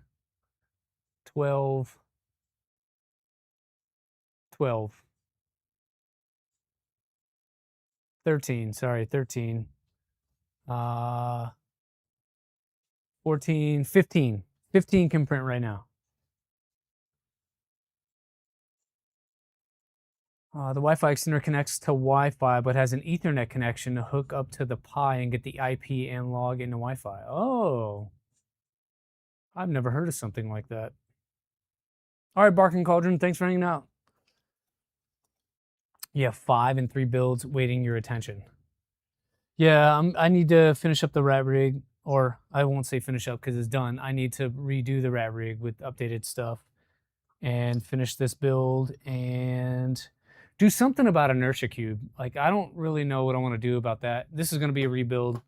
12, 12, 13, sorry, 13, 14, 15. 15 can print right now. The Wi-Fi extender connects to Wi-Fi, but has an Ethernet connection to hook up to the Pi and get the IP and log into Wi-Fi. Oh, I've never heard of something like that. All right, Barking Cauldron, thanks for hanging out. You have 5 and 3 builds waiting your attention. Yeah, I need to finish up the rat rig, or I won't say finish up because it's done. I need to redo the rat rig with updated stuff and finish this build and do something about inertia cube. Like, I don't really know what I want to do about that. This is going to be a rebuild,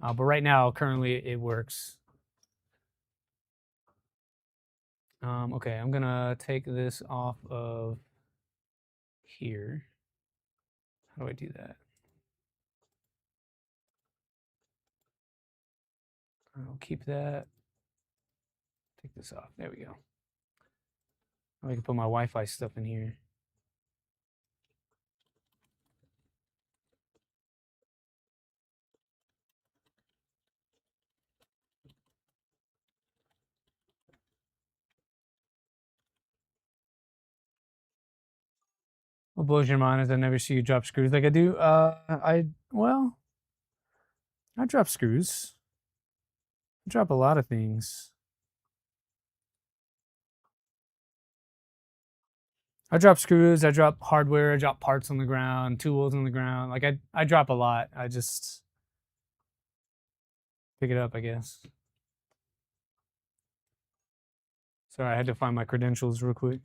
but right now, currently, it works. Okay, I'm going to take this off of here. How do I do that? I'll keep that. Take this off. There we go. I can put my Wi-Fi stuff in here. What blows your mind is I never see you drop screws like I do. Well, I drop screws. I drop a lot of things. I drop screws, I drop hardware, I drop parts on the ground, tools on the ground. Like I drop a lot. I just pick it up, I guess. Sorry, I had to find my credentials real quick.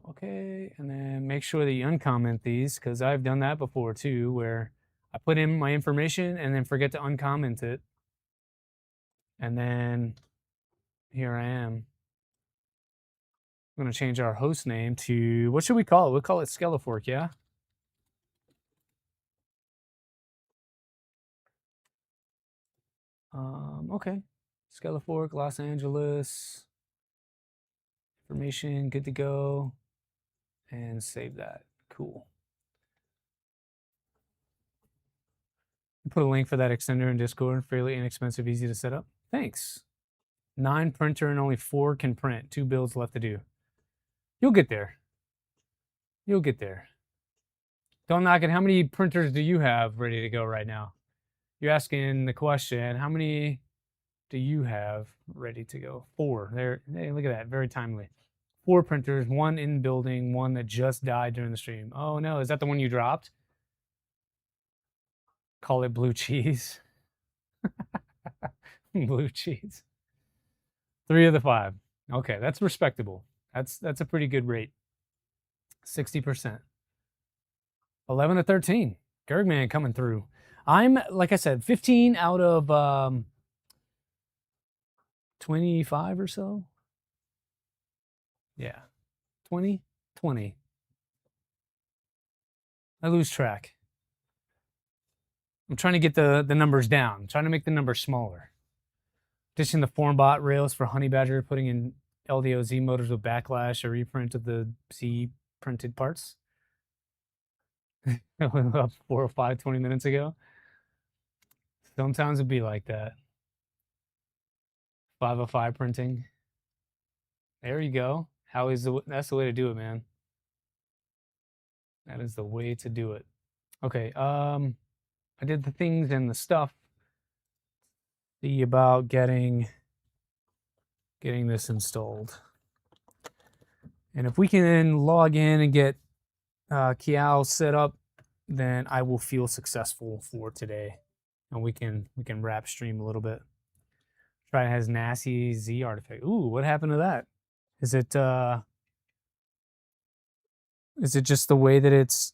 Okay, and then make sure that you uncomment these because I've done that before too, where I put in my information and then forget to uncomment it. And then here I am. I'm going to change our host name to, what should we call it? We'll call it SkeleFork, yeah? Okay. SkeleFork, Los Angeles. Information, good to go. And save that. Cool. Put a link for that extender in Discord. Fairly inexpensive, easy to set up. Thanks. 9 printer and only 4 can print. 2 builds left to do. You'll get there. You'll get there. Don't knock it. How many printers do you have ready to go right now? You're asking the question, how many do you have ready to go? 4. There. Hey, look at that. Very timely. 4 printers, 1 in building, 1 that just died during the stream. Oh no, is that the one you dropped? Call it blue cheese. Blue cheese. 3 of the 5. Okay, that's respectable. That's a pretty good rate. 60%. 11 to 13. Gergman coming through. I'm, like I said, 15 out of 25 or so. Yeah. 20. I lose track. I'm trying to get the numbers down. I'm trying to make the numbers smaller. Ditching the Formbot rails for Honey Badger, putting in LDO Z motors with backlash, a reprint of the Z printed parts. Up 4 or 5, 20 minutes ago. Sometimes it'd be like that. 505 printing. There you go. That's the way to do it, man. That is the way to do it. Okay, I did the things and the stuff. See about getting this installed. And if we can log in and get Kiao set up, then I will feel successful for today. And we can wrap stream a little bit. Try it has nasty Z artifact. Ooh, what happened to that? Is it just the way that it's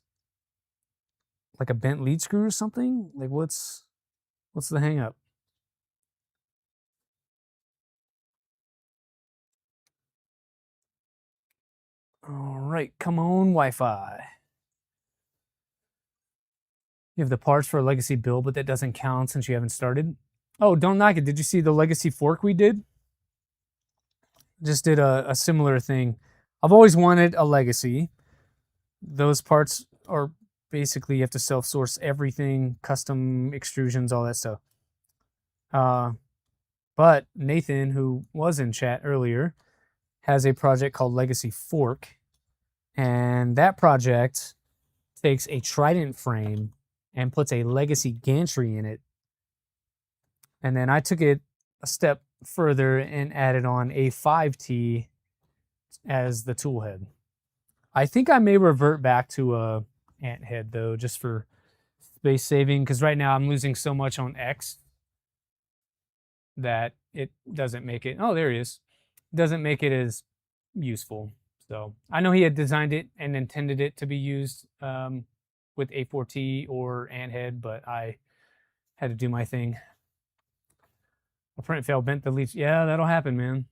like a bent lead screw or something? Like what's the hang up? All right, come on, Wi-Fi. You have the parts for a legacy build, but that doesn't count since you haven't started. Oh, don't knock it. Did you see the legacy fork we did? Just did a similar thing. I've always wanted a legacy. Those parts are basically you have to self-source everything, custom extrusions, all that stuff. But Nathan, who was in chat earlier, has a project called Legacy Fork. And that project takes a Trident frame and puts a legacy gantry in it. And then I took it a step further and added on a 5T as the tool head. I think I may revert back to a ant head though, just for space saving, because right now I'm losing so much on X that it doesn't make it. Oh, there he is. Doesn't make it as useful. So I know he had designed it and intended it to be used with A4T or ant head, but I had to do my thing. A print fail bent the leech. Yeah, that'll happen, man.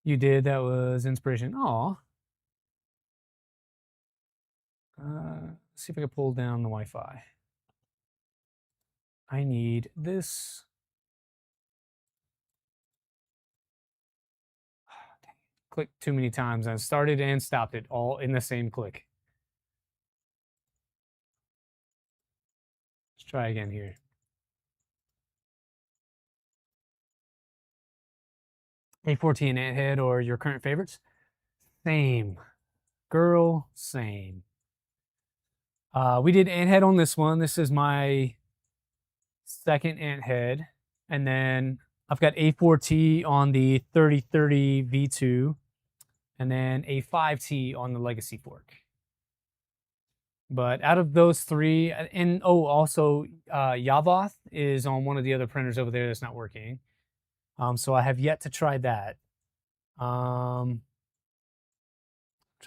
You did. That was inspiration. Aw. Let's see if I can pull down the Wi-Fi. I need this. Clicked too many times. I started and stopped it all in the same click. Let's try again here. A14 ant head or your current favorites? Same. Girl, same. We did ant head on this one. This is my second ant head. And then I've got A4T on the 3030 V2. And then a 5T on the Legacy Fork. But out of those three, and oh, also Yavoth is on one of the other printers over there that's not working. So I have yet to try that. Trying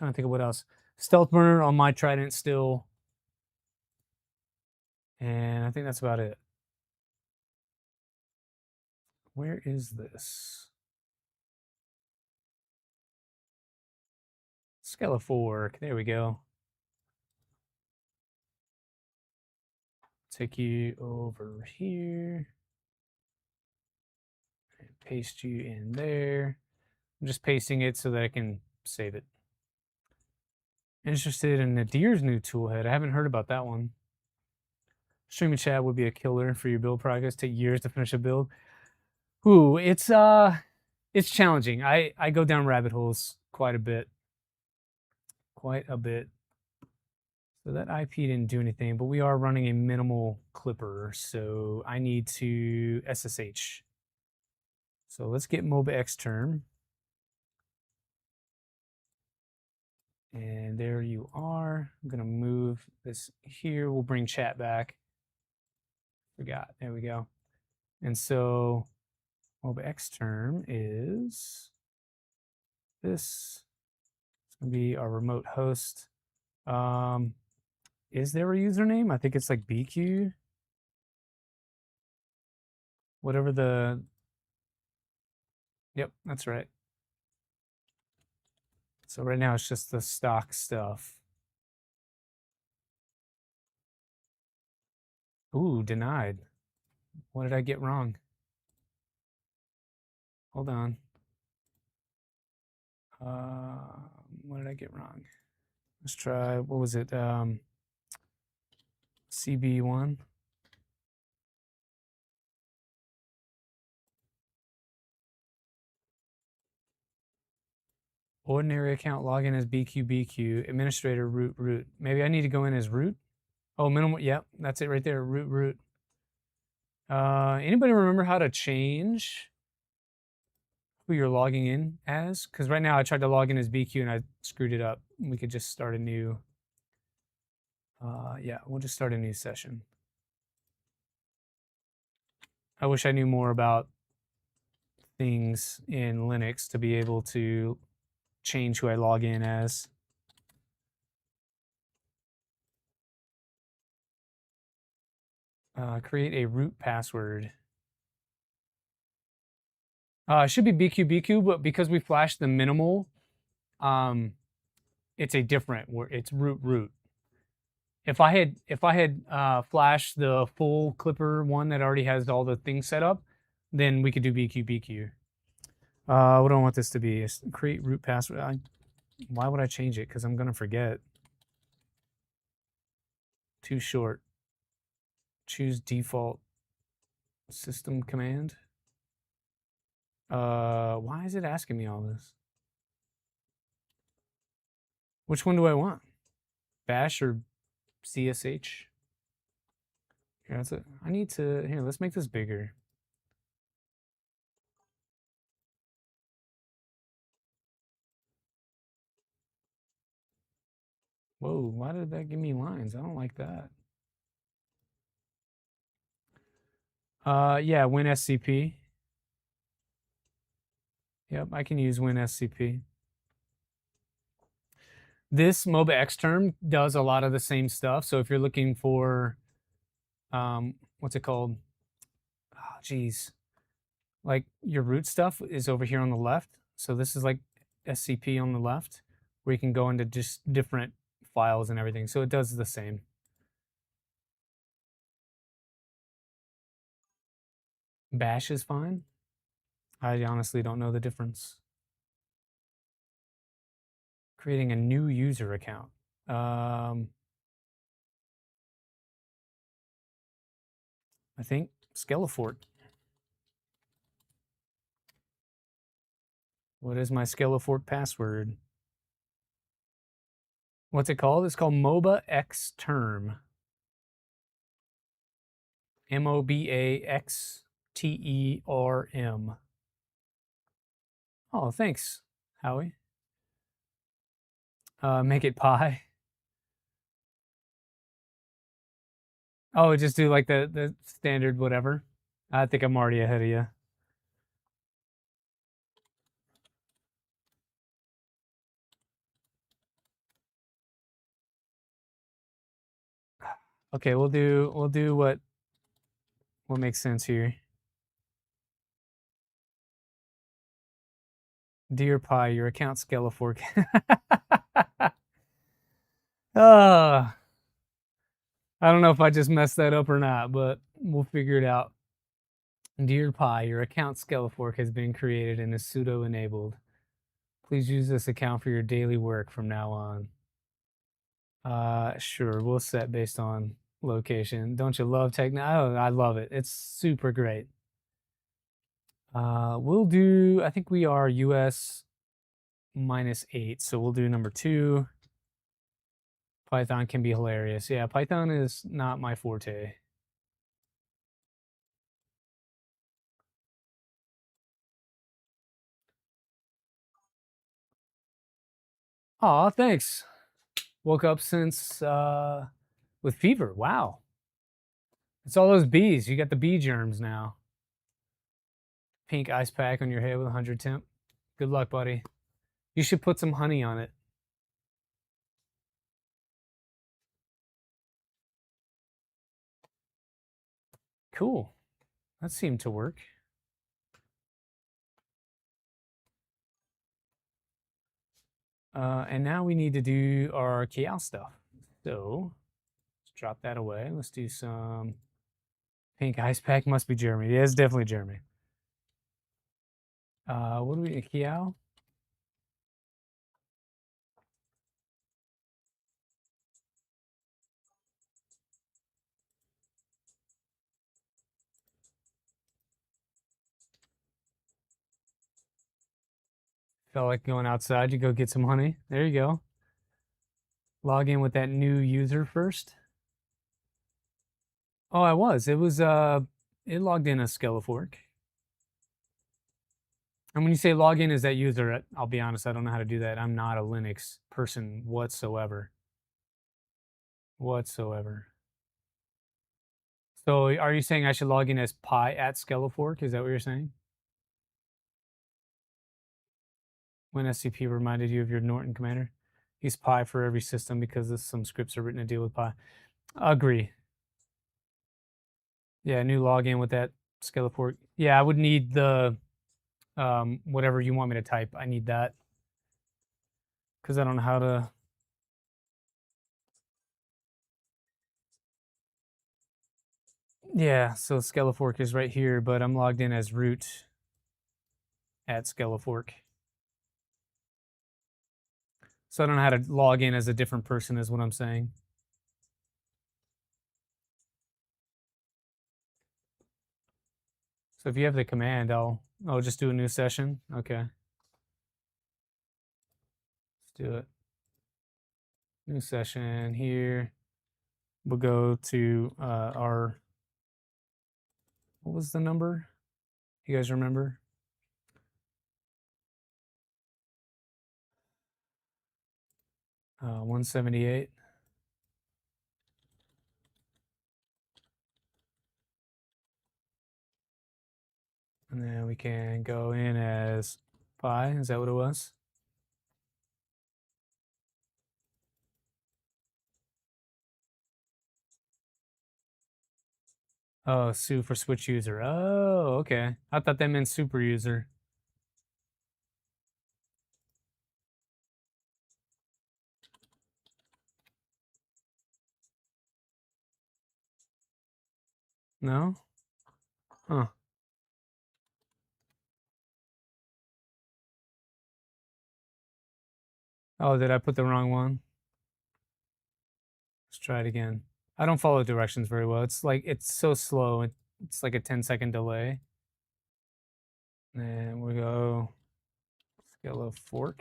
to think of what else. Stealth Burner on my Trident still. And I think that's about it. Where is this? SkeleFork. There we go. Take you over here. And paste you in there. I'm just pasting it so that I can save it. Interested in Nadir's new toolhead. I haven't heard about that one. Streaming chat would be a killer for your build progress. Take years to finish a build. Ooh, it's challenging. I go down rabbit holes quite a bit. Quite a bit. So that IP didn't do anything, but we are running a minimal clipper, so I need to SSH. So let's get MobaX term. And there you are. I'm gonna move this here. We'll bring chat back. Forgot. There we go. And so MobaX term is this. It's gonna be our remote host. Is there a username? I think it's like BQ. Whatever the. Yep, that's right. So right now it's just the stock stuff. Ooh, denied. What did I get wrong? Hold on. What did I get wrong? Let's try, what was it? CB1. Ordinary account login as BQBQ, administrator root. Maybe I need to go in as root. Oh, minimal. Yep, that's it right there. Root. Anybody remember how to change who you're logging in as? Because right now I tried to log in as BQ and I screwed it up. We could just start a new. Yeah, we'll just start a new session. I wish I knew more about things in Linux to be able to change who I log in as. Create a root password. It should be BQBQ, but because we flashed the minimal it's a different where it's root. If I had flashed the full Clipper one that already has all the things set up, then we could do BQ. What do I want this to be? Create root password. Why would I change it? Because I'm gonna forget. Too short. Choose default system command. Why is it asking me all this? Which one do I want? Bash or CSH? Here, that's it. I need to, here, let's make this bigger. Whoa, why did that give me lines? I don't like that. Yeah, WinSCP. Yep, I can use WinSCP. This MOBA Xterm does a lot of the same stuff. So if you're looking for, what's it called? Oh, geez. Like your root stuff is over here on the left. So this is like SCP on the left, where you can go into just different files and everything. So it does the same. Bash is fine. I honestly don't know the difference. Creating a new user account. I think SkeleFork. What is my SkeleFork password? What's it called? It's called MOBA Xterm. MOBAXTERM. Oh, thanks, Howie. Make it pi. Oh, just do like the standard whatever. I think I'm already ahead of you. Okay, we'll do what makes sense here. Dear Pi, your account SkeleFork. I don't know if I just messed that up or not, but we'll figure it out. Dear Pi, your account SkeleFork has been created and is sudo enabled. Please use this account for your daily work from now on. Sure, we'll set based on location. Don't you love Oh, I love it. It's super great. We'll do, I think we are US -8, so we'll do number 2. Python can be hilarious. Yeah, Python is not my forte. Aw, thanks. Woke up since with fever. Wow. It's all those bees. You got the bee germs now. Pink ice pack on your head with 100 temp. Good luck, buddy. You should put some honey on it. Cool. That seemed to work. And now we need to do our Kiao stuff. So let's drop that away. Let's do some pink ice pack. Must be Germany. Yeah, it's definitely Germany. What do we Kiao? Felt like going outside. You go get some honey. There you go. Log in with that new user first. Oh, I was. It was it logged in as SkeleFork. And when you say log in as that user, I'll be honest, I don't know how to do that. I'm not a Linux person whatsoever. Whatsoever. So are you saying I should log in as pi at SkeleFork? Is that what you're saying? When SCP reminded you of your Norton commander? Use pi for every system because some scripts are written to deal with pi. Agree. Yeah, new login with that SkeleFork. Yeah, I would need the whatever you want me to type. I need that. because I don't know how to. Yeah, so SkeleFork is right here, but I'm logged in as root at SkeleFork. So I don't know how to log in as a different person is what I'm saying. So if you have the command, I'll just do a new session. Okay. Let's do it. New session here. We'll go to our, what was the number? You guys remember? Uh, 178. And then we can go in as pi. Is that what it was? Oh, Sue for switch user. Oh, okay. I thought that meant super user. No? Huh. Oh, did I put the wrong one? Let's try it again. I don't follow directions very well. It's like, it's so slow. It's like a 10-second delay. And we go SkeleFork.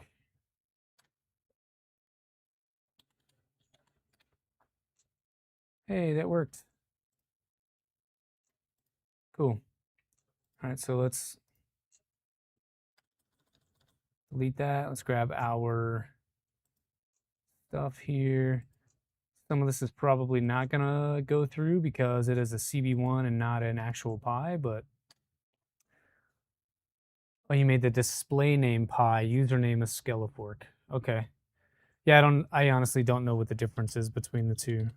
Hey, that worked. Cool. All right, so let's delete that. Let's grab our stuff here. Some of this is probably not gonna go through because it is a CB1 and not an actual pi, but oh, you made the display name pi, username is SkeleFork. Okay. Yeah, I honestly don't know what the difference is between the two.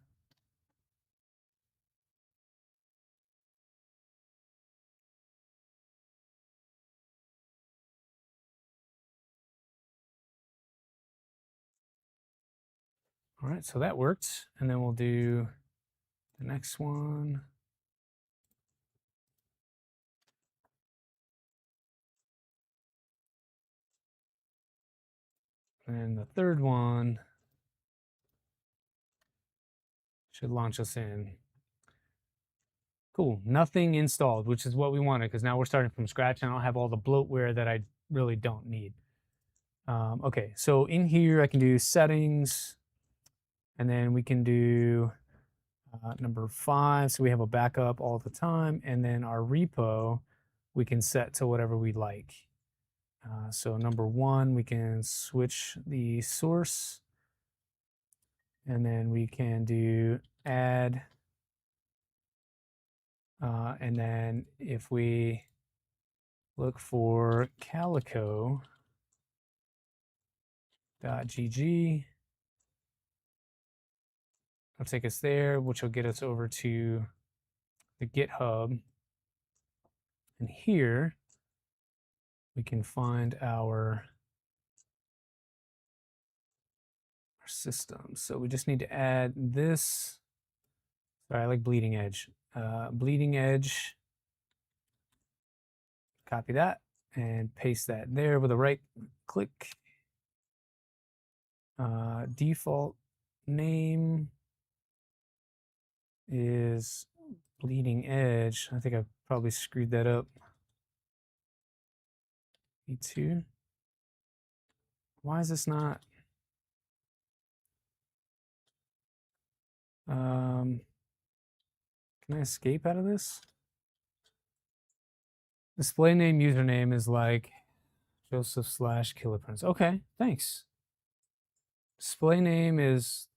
All right, so that worked. And then we'll do the next one. And the third one should launch us in. Cool, nothing installed, which is what we wanted because now we're starting from scratch and I don't have all the bloatware that I really don't need. Okay, so in here I can do settings and then we can do number 5. So we have a backup all the time. And then our repo, we can set to whatever we like. So number 1, we can switch the source and then we can do add. And then if we look for calico.gg, it'll take us there, which will get us over to the GitHub. And here we can find our system. So we just need to add this. Sorry, I like bleeding edge. Bleeding edge. Copy that and paste that there with a right click. Default name is bleeding edge. I think I probably screwed that up. E2. Why is this not? Can I escape out of this? Display name username is like Joseph/KillerPrince. Okay, thanks. Display name is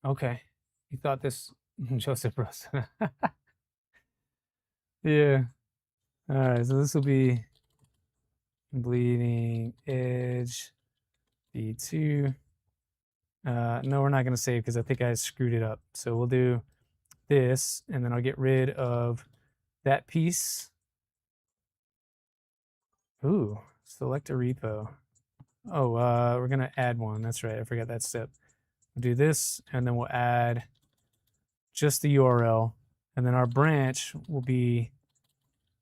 okay. You thought this Joseph Bros. Yeah. All right, so this will be bleeding edge B2. No, we're not going to save because I think I screwed it up. So we'll do this, and then I'll get rid of that piece. Ooh, select a repo. Oh, we're gonna add one. That's right. I forgot that step. We'll do this, and then we'll add just the URL, and then our branch will be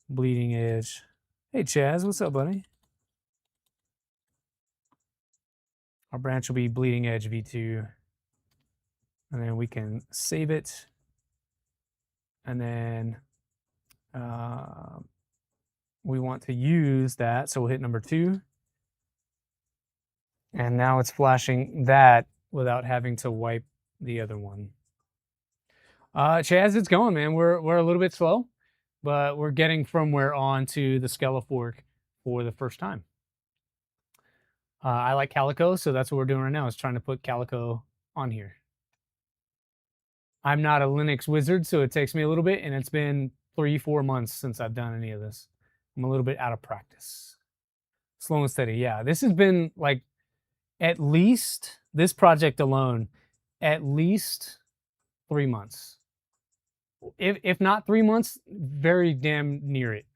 bleeding edge. Hey, Chaz, what's up, buddy? Our branch will be bleeding edge v2, and then we can save it, and then we want to use that, so we'll hit number 2, and now it's flashing that without having to wipe the other one. Chaz, it's going, man. We're a little bit slow, but we're getting firmware onto the SkeleFork for the first time. I like Calico, so that's what we're doing right now, is trying to put Calico on here. I'm not a Linux wizard, so it takes me a little bit, and it's been 3-4 months since I've done any of this. I'm a little bit out of practice. Slow and steady, yeah. This has been like at least, this project alone, at least 3 months. If not 3 months, very damn near it.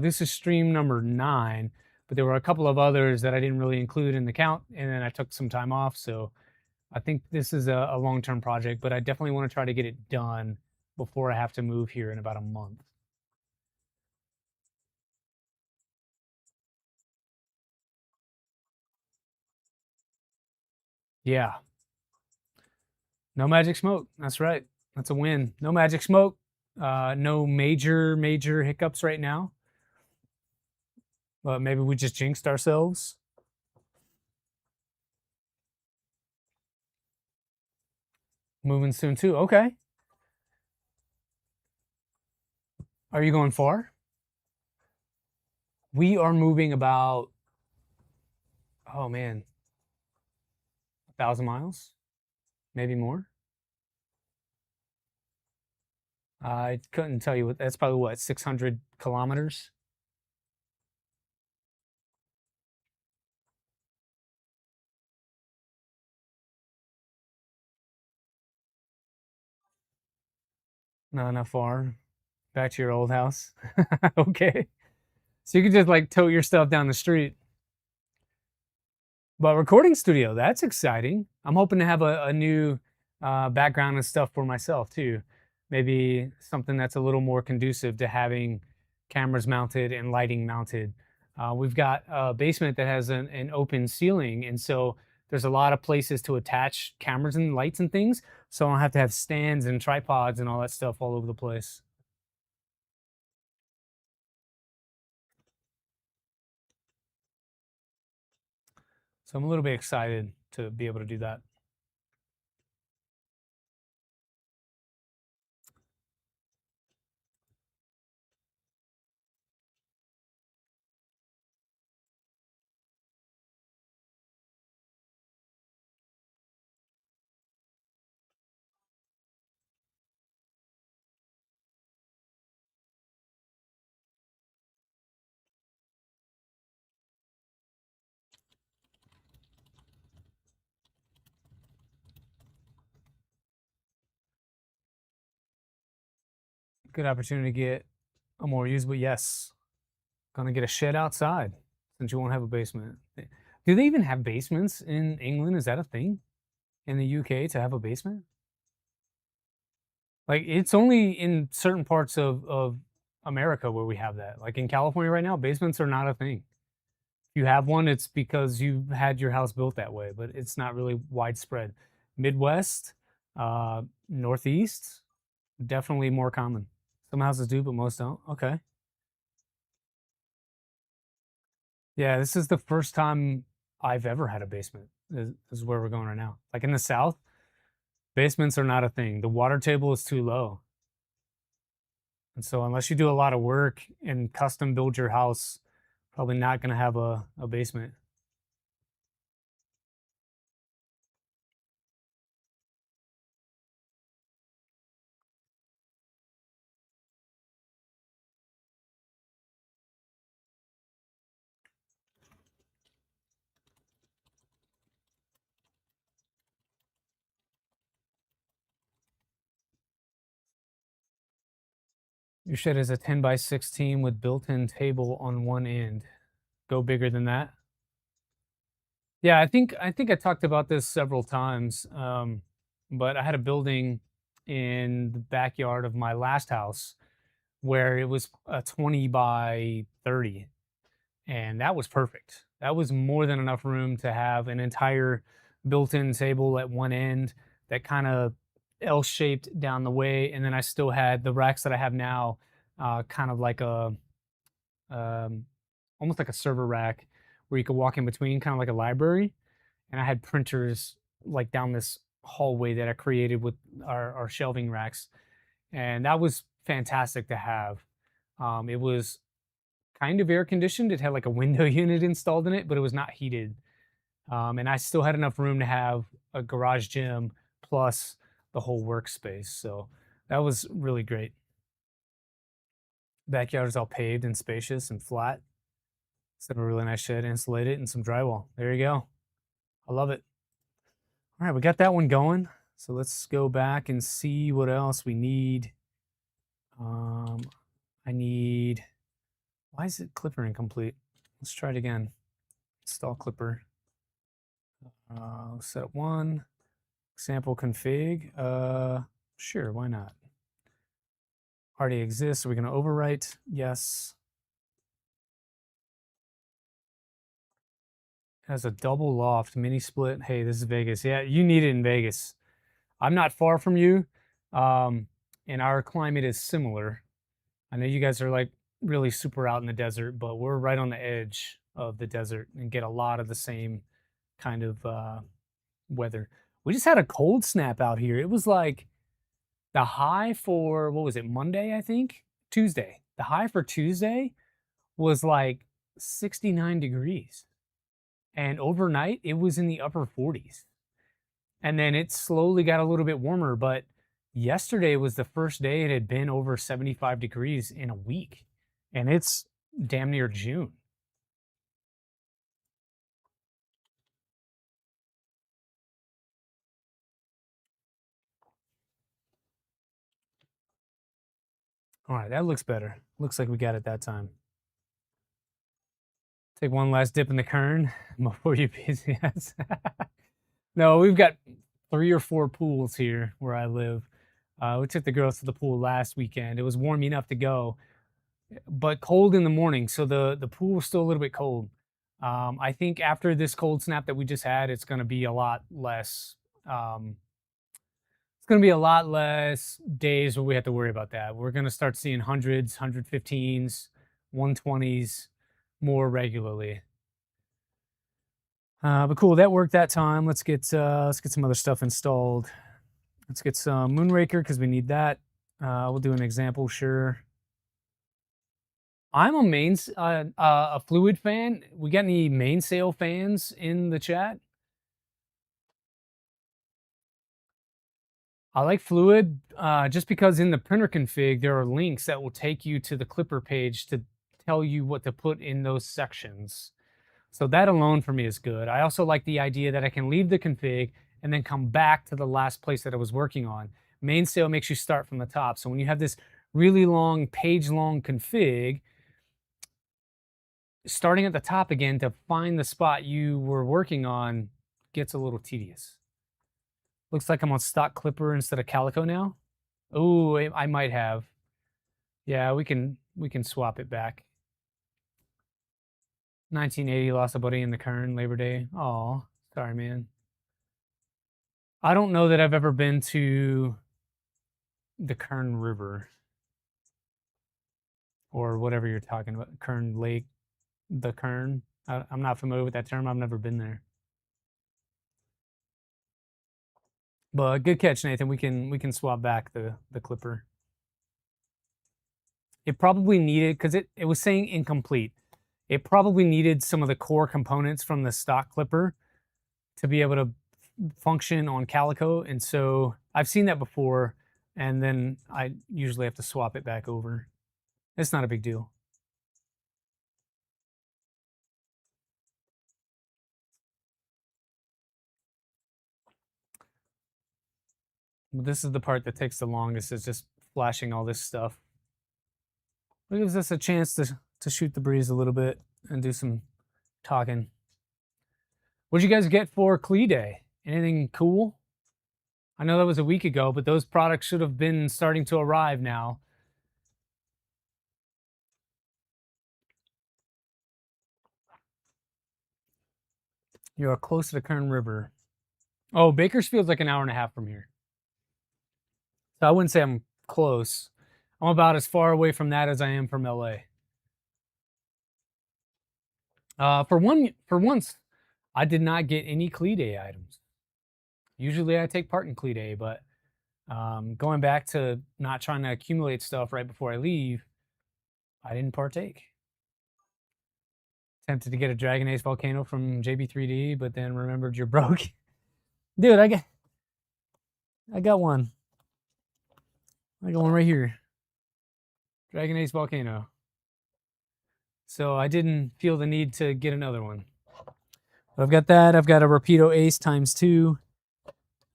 This is stream number 9, but there were a couple of others that I didn't really include in the count, and then I took some time off, so I think this is a long-term project, but I definitely want to try to get it done before I have to move here in about a month. Yeah. No magic smoke. That's right. That's a win. No magic smoke. No major hiccups right now. But maybe we just jinxed ourselves. Moving soon too. Okay. Are you going far? We are moving about, oh man, 1,000 miles, maybe more. I couldn't tell you what. That's probably what, 600 kilometers. No, not far. Back to your old house. Okay. So you could just like tote your stuff down the street. But recording studio, that's exciting. I'm hoping to have a new background and stuff for myself too. Maybe something that's a little more conducive to having cameras mounted and lighting mounted. We've got a basement that has an open ceiling, and so there's a lot of places to attach cameras and lights and things. So I don't have to have stands and tripods and all that stuff all over the place. So I'm a little bit excited to be able to do that. Good opportunity to get a more usable, yes. Gonna get a shed outside since you won't have a basement. Do they even have basements in England? Is that a thing in the UK to have a basement? Like it's only in certain parts of America where we have that. Like in California right now, basements are not a thing. If you have one, it's because you had your house built that way, but it's not really widespread. Midwest, Northeast, definitely more common. Some houses do, but most don't. Okay. Yeah, this is the first time I've ever had a basement. Is where we're going right now. Like in the South, basements are not a thing. The water table is too low. And so unless you do a lot of work and custom build your house, probably not going to have a basement. Your shed is a 10 by 16 with built-in table on one end. Go bigger than that. Yeah, I think I talked about this several times, but I had a building in the backyard of my last house where it was a 20 by 30, and that was perfect. That was more than enough room to have an entire built-in table at one end that kind of L-shaped down the way, and then I still had the racks that I have now, kind of like a um, almost like a server rack where you could walk in between, kind of like a library. And I had printers like down this hallway that I created with our shelving racks, and that was fantastic to have. It was kind of air conditioned. It had like a window unit installed in it, but it was not heated. And I still had enough room to have a garage gym plus the whole workspace. So that was really great. Backyard is all paved and spacious and flat. Set up a really nice shed, insulate it, and some drywall. There you go. I love it. All right, we got that one going. So let's go back and see what else we need. Um, I need, why is it Clipper incomplete? Let's try it again. Install Clipper. Set one, example config. Sure, why not? Already exists. Are we going to overwrite? Yes. Has a double loft mini split. Hey, this is Vegas. Yeah, you need it in Vegas. I'm not far from you, and our climate is similar. I know you guys are like really super out in the desert, but we're right on the edge of the desert and get a lot of the same kind of weather. We just had a cold snap out here. It was like the high for, what was it, Monday, I think? Tuesday. The high for Tuesday was like 69 degrees. And overnight, it was in the upper 40s. And then it slowly got a little bit warmer, but yesterday was the first day it had been over 75 degrees in a week. And it's damn near June. All right, that looks better. Looks like we got it that time. Take one last dip in the kern before you piss. Yes. No, we've got 3 or 4 pools here where I live. We took the girls to the pool last weekend. It was warm enough to go, but cold in the morning, so the pool was still a little bit cold. I think after this cold snap that we just had, it's going to be a lot less. It's going to be a lot less days where we have to worry about that. We're going to start seeing hundreds, 115s, 120s more regularly. But cool, that worked that time. Let's get some other stuff installed. Let's get some Moonraker because we need that. We'll do an example, sure. I'm a Fluid fan. We got any mainsail fans in the chat? I like Fluid just because in the printer config there are links that will take you to the Clipper page to tell you what to put in those sections. So that alone for me is good. I also like the idea that I can leave the config and then come back to the last place that I was working on. Mainsail makes you start from the top. So when you have this really long, page-long config, starting at the top again to find the spot you were working on gets a little tedious. Looks like I'm on stock Clipper instead of Calico now. Oh, I might have. Yeah, we can swap it back. 1980, lost a buddy in the Kern, Labor Day. Oh, sorry, man. I don't know that I've ever been to the Kern River or whatever you're talking about. Kern Lake, the Kern. I'm not familiar with that term. I've never been there. But good catch, Nathan. We can swap back the Clipper. It probably needed, because it was saying incomplete. It probably needed some of the core components from the stock Clipper to be able to function on Calico. And so I've seen that before, and then I usually have to swap it back over. It's not a big deal. But this is the part that takes the longest, is just flashing all this stuff. It gives us a chance to shoot the breeze a little bit and do some talking. What'd you guys get for Klee Day? Anything cool? I know that was a week ago, but those products should have been starting to arrive now. You are close to the Kern River. Oh, Bakersfield's like an hour and a half from here. So I wouldn't say I'm close. I'm about as far away from that as I am from LA. For once, I did not get any Klee Day items. Usually I take part in Klee Day, but going back to not trying to accumulate stuff right before I leave, I didn't partake. Tempted to get a Dragon Ace Volcano from JB3D, but then remembered you're broke. Dude, I got one. I got one right here. Dragon Ace Volcano. So I didn't feel the need to get another one. But I've got that. I've got a Rapido Ace ×2.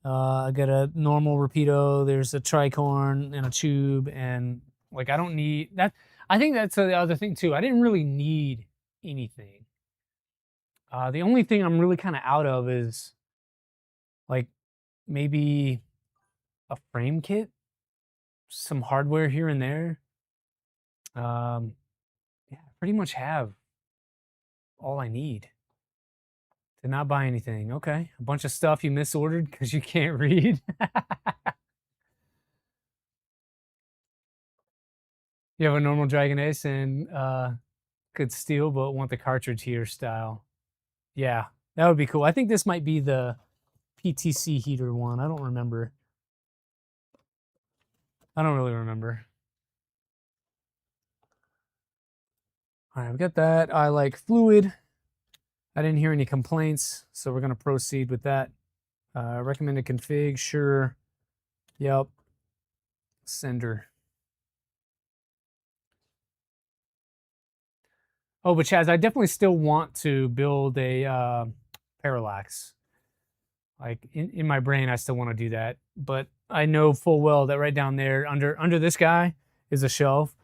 I got a normal Rapido. There's a tricorn and a tube, and like I don't need that. I think that's the other thing too. I didn't really need anything. The only thing I'm really kind of out of is like maybe a frame kit, some hardware here and there. Yeah, I pretty much have all I need. Did not buy anything. Okay, a bunch of stuff you misordered because you can't read. You have a normal Dragon Ace and could steal, but want the cartridge here style. Yeah, that would be cool. I think this might be the PTC heater one. I don't remember. I don't really remember. All right, we got that. I like fluid. I didn't hear any complaints, so we're going to proceed with that. Recommended config, sure. Yep. Sender. Oh, but Chaz, I definitely still want to build a parallax. Like in my brain, I still want to do that, but I know full well that right down there, under this guy, is a shelf.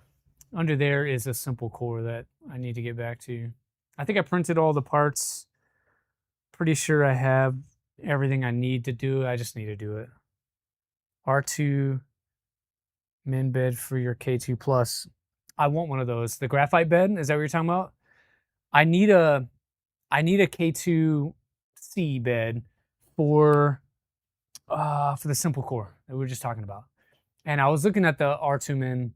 Under there is a simple core that I need to get back to. I think I printed all the parts. Pretty sure I have everything I need to do. I just need to do it. R2 min bed for your K2 Plus. I want one of those. The graphite bed, is that what you're talking about? I need a K2C bed for the simple core that we were just talking about. And I was looking at the R2 min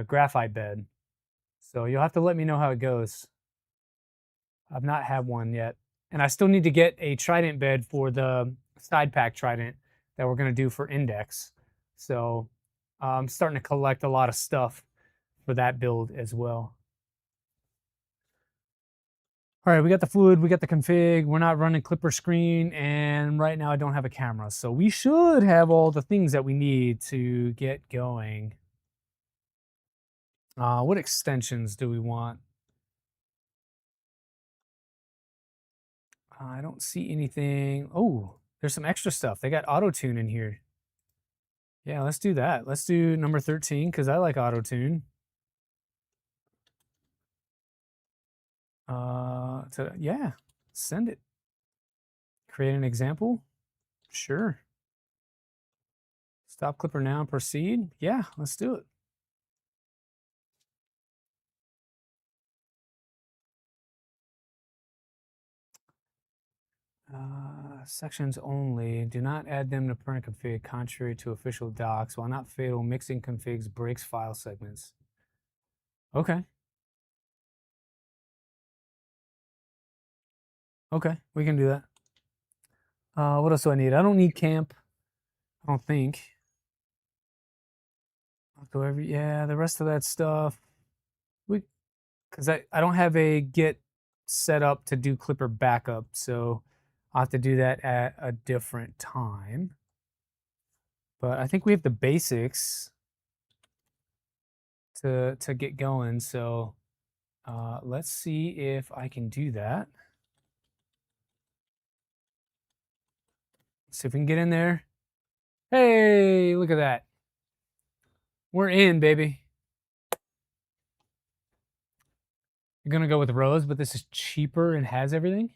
graphite bed. So you'll have to let me know how it goes. I've not had one yet. And I still need to get a Trident bed for the side pack Trident that we're going to do for Index. So I'm starting to collect a lot of stuff for that build as well. All right, we got the fluid, we got the config, we're not running Clipper screen, and right now I don't have a camera. So we should have all the things that we need to get going. What extensions do we want? I don't see anything. Oh, there's some extra stuff. They got auto tune in here. Yeah, let's do that. Let's do number 13 because I like auto tune. So yeah, send it. Create an example. Sure. Stop Clipper now and proceed. Yeah, let's do it. Sections only. Do not add them to permanent config contrary to official docs. While not fatal, mixing configs breaks file segments. Okay. Okay, we can do that. What else do I need? I don't need camp. I don't think. I'll go yeah, the rest of that stuff. Because I don't have a Git set up to do Clipper backup, so I'll have to do that at a different time. But I think we have the basics to get going. So let's see if I can do that. See if we can get in there. Hey, look at that. We're in, baby. You're gonna go with Rose, but this is cheaper and has everything.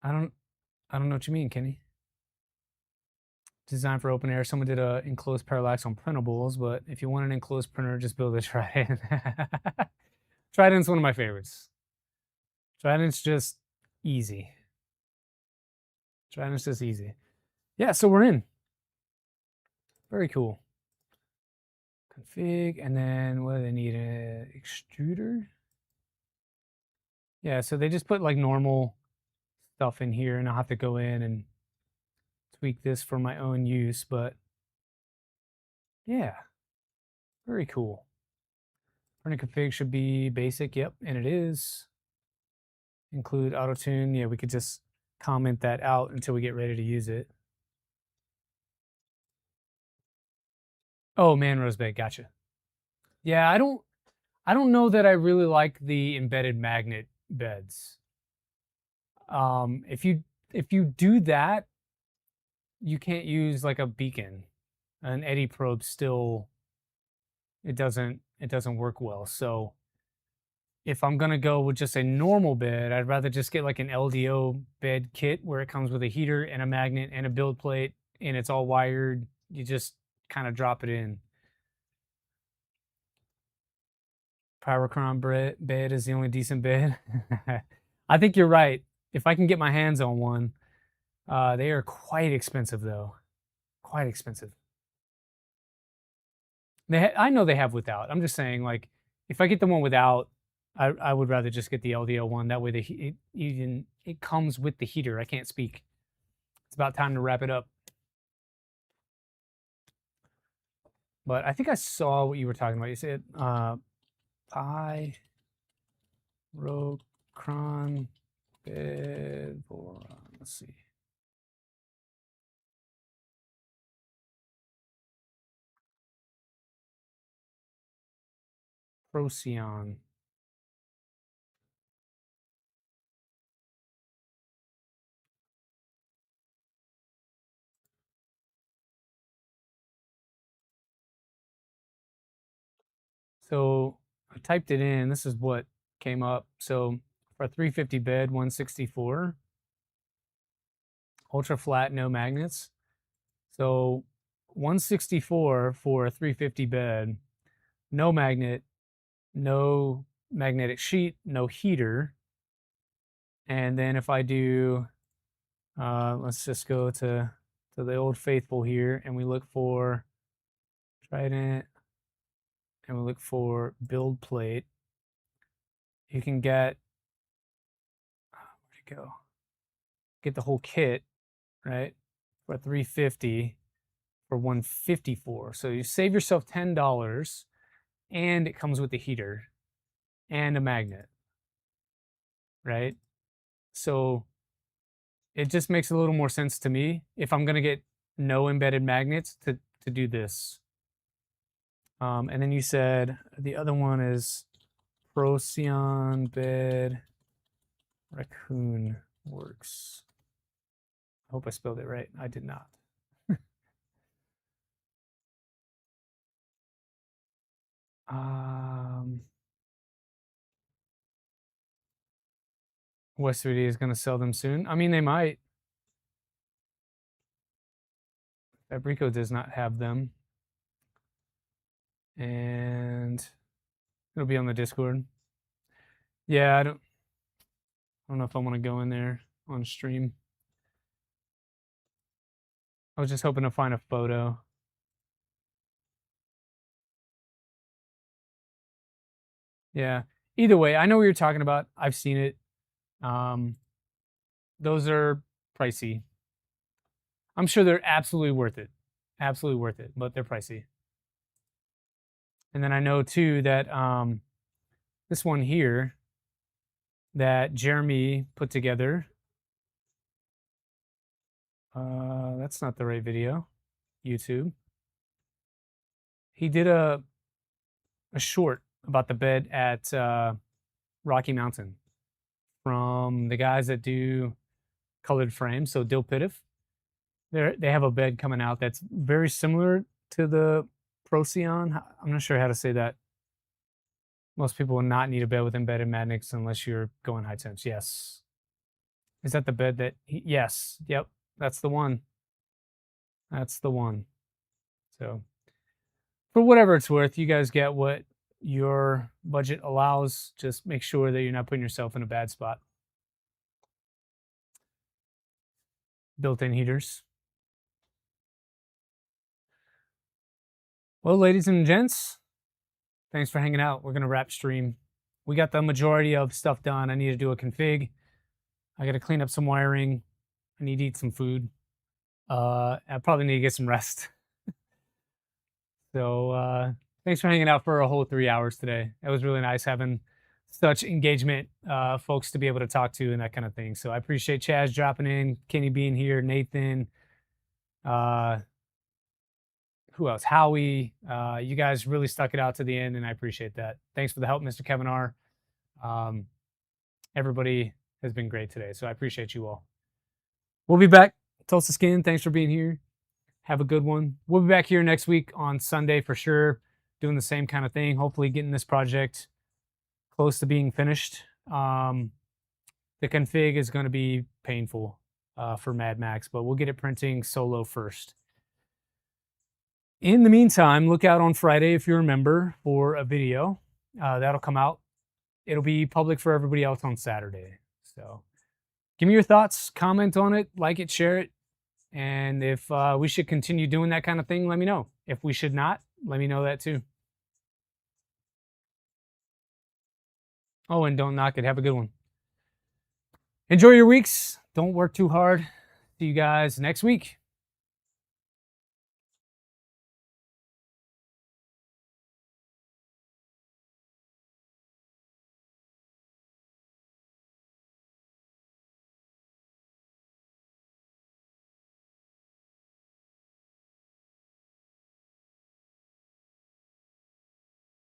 I don't I don't know what you mean, Kenny. Designed for open air. Someone did a enclosed parallax on printables, but if you want an enclosed printer, just build a Trident. Trident's one of my favorites. Trident's just easy. Trident's just easy. Yeah, so we're in. Very cool. Config, and then what do they need? An extruder? Yeah, so they just put like normal stuff in here, and I'll have to go in and tweak this for my own use, but yeah, very cool. Printer config should be basic, yep, and it is. Include auto tune, yeah, we could just comment that out until we get ready to use it. Oh man, Rosebud, gotcha. Yeah, I don't know that I really like the embedded magnet beds. If you do that, you can't use like a beacon. An eddy probe still it doesn't work well. So if I'm gonna go with just a normal bed, I'd rather just get like an LDO bed kit where it comes with a heater and a magnet and a build plate and it's all wired. You just kind of drop it in. Pyrocron bed is the only decent bed. I think you're right. If I can get my hands on one, they are quite expensive though. Quite expensive. I know they have without. I'm just saying, like, if I get the one without, I would rather just get the LDO one. That way, it comes with the heater. I can't speak. It's about time to wrap it up. But I think I saw what you were talking about. You said Pyrocron bed boron. Let's see. Procyon. So I typed it in. This is what came up. So for a 350 bed, 164. Ultra flat, no magnets. So 164 for a 350 bed, no magnet, no magnetic sheet, no heater. And then if I do, let's just go to the old faithful here, and we look for Trident, and we look for build plate. You can get, where'd it go? Get the whole kit, right? For 350 for 154. So you save yourself $10 and it comes with the heater and a magnet, right? So it just makes a little more sense to me if I'm going to get no embedded magnets to do this. And then you said the other one is Procyon bed raccoon works. I hope I spelled it right. I did not. West 3D is going to sell them soon. I mean, they might. Fabrico does not have them. And it'll be on the Discord. Yeah, I don't know if I want to go in there on stream. I was just hoping to find a photo. Yeah. Either way, I know what you're talking about. I've seen it. Those are pricey. I'm sure they're absolutely worth it. Absolutely worth it, but they're pricey. And then I know too that this one here that Jeremy put together. That's not the right video. YouTube. He did a short about the bed at Rocky Mountain from the guys that do colored frames. So Dill Pitif. They have a bed coming out that's very similar to the Procyon. I'm not sure how to say that. Most people will not need a bed with embedded magnets unless you're going high temps. Yes. Is that the bed that yes, yep, that's the one. That's the one. So, for whatever it's worth, you guys get what your budget allows. Just make sure that you're not putting yourself in a bad spot. Built-in heaters. Well, ladies and gents, thanks for hanging out. We're going to wrap stream. We got the majority of stuff done. I need to do a config. I got to clean up some wiring. I need to eat some food. I probably need to get some rest. So thanks for hanging out for a whole 3 hours today. It was really nice having such engagement, folks to be able to talk to and that kind of thing. So I appreciate Chaz dropping in, Kenny being here, Nathan, who else? Howie. You guys really stuck it out to the end, and I appreciate that. Thanks for the help, Mr. Kevin R. Everybody has been great today, so I appreciate you all. We'll be back. Tulsa Skin, thanks for being here. Have a good one. We'll be back here next week on Sunday for sure, doing the same kind of thing, hopefully getting this project close to being finished. The config is going to be painful for Mad Max, but we'll get it printing solo first. In the meantime, look out on Friday, if you remember, for a video. That'll come out. It'll be public for everybody else on Saturday. So give me your thoughts, comment on it, like it, share it. And if we should continue doing that kind of thing, let me know. If we should not, let me know that too. Oh, and don't knock it. Have a good one. Enjoy your weeks. Don't work too hard. See you guys next week.